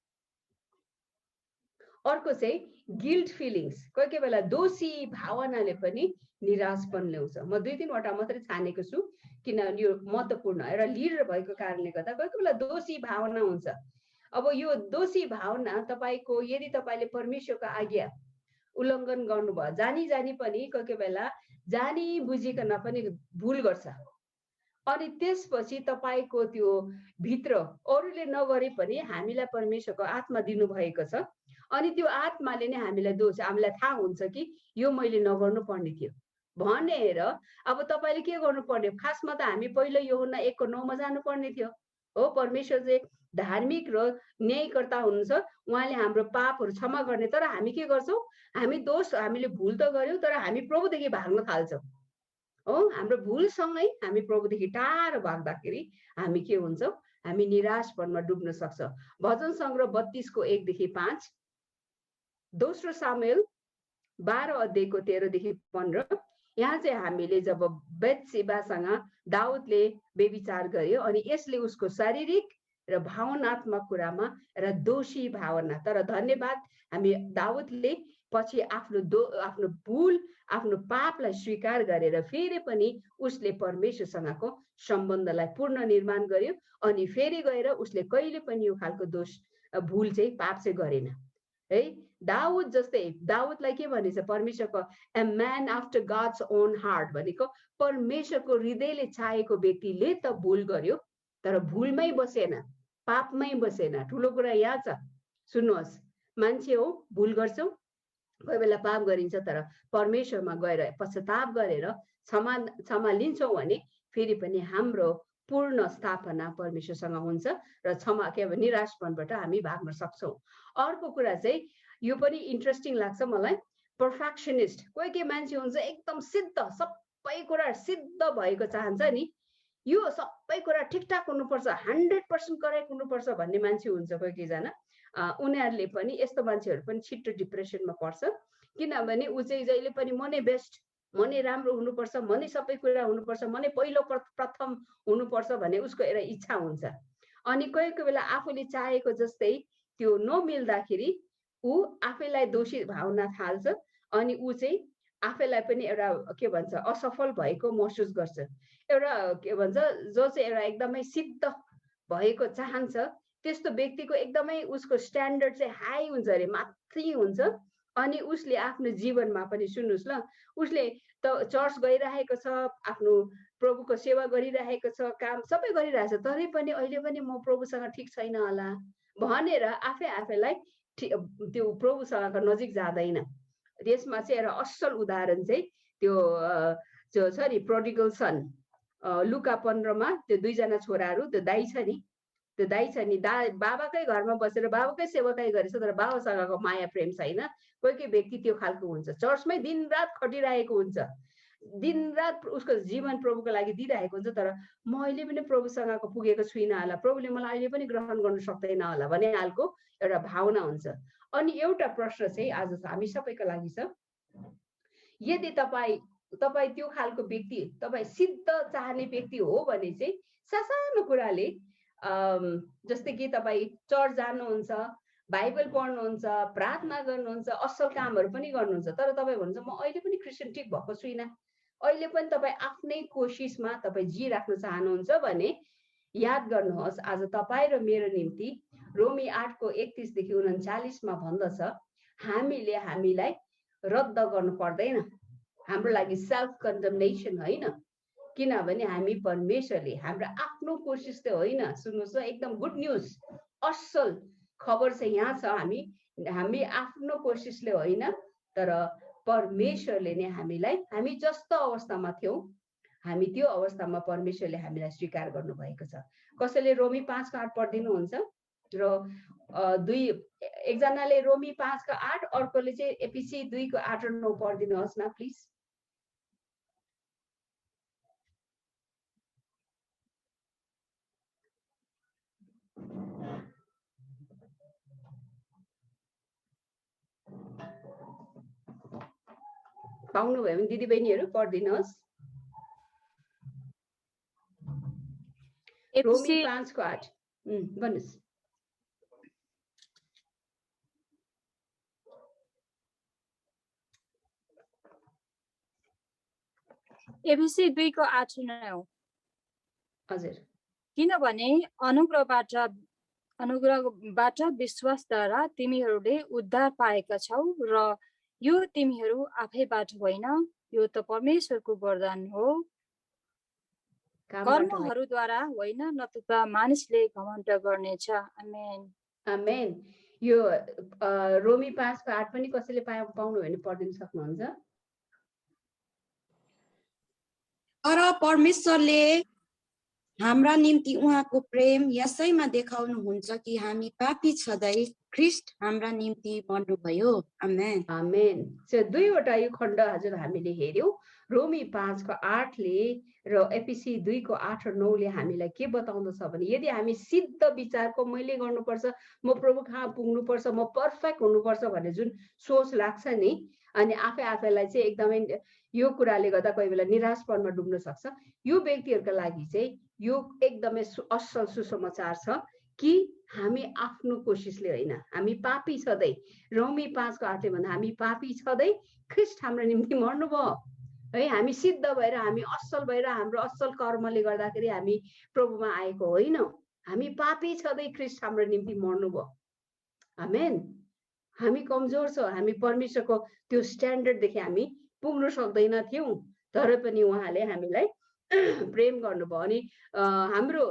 अर्को चाहिँ गिल्ट फिलिङ्स, कोही बेला दोषी भावनाले पनि निराशपन ल्याउँछ। म 2-3वटा मात्रै छानेको छु किनभने यो महत्त्वपूर्ण, एउटा लिडर भएको कारणले गर्दा कोही बेला दोषी भावना हुन्छ। अब यो दोषी भावना तपाईँको, यदि तपाईँले परमेश्वरको आज्ञा उल्लङ्घन गर्नुभयो, जानी पनि कोही बेला जानी बुझिकन पनि भुल गर्छ, अनि त्यसपछि तपाईँको त्यो भित्र अरूले नगरे पनि हामीलाई परमेश्वरको आत्मा दिनुभएको छ, अनि त्यो आत्माले नै हामीलाई हामीलाई थाहा हुन्छ कि यो मैले नगर्नु पर्ने थियो भनेर। अब तपाईँले के गर्नुपर्ने, खासमा त हामी पहिलो यूहन्ना 1:9 जानुपर्ने थियो हो। परमेश्वर चाहिँ धार्मिक र न्यायकर्ता हुनुहुन्छ, उहाँले हाम्रो पापहरू क्षमा गर्ने। तर हामी के गर्छौँ, हामीले भुल त गर्यौँ, तर हामी प्रभुदेखि भाग्न थाल्छौँ हो। हाम्रो भुलसँगै हामी प्रभुदेखि टाढो भाग्दाखेरि हामी के हुन्छौँ, हामी निराशपनमा डुब्न सक्छ। भजन सङ्ग्रह 32:1-5 दोस्रो सामुएल 12 अध्यायको 13 देखि 15 यहाँ चाहिँ हामीले जब बेत्सेबासँग दाउदले व्यभिचार गर्यो अनि यसले उसको शारीरिक र भावनात्मक कुरामा र दोषी भावना, तर धन्यवाद हामी दाउदले पछि आफ्नो भूल आफ्नो पापलाई स्वीकार गरेर फेरि पनि उसले परमेश्वरसँगको सम्बन्धलाई पूर्ण निर्माण गर्यो अनि फेरि गएर उसले कहिले पनि यो खालको भूल चाहिँ पाप चाहिँ गरेन है। दाउद जस्तै दाउदलाई के भनिन्छ परमेश्वरको a man after God's own heart भनेको परमेश्वरको हृदयले चाहेको व्यक्तिले त भूल गर्यो तर भूलमै बसेन, पापमै बसेन। ठुलो कुरा यहाँ छ, सुन्नुहोस्, मान्छे हो भूल गर्छौँ, कोही बेला पाप गरिन्छ, तर परमेश्वरमा गएर पश्चाताप गरेर क्षमा लिन्छौँ भने फेरि पनि हाम्रो पूर्ण स्थापना परमेश्वरसँग हुन्छ र क्षमा के निराशपनबाट हामी भाग्न सक्छौँ। अर्को कुरा चाहिँ यो पनि इन्ट्रेस्टिङ लाग्छ मलाई, पर्फेक्सनिस्ट। कोही मान्छे हुन्छ एकदम सिद्ध, सबै कुरा सिद्ध भएको चाहन्छ नि, यो सबै कुरा ठिकठाक हुनुपर्छ, 100% करेक्ट हुनुपर्छ भन्ने मान्छे हुन्छ कोहीजना। उनीहरूले पनि यस्तो मान्छेहरू पनि छिट्टो डिप्रेसनमा पर्छ, किनभने ऊ चाहिँ जहिले पनि म नै बेस्ट, म नै राम्रो हुनुपर्छ, म नै सबै कुरा हुनुपर्छ, म नै पहिलो प्रथम हुनुपर्छ भन्ने उसको एउटा इच्छा हुन्छ। अनि कोही बेला आफूले चाहेको जस्तै त्यो नमिल्दाखेरि ऊ आफैलाई दोषी भावना थाल्छ अनि ऊ चाहिँ आफैलाई पनि एउटा के भन्छ असफल भएको महसुस गर्छ। एउटा के भन्छ जो चाहिँ एउटा एकदमै सिद्ध भएको चाहन्छ त्यस्तो व्यक्तिको एकदमै उसको स्ट्यान्डर्ड चाहिँ हाई हुन्छ अरे, माथि हुन्छ। अनि उसले आफ्नो जीवनमा पनि सुन्नुहोस् ल, उसले त चर्च गइरहेको छ, आफ्नो प्रभुको सेवा गरिरहेको छ, काम सबै गरिरहेछ, तरै पनि अहिले पनि म प्रभुसँग ठिक छैन होला भनेर आफैलाई त्यो प्रभुसँगको नजिक जाँदैन। यसमा चाहिँ एउटा असल उदाहरण चाहिँ त्यो छ नि प्रोडिगल सन, लुका 15मा त्यो दुईजना छोराहरू, त्यो दाइ छ नि, बाबाकै घरमा बसेर बाबाकै सेवाकाई गरेछ तर बाबासँगको माया प्रेम छैन। कोही व्यक्ति त्यो खालको हुन्छ, चर्चमै दिनरात खटिरहेको हुन्छ, दिनरात उसको जीवन प्रभुको लागि दिइरहेको हुन्छ, तर म अहिले पनि प्रभुसँगको पुगेको छुइनँ होला, प्रभुले मलाई अहिले पनि ग्रहण गर्न सक्दैन होला भन्ने हालको एउटा भावना हुन्छ। अनि एउटा प्रश्न चाहिँ आज हामी सबैको लागि छ, यदि तपाईँ त्यो खालको व्यक्ति, तपाईँ सिद्ध चाहने व्यक्ति हो भने चाहिँ सानो कुराले जस्तै कि तपाईँ चर्च जानुहुन्छ, बाइबल पढ्नुहुन्छ, प्रार्थना गर्नुहुन्छ, असल कामहरू पनि गर्नुहुन्छ, तर तपाईँ भन्छ म अहिले पनि क्रिस्चियन ठिक भएको छुइनँ, अहिले पनि तपाईँ आफ्नै कोसिसमा तपाईँ जिराख्न चाहनुहुन्छ भने याद गर्नुहोस्, आज तपाईँ र मेरो निम्ति रोमी 8:31 देखि 39मा भन्दछ, हामीलाई रद्द गर्नु पर्दैन, हाम्रो लागि सेल्फ कन्डमनेसन होइन, किनभने हामी परमेश्वरले हाम्रो आफ्नो कोसिस त होइन। सुन्नुहोस्, एकदम गुड न्युज, असल खबर चाहिँ यहाँ छ, हामी आफ्नो कोसिसले होइन, तर परमेश्वरले नै हामी जस्तो अवस्थामा थियौँ हामी त्यो अवस्थामा परमेश्वरले हामीलाई स्वीकार गर्नुभएको छ। कसैले रोमी 5:8 पढिदिनुहुन्छ र एकजनाले रोमी 5:8, अर्कोले चाहिँ एफिसी 2:8 र 9 पढिदिनुहोस् न प्लिज। पाउनुभयो भने दिदी बहिनीहरू पढिदिनुहोस्। रोमी 5:8 भन्नुहोस्। एफिसी 2:8-9 हजुर, किनभने अनुग्रहबाट विश्वासद्वारा तिमीहरूले उद्धार पाएका छौ र यो तिमीहरू आफैबाट होइन, यो त परमेश्वरको वरदान हो, कर्महरूद्वारा होइन, नत्र मानिसले घमण्ड गर्नेछ। आमेन आमेन। यो रोमी 5:8 पनि कसैले पाउनु भने पढिदिन सक्नुहुन्छ। तर परमेश्वरले हाम्रा निम्ति उहाँको प्रेम यसैमा देखाउनुहुन्छ कि हामी पापी छँदै ख्रीष्ट हाम्रा निम्ति मर्नुभयो। आमेन। आमेन। दुईवटा यो खण्ड हजुर हामीले हेर्यौं। रोमी 5:8 र एफिसी 2:8-9 हामीलाई के बताउँदछ भने यदि हामी सिद्ध विचारको मैले गर्नुपर्छ, म प्रभु कहाँ पुग्नुपर्छ, म पर्फेक्ट हुनुपर्छ भन्ने जुन सोच लाग्छ नि, अनि आफैलाई चाहिँ एकदमै यो कुराले गर्दा कोही बेला निराशपनमा डुब्न सक्छ, यो व्यक्तिहरुका लागि चाहिँ यो एकदमै असल सुसमाचार छ कि हामी आफ्नो कोसिसले होइन, हामी पापी छँदै, रोमी 5:8 भन्दा हामी पापी छँदै ख्रीष्ट हाम्रो निम्ति मर्नुभयो है। हामी सिद्ध भएर, हामी असल भएर, हाम्रो असल कर्मले गर्दाखेरि हामी प्रभुमा आएको होइनौं। हामी पापी छँदै ख्रीष्ट हाम्रो निम्ति मर्नुभयो। आमेन। हामी कमजोर छौं, हामी परमेश्वरको त्यो स्ट्यान्डर्डदेखि हामी पुग्न सक्दैन थियौं, तर पनि उहाँले हामीलाई प्रेम गर्नुभयो। अनि हाम्रो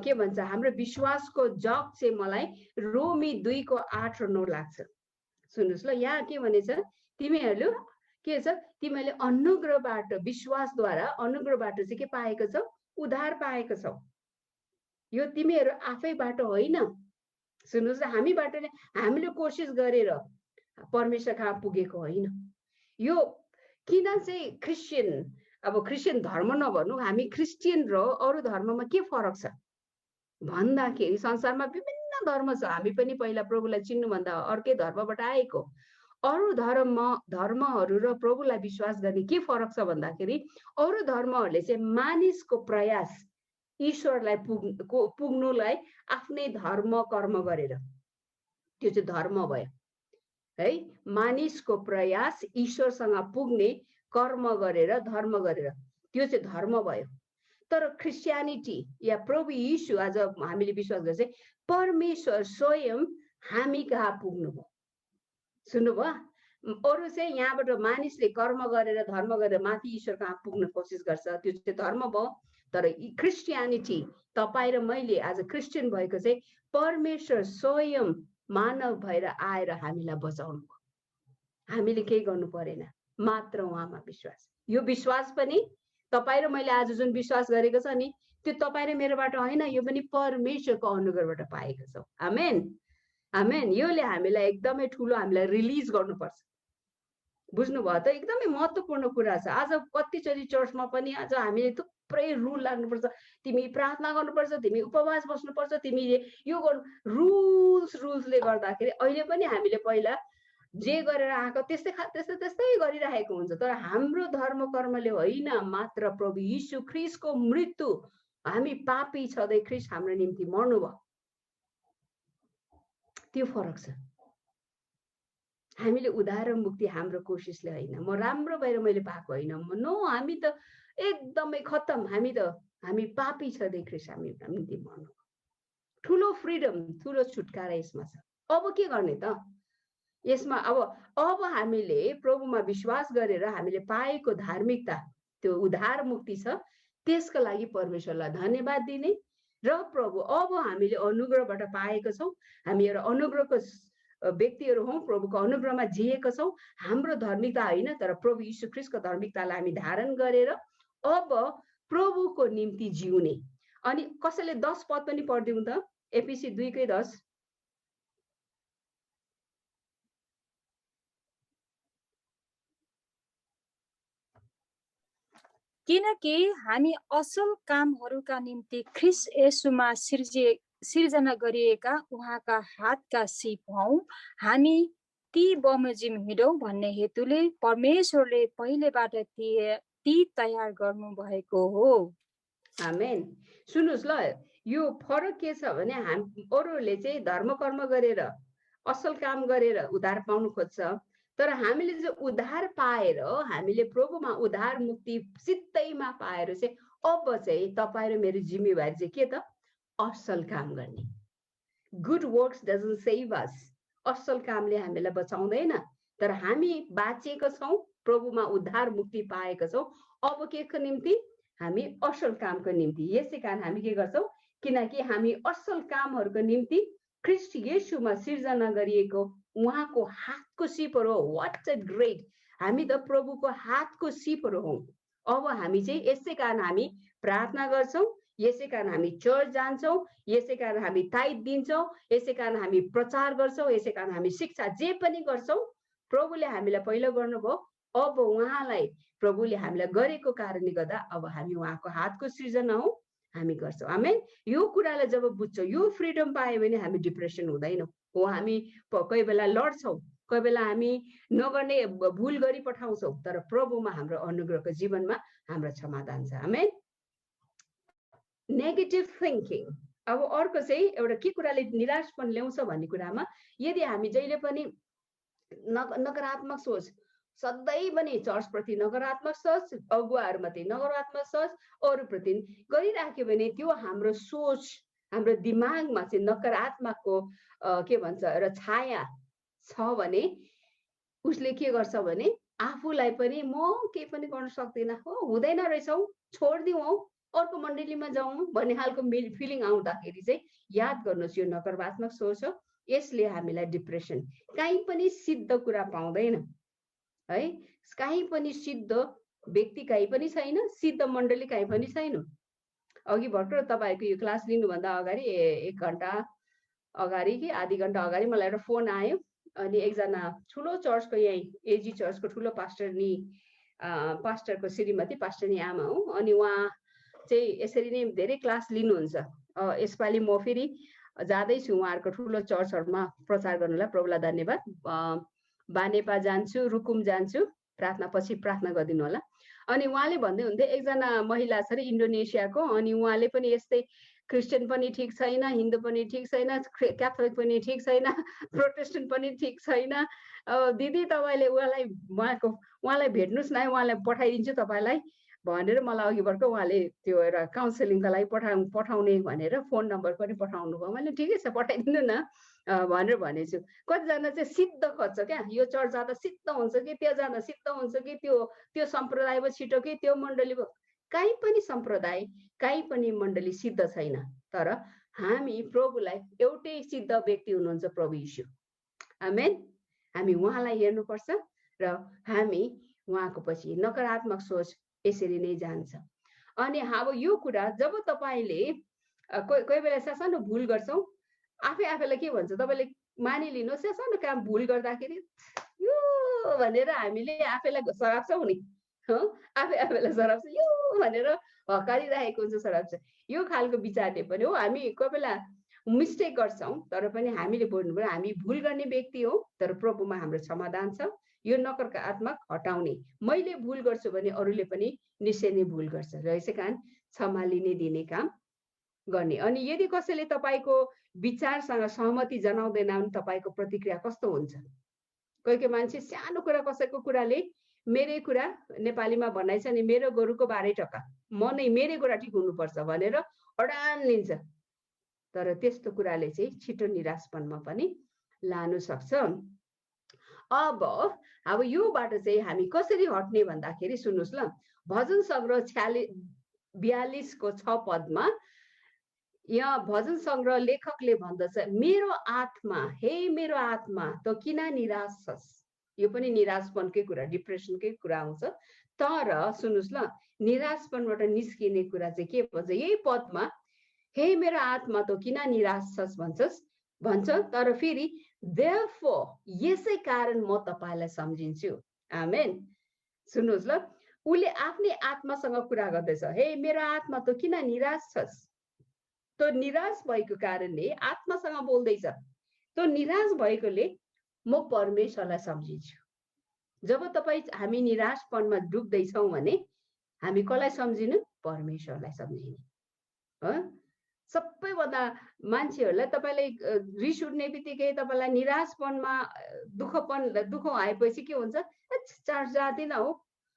के भन्छ, हाम्रो विश्वासको जग चाहिँ मलाई रोमी 2:8 र 9 लाग्छ। सुन्नुस् ल, यहाँ के भनेछ, तिमीहरू के छ, तिमीले अनुग्रहबाट, विश्वासद्वारा अनुग्रहबाट चाहिँ के पाएको छौ, उद्धार पाएको छौ। यो तिमीहरू आफैबाट होइन। सुन्नुस् ल, हामीबाट नै, हामीले कोसिस गरेर परमेश्वर कहाँ पुगेको होइन। यो किन चाहिँ क्रिस्चियन, अब क्रिस्चियन धर्म नभनौँ, हामी क्रिस्चियन र अरू धर्ममा के फरक छ भन्दाखेरि संसारमा विभिन्न धर्म छ। हामी पनि पहिला प्रभुलाई चिन्नुभन्दा अर्कै धर्मबाट आएको। अरू धर्महरू र प्रभुलाई विश्वास गर्ने के फरक छ भन्दाखेरि अरू धर्महरूले चाहिँ मानिसको प्रयास ईश्वरलाई पुग्नुलाई आफ्नै धर्म कर्म गरेर, त्यो चाहिँ धर्म भयो है। मानिसको प्रयास ईश्वरसँग पुग्ने कर्म गरेर, धर्म गरेर, त्यो चाहिँ धर्म भयो। तर क्रिस्चियनिटी या प्रभु यीशु आज हामीले विश्वास गर्छ, परमेश्वर स्वयं हामी कहाँ पुग्नुभयो। सुन्नुभयो, अरू चाहिँ यहाँबाट मानिसले कर्म गरेर, धर्म गरेर माथि ईश्वर कहाँ पुग्न कोसिस गर्छ, त्यो चाहिँ धर्म भयो। तर क्रिस्चियनिटी, तपाईँ र मैले आज क्रिस्चियन भएको चाहिँ परमेश्वर स्वयं मानव भएर आएर हामीलाई बचाउनु भयो। हामीले केही गर्नु परेन, मात्र उहाँमा विश्वास। यो विश्वास पनि तपाईँ र मैले आज जुन विश्वास गरेको छ नि, त्यो तपाईँ र मेरोबाट होइन, यो पनि परमेश्वरको अनुग्रहबाट पाएको छौँ। आमेन, आमेन। योले हामीलाई एकदमै ठुलो, हामीलाई रिलिज गर्नुपर्छ। बुझ्नुभयो त, एकदमै महत्त्वपूर्ण कुरा छ। आज कतिचोटि चर्चमा पनि आज हामीले थुप्रै रुल लाग्नुपर्छ, तिमी प्रार्थना गर्नुपर्छ, तिमी उपवास बस्नुपर्छ, तिमीले यो गर्नु, रुल्सले गर्दाखेरि अहिले पनि हामीले पहिला जे गरेर आएको त्यस्तै गरिरहेको हुन्छ। तर हाम्रो धर्म कर्मले होइन, मात्र प्रभु यीशु ख्रीष्टको मृत्यु, हामी पापी छँदै ख्रीष्ट हाम्रो निम्ति मर्नुभयो, त्यो फरक छ। हामीले उद्धार र मुक्ति हाम्रो कोसिसले होइन, म राम्रो भएर मैले पाएको होइन, नो, हामी त एकदमै खत्तम, हामी पापी छँदै ख्रीष्ट हामी निम्ति मर्नुभयो। ठुलो फ्रिडम, ठुलो छुटकारा यसमा छ। अब के गर्ने त यसमा? अब हामीले प्रभुमा विश्वास गरेर हामीले पाएको धार्मिकता, त्यो उद्धार मुक्ति छ, त्यसको लागि परमेश्वरलाई धन्यवाद दिने र प्रभु, अब हामीले अनुग्रहबाट पाएको छौँ, हामी एउटा अनुग्रहको व्यक्तिहरू हौँ, प्रभुको अनुग्रहमा जिएका छौँ। हाम्रो धार्मिकता होइन, तर प्रभु यीशु ख्रीष्टको धार्मिकतालाई हामी धारण गरेर अब प्रभुको निम्ति जिउने। अनि कसैले 10 पद पनि पढिदिउँ त, एफिसी 2:10। किनकि हामी असल कामहरूका निम्ति ख्रीष्ट येशूमा सिर्जना गरिएका उहाँका हातका सिप हौँ। हामी ती बमोजिम हिँडौँ भन्ने हेतुले परमेश्वरले पहिलेबाट ती तयार गर्नु भएको हो। आमेन। सुन्नुहोस् ल, यो फरक के छ भने अरूले चाहिँ धर्म कर्म गरेर, असल काम गरेर उद्धार पाउनु खोज्छ, तर हामीले चाहिँ उद्धार पाएर, हामीले प्रभुमा उद्धार मुक्ति सित्तैमा पाएर चाहिँ अब चाहिँ तपाईँ र मेरो जिम्मेवारी चाहिँ के त? असल काम गर्ने। गुड वर्क्स डजन्ट सेभ अस। असल कामले हामीलाई बचाउँदैन, तर हामी बाँचेका छौँ, प्रभुमा उद्धार मुक्ति पाएका छौँ। अब के को निम्ति? हामी असल कामको निम्ति। यसै कारण हामी के गर्छौँ? किनकि हामी असल कामहरूको निम्ति ख्रीष्ट येशूमा सिर्जना गरिएको उहाँको हातको सिपहरू हो। What a great! हामी त प्रभुको हातको सिपहरू हौँ। अब हामी चाहिँ यसै कारण हामी प्रार्थना गर्छौँ, यसै कारण हामी चर्च जान्छौँ, यसै कारण हामी टाइट दिन्छौँ, यसै कारण हामी प्रचार गर्छौँ, यसै कारण हामी शिक्षा जे पनि गर्छौँ। प्रभुले हामीलाई पहिलो गर्नुभयो, अब उहाँलाई प्रभुले हामीलाई गरेको कारणले गर्दा अब हामी उहाँको हातको सृजना हौ, हामी गर्छौँ। आमेन। यो कुरालाई जब बुझ्छौँ, यो फ्रिडम पायो भने हामी डिप्रेसन हुँदैनौँ। हो हामी कोही बेला लड्छौँ, कोही बेला हामी नगर्ने भुल गरी पठाउँछौँ, तर प्रभुमा हाम्रो अनुग्रहको जीवनमा हाम्रो समाधान छ। आमेन। Negative thinking. अब अर्को चाहिँ एउटा के कुराले निराशपन ल्याउँछ भन्ने कुरामा, यदि हामी जहिले पनि नकारात्मक सोच, सधैँ पनि चर्चप्रति नकारात्मक सोच, अगुवाहरूमाथि नकारात्मक सोच, अरूप्रति गरिराख्यो भने त्यो हाम्रो सोच, हाम्रो दिमागमा चाहिँ नकारात्मकको के भन्छ एउटा छाया छ भने उसले के गर्छ भने आफूलाई पनि म केही पनि गर्न सक्दिनँ, हो हुँदैन रहेछ हौ, छोडिदिउँ हौ, अर्को मण्डलीमा जाउँ भन्ने खालको फिलिङ आउँदाखेरि चाहिँ याद गर्नुहोस् यो नकारात्मक सोच हो। यसले हामीलाई डिप्रेसन, कहीँ पनि सिद्ध कुरा पाउँदैन है, कहीँ पनि सिद्ध व्यक्ति कहीँ पनि छैन, सिद्ध मण्डली कहीँ पनि छैन। अघि भर्खर तपाईँको यो क्लास लिनुभन्दा अगाडि 1 घन्टा अगाडि कि आधी घन्टा अगाडि मलाई एउटा फोन आयो। अनि एकजना ठुलो चर्चको यही एजी चर्चको ठुलो पास्टरनी पास्टरको श्रीमती पास्टरनी आमा हो। अनि उहाँ चाहिँ यसरी नै धेरै क्लास लिनुहुन्छ। यसपालि म फेरि जाँदैछु उहाँहरूको ठुलो चर्चहरूमा प्रचार गर्नलाई, प्रभुलाई धन्यवाद। बानेपा जान्छु, रुकुम जान्छु, प्रार्थना पछि प्रार्थना गरिदिनु होला। अनि उहाँले भन्दै हुन्थे एकजना महिला छ अरे इन्डोनेसियाको, अनि उहाँले पनि यस्तै क्रिस्चियन पनि ठिक छैन, हिन्दू पनि ठिक छैन, क्याथोलिक पनि ठिक छैन, प्रोटेस्टेन्ट पनि ठिक छैन। दिदी तपाईँले उहाँलाई भेट्नुहोस् न, उहाँलाई पठाइदिन्छु तपाईँलाई भनेर मलाई अघि भर्खर उहाँले त्यो एउटा काउन्सिलिङको लागि पठाउने भनेर फोन नम्बर पनि पठाउनु भयो। मैले ठिकै छ पठाइदिनु न भनेर भनेछु। कतिजना चाहिँ सिद्ध खोज्छ क्या, यो चर्च जाँदा सिद्ध हुन्छ कि, त्यो जाँदा सिद्ध हुन्छ कि, त्यो सम्प्रदायमा छिटो कि त्यो मण्डलीको। कहीँ पनि सम्प्रदाय, कहीँ पनि मण्डली सिद्ध छैन। तर हामी प्रभुलाई एउटै सिद्ध व्यक्ति हुनुहुन्छ, प्रभु यीशु। आमेन। हामी उहाँलाई हेर्नुपर्छ र हामी उहाँको पछि नकारात्मक सोच यसरी नै जान्छ। अनि अब यो कुरा जब तपाईँले कोही बेला सानो भुल गर्छौँ, आफैलाई के भन्छ, तपाईँले मानिलिनुहोस् सानो काम भुल गर्दाखेरि यो भनेर हामीले आफैलाई सराप्छौँ नि, आफैलाई सराप्छ यो भनेर हकारिरहेको हुन्छ, सराप्छ। यो खालको विचारले पनि हो, हामी कोही बेला मिस्टेक गर्छौँ, तर पनि हामीले बोल्नु पर्यो हामी भुल गर्ने व्यक्ति हो, तर प्रभुमा हाम्रो समाधान छ। यो नकारात्मक हटाउने, मैले भुल गर्छु भने अरूले पनि निश्चय नै भुल गर्छ र यसै कारण क्षमा लिने दिने काम गर्ने। अनि यदि कसैले तपाईँको विचारसँग सहमति जनाउँदैन भने तपाईँको प्रतिक्रिया कस्तो हुन्छ? कोही मान्छे सानो कुरा, कसैको कुराले मेरै कुरा नेपालीमा भनाइ छ नि, मेरो गोरुको बाह्रै टका, म नै मेरै कुरा ठिक हुनुपर्छ भनेर अडान लिन्छ। तर त्यस्तो कुराले चाहिँ छिटो निराशपनमा पनि लानु सक्छ। अब योबाट चाहिँ हामी कसरी हट्ने भन्दाखेरि सुन्नुहोस् ल, भजन सङ्ग्रह 42को 6 पदमा यहाँ भजन सङ्ग्रह लेखकले भन्दछ, मेरो आत्मा, हे मेरो आत्मा त किन निराश छस्। यो पनि निराशपनकै कुरा, डिप्रेसनकै कुरा आउँछ। तर सुन्नुहोस् ल, निराशपनबाट निस्किने कुरा चाहिँ के भन्छ यही पदमा, हे मेरो आत्मा त किन निराश छस् भन्छ। तर फेरि therefore यसै कारण म तपाईँलाई सम्झिन्छु। आमेन। सुन्नुहोस् ल, उसले आफ्नै आत्मासँग कुरा गर्दैछ, हे मेरो आत्मा त किन निराश छस्। त निराश भएको कारणले आत्मासँग बोल्दैछ। त निराश भएकोले म परमेश्वरलाई सम्झिन्छु। जब हामी निराशपनमा डुब्दैछौँ भने हामी कसलाई सम्झिनु? परमेश्वरलाई सम्झिने। सबैभन्दा मान्छेहरूलाई तपाईँले रिस उठ्ने बित्तिकै तपाईँलाई निराशपनमा दुःख आएपछि के हुन्छ? चर्च जाँदिन हो,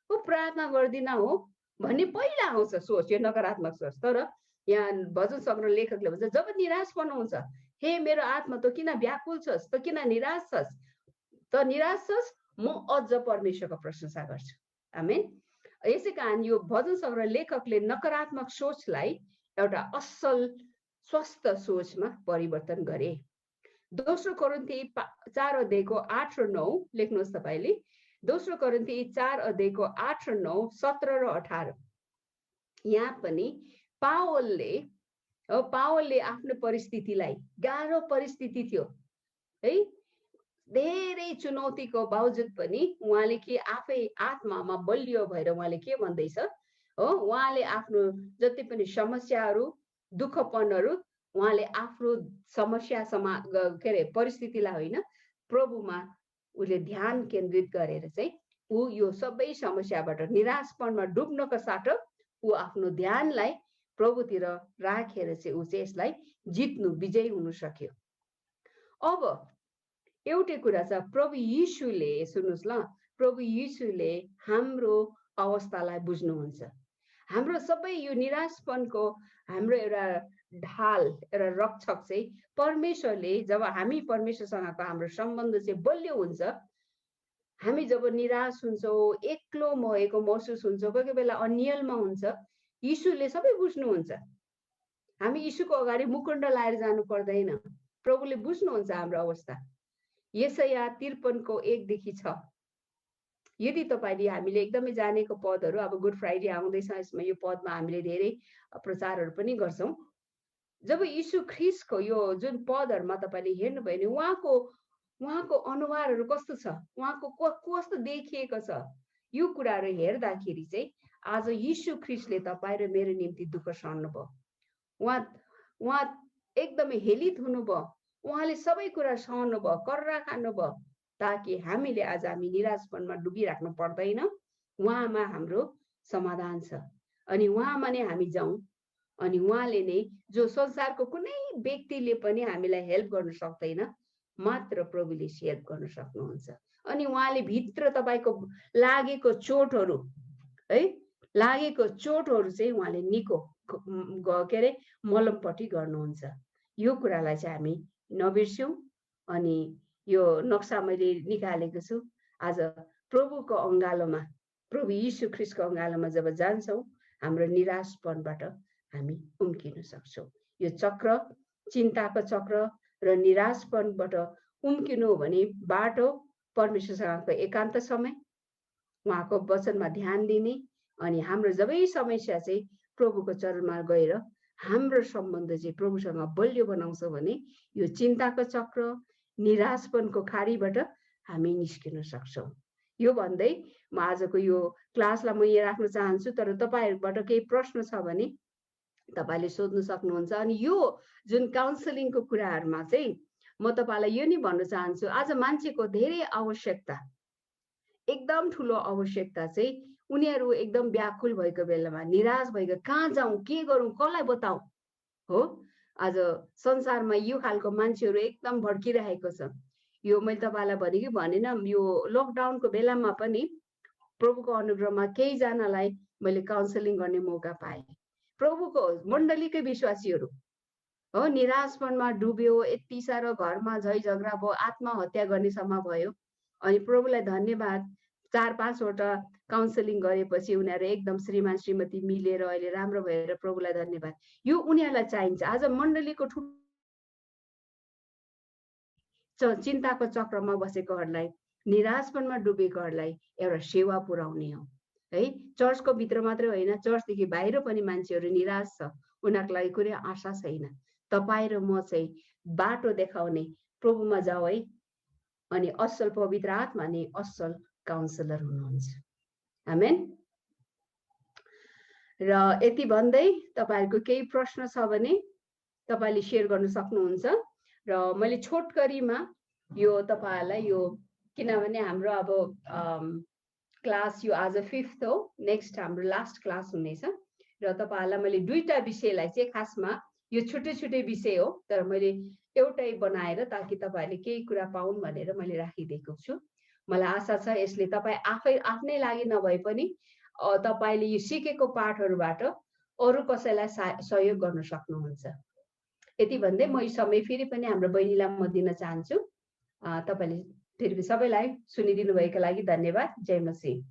प्रार्थना गर्दिन हो भन्ने पहिला आउँछ सोच, यो नकारात्मक सोच। तर यहाँ भजन सङ्ग्रह लेखकले भन्छ, जब निराशपन हुन्छ, हे मेरो आत्मा त किन व्याकुल छस्, त किन निराश छस्, त निराश छस्, म अझ परमेश्वरको प्रशंसा गर्छु। आमेन। यसै कारण यो भजन सङ्ग्रह लेखकले नकारात्मक सोचलाई एउटा असल स्वस्थ सोचमा परिवर्तन गरे। दोस्रो कोरिन्थी 4 अध्यायको 8 र 9 लेख्नुहोस् तपाईँले। दोस्रो कोरिन्थी 4 अध्यायको 8 र 9, 17 र 18। यहाँ पनि पावलले आफ्नो परिस्थितिलाई, गाह्रो परिस्थिति थियो है, धेरै चुनौतीको बावजुद पनि उहाँले के आफै आत्मामा बलियो भएर उहाँले के भन्दैछ हो, उहाँले आफ्नो जति पनि समस्याहरू, दुःखपनहरू उहाँले आफ्नो समस्या के अरे परिस्थितिलाई होइन, प्रभुमा उसले ध्यान केन्द्रित गरेर चाहिँ ऊ यो सबै समस्याबाट निराशपनमा डुब्नको साटो ऊ आफ्नो ध्यानलाई प्रभुतिर राखेर चाहिँ ऊ चाहिँ यसलाई जित्नु, विजयी हुन सक्यो। अब एउटै कुरा छ, प्रभु यीशुले सुन्नुस् ल, प्रभु यीशुले हाम्रो अवस्थालाई बुझ्नुहुन्छ। हाम्रो सबै यो निराशपनको हाम्रो एउटा ढाल, एउटा रक्षक चाहिँ परमेश्वरले, जब हामी परमेश्वरसँगको हाम्रो सम्बन्ध चाहिँ बलियो हुन्छ, हामी जब निराश हुन्छौँ, एक्लो भएको महसुस हुन्छ, कोही कोही बेला अन्यलमा हुन्छ, यीशुले सबै बुझ्नुहुन्छ। हामी यीशुको अगाडि मुकुण्ड लाएर जानु पर्दैन, प्रभुले बुझ्नुहुन्छ हाम्रो अवस्था। यशाया 53:1-6 यदि तपाईले हामीले एकदमै जानेको पदहरू, अब गुड फ्राइडे आउँदैछ, यसमा यो पदमा हामीले धेरै प्रचारहरू पनि गर्छौं। जब यीशु ख्रीष्टको यो जुन पदहरूमा तपाईले हेर्नुभयो भने उहाँको अनुहारहरू कस्तो छ, उहाँको कस्तो देखिएको छ, यो कुराहरू हेर्दाखेरि चाहिँ आज यीशु ख्रीष्टले तपाईँ र मेरो निम्ति दुःख सहनुभयो। उहाँ एकदमै हेलित हुनुभयो, उहाँले सबै कुरा सहनुभयो, कर्रा खानुभयो, ताकि हामीले आज हामी निराशपनमा डुबिराख्नु पर्दैन। उहाँमा हाम्रो समाधान छ अनि उहाँमा नै हामी जाउँ। अनि उहाँले नै, जो संसारको कुनै व्यक्तिले पनि हामीलाई हेल्प गर्न सक्दैन, मात्र प्रभुले हेल्प गर्न सक्नुहुन्छ। अनि उहाँले भित्र तपाईको लागेको चोटहरू है, लागेको चोटहरू चाहिँ उहाँले निको के अरे मलमपट्टि गर्नुहुन्छ। यो कुरालाई चाहिँ हामी नबिर्स्यौं। अनि यो नक्सा मैले निकालेको छु। आज प्रभुको अङ्गालोमा, प्रभु यीशु ख्रीष्टको अङ्गालोमा जब जान्छौँ, हाम्रो निराशपनबाट हामी उम्किन सक्छौँ। यो चक्र, चिन्ताको चक्र र निराशपनबाट उम्किनु हो भने बाटो परमेश्वरसँगको एकान्त समय, उहाँको वचनमा ध्यान दिने, अनि हाम्रो जबै समस्या चाहिँ प्रभुको चरणमा गएर हाम्रो सम्बन्ध चाहिँ प्रभुसँग बलियो बनाउँछ भने यो चिन्ताको चक्र, निराशपनको खाडीबाट हामी निस्किन सक्छौँ। यो भन्दै म आजको यो क्लासलाई म यहाँ राख्न चाहन्छु। तर तपाईहरुबाट केही प्रश्न छ भने तपाईले सोध्न सक्नुहुन्छ। अनि यो जुन काउन्सिलिङको कुराहरुमा चाहिँ म तपाईलाई यो नि भन्न चाहन्छु, आज मान्छेको धेरै आवश्यकता, एकदम ठुलो आवश्यकता चाहिँ उनीहरु एकदम व्याकुल भएको बेलामा, निराश भएको, कहाँ जाउँ, के गरौँ, कसलाई बताउँ हो। आज संसारमा यो खालको मान्छेहरु एकदम भड्किरहेको छ। यो मैले तपाईलाई भनेन, यो लकडाउनको बेलामा पनि प्रभुको अनुग्रहमा केही जनालाई मैले काउन्सिलिङ गर्ने मौका पाएँ। प्रभुको मण्डलीकै विश्वासीहरु हो, निराशपनमा डुब्यो, यति साह्रो घरमा झै झगडा भयो, आत्महत्या गर्ने सम्म भयो। अनि प्रभुलाई धन्यवाद, 4-5 वटा काउन्सिलिङ गरेपछि उनीहरु एकदम श्रीमान श्रीमती मिलेर अहिले राम्रो भएर प्रभुलाई धन्यवाद। यो उनीहरुलाई चाहिन्छ। आज मण्डलीको चिन्ताको चक्रमा बसेकोहरुलाई, निराशपनमा डुबेकोहरुलाई एउटा सेवा पुर्याउने हो है। चर्चको भित्र मात्रै होइन, चर्चदेखि बाहिर पनि मान्छेहरु निराश छ, उनीहरुको लागि कुनै आशा छैन। तपाई र म चाहिँ बाटो देखाउने प्रभुमा जाऊ है। अनि असल पवित्र आत्मा नै असल काउन्सिलर हुनुहुन्छ। आमेन। र यति भन्दै तपाईहरुको केही प्रश्न छ भने तपाईले शेयर गर्न सक्नुहुन्छ। र मैले छोटकरीमा यो तपाईहरुलाई यो, किनभने हाम्रो अब क्लास यो आज 5th हो, नेक्स्ट हाम्रो लास्ट क्लास हुनेछ। र तपाईहरुलाई मैले दुईटा विषयलाई चाहिँ, खासमा यो छुट्टै छुट्टै विषय हो, तर मैले एउटै बनाएर ताकि तपाईहरुले केही कुरा पाउन् भनेर मैले राखिदिएको छु। मलाई आशा छ यसले तपाई आफ्नै लागि नभए पनि तपाईले यो सिकेको पाठहरुबाट अरु कसैलाई सहयोग गर्न सक्नुहुन्छ। यति भन्दै म यो समय फेरि पनि हाम्रो बहिनीलाई म दिन चाहन्छु। तपाईले फेरि सबैलाई सुनिदिनु भएको लागि धन्यवाद। जय मसीह।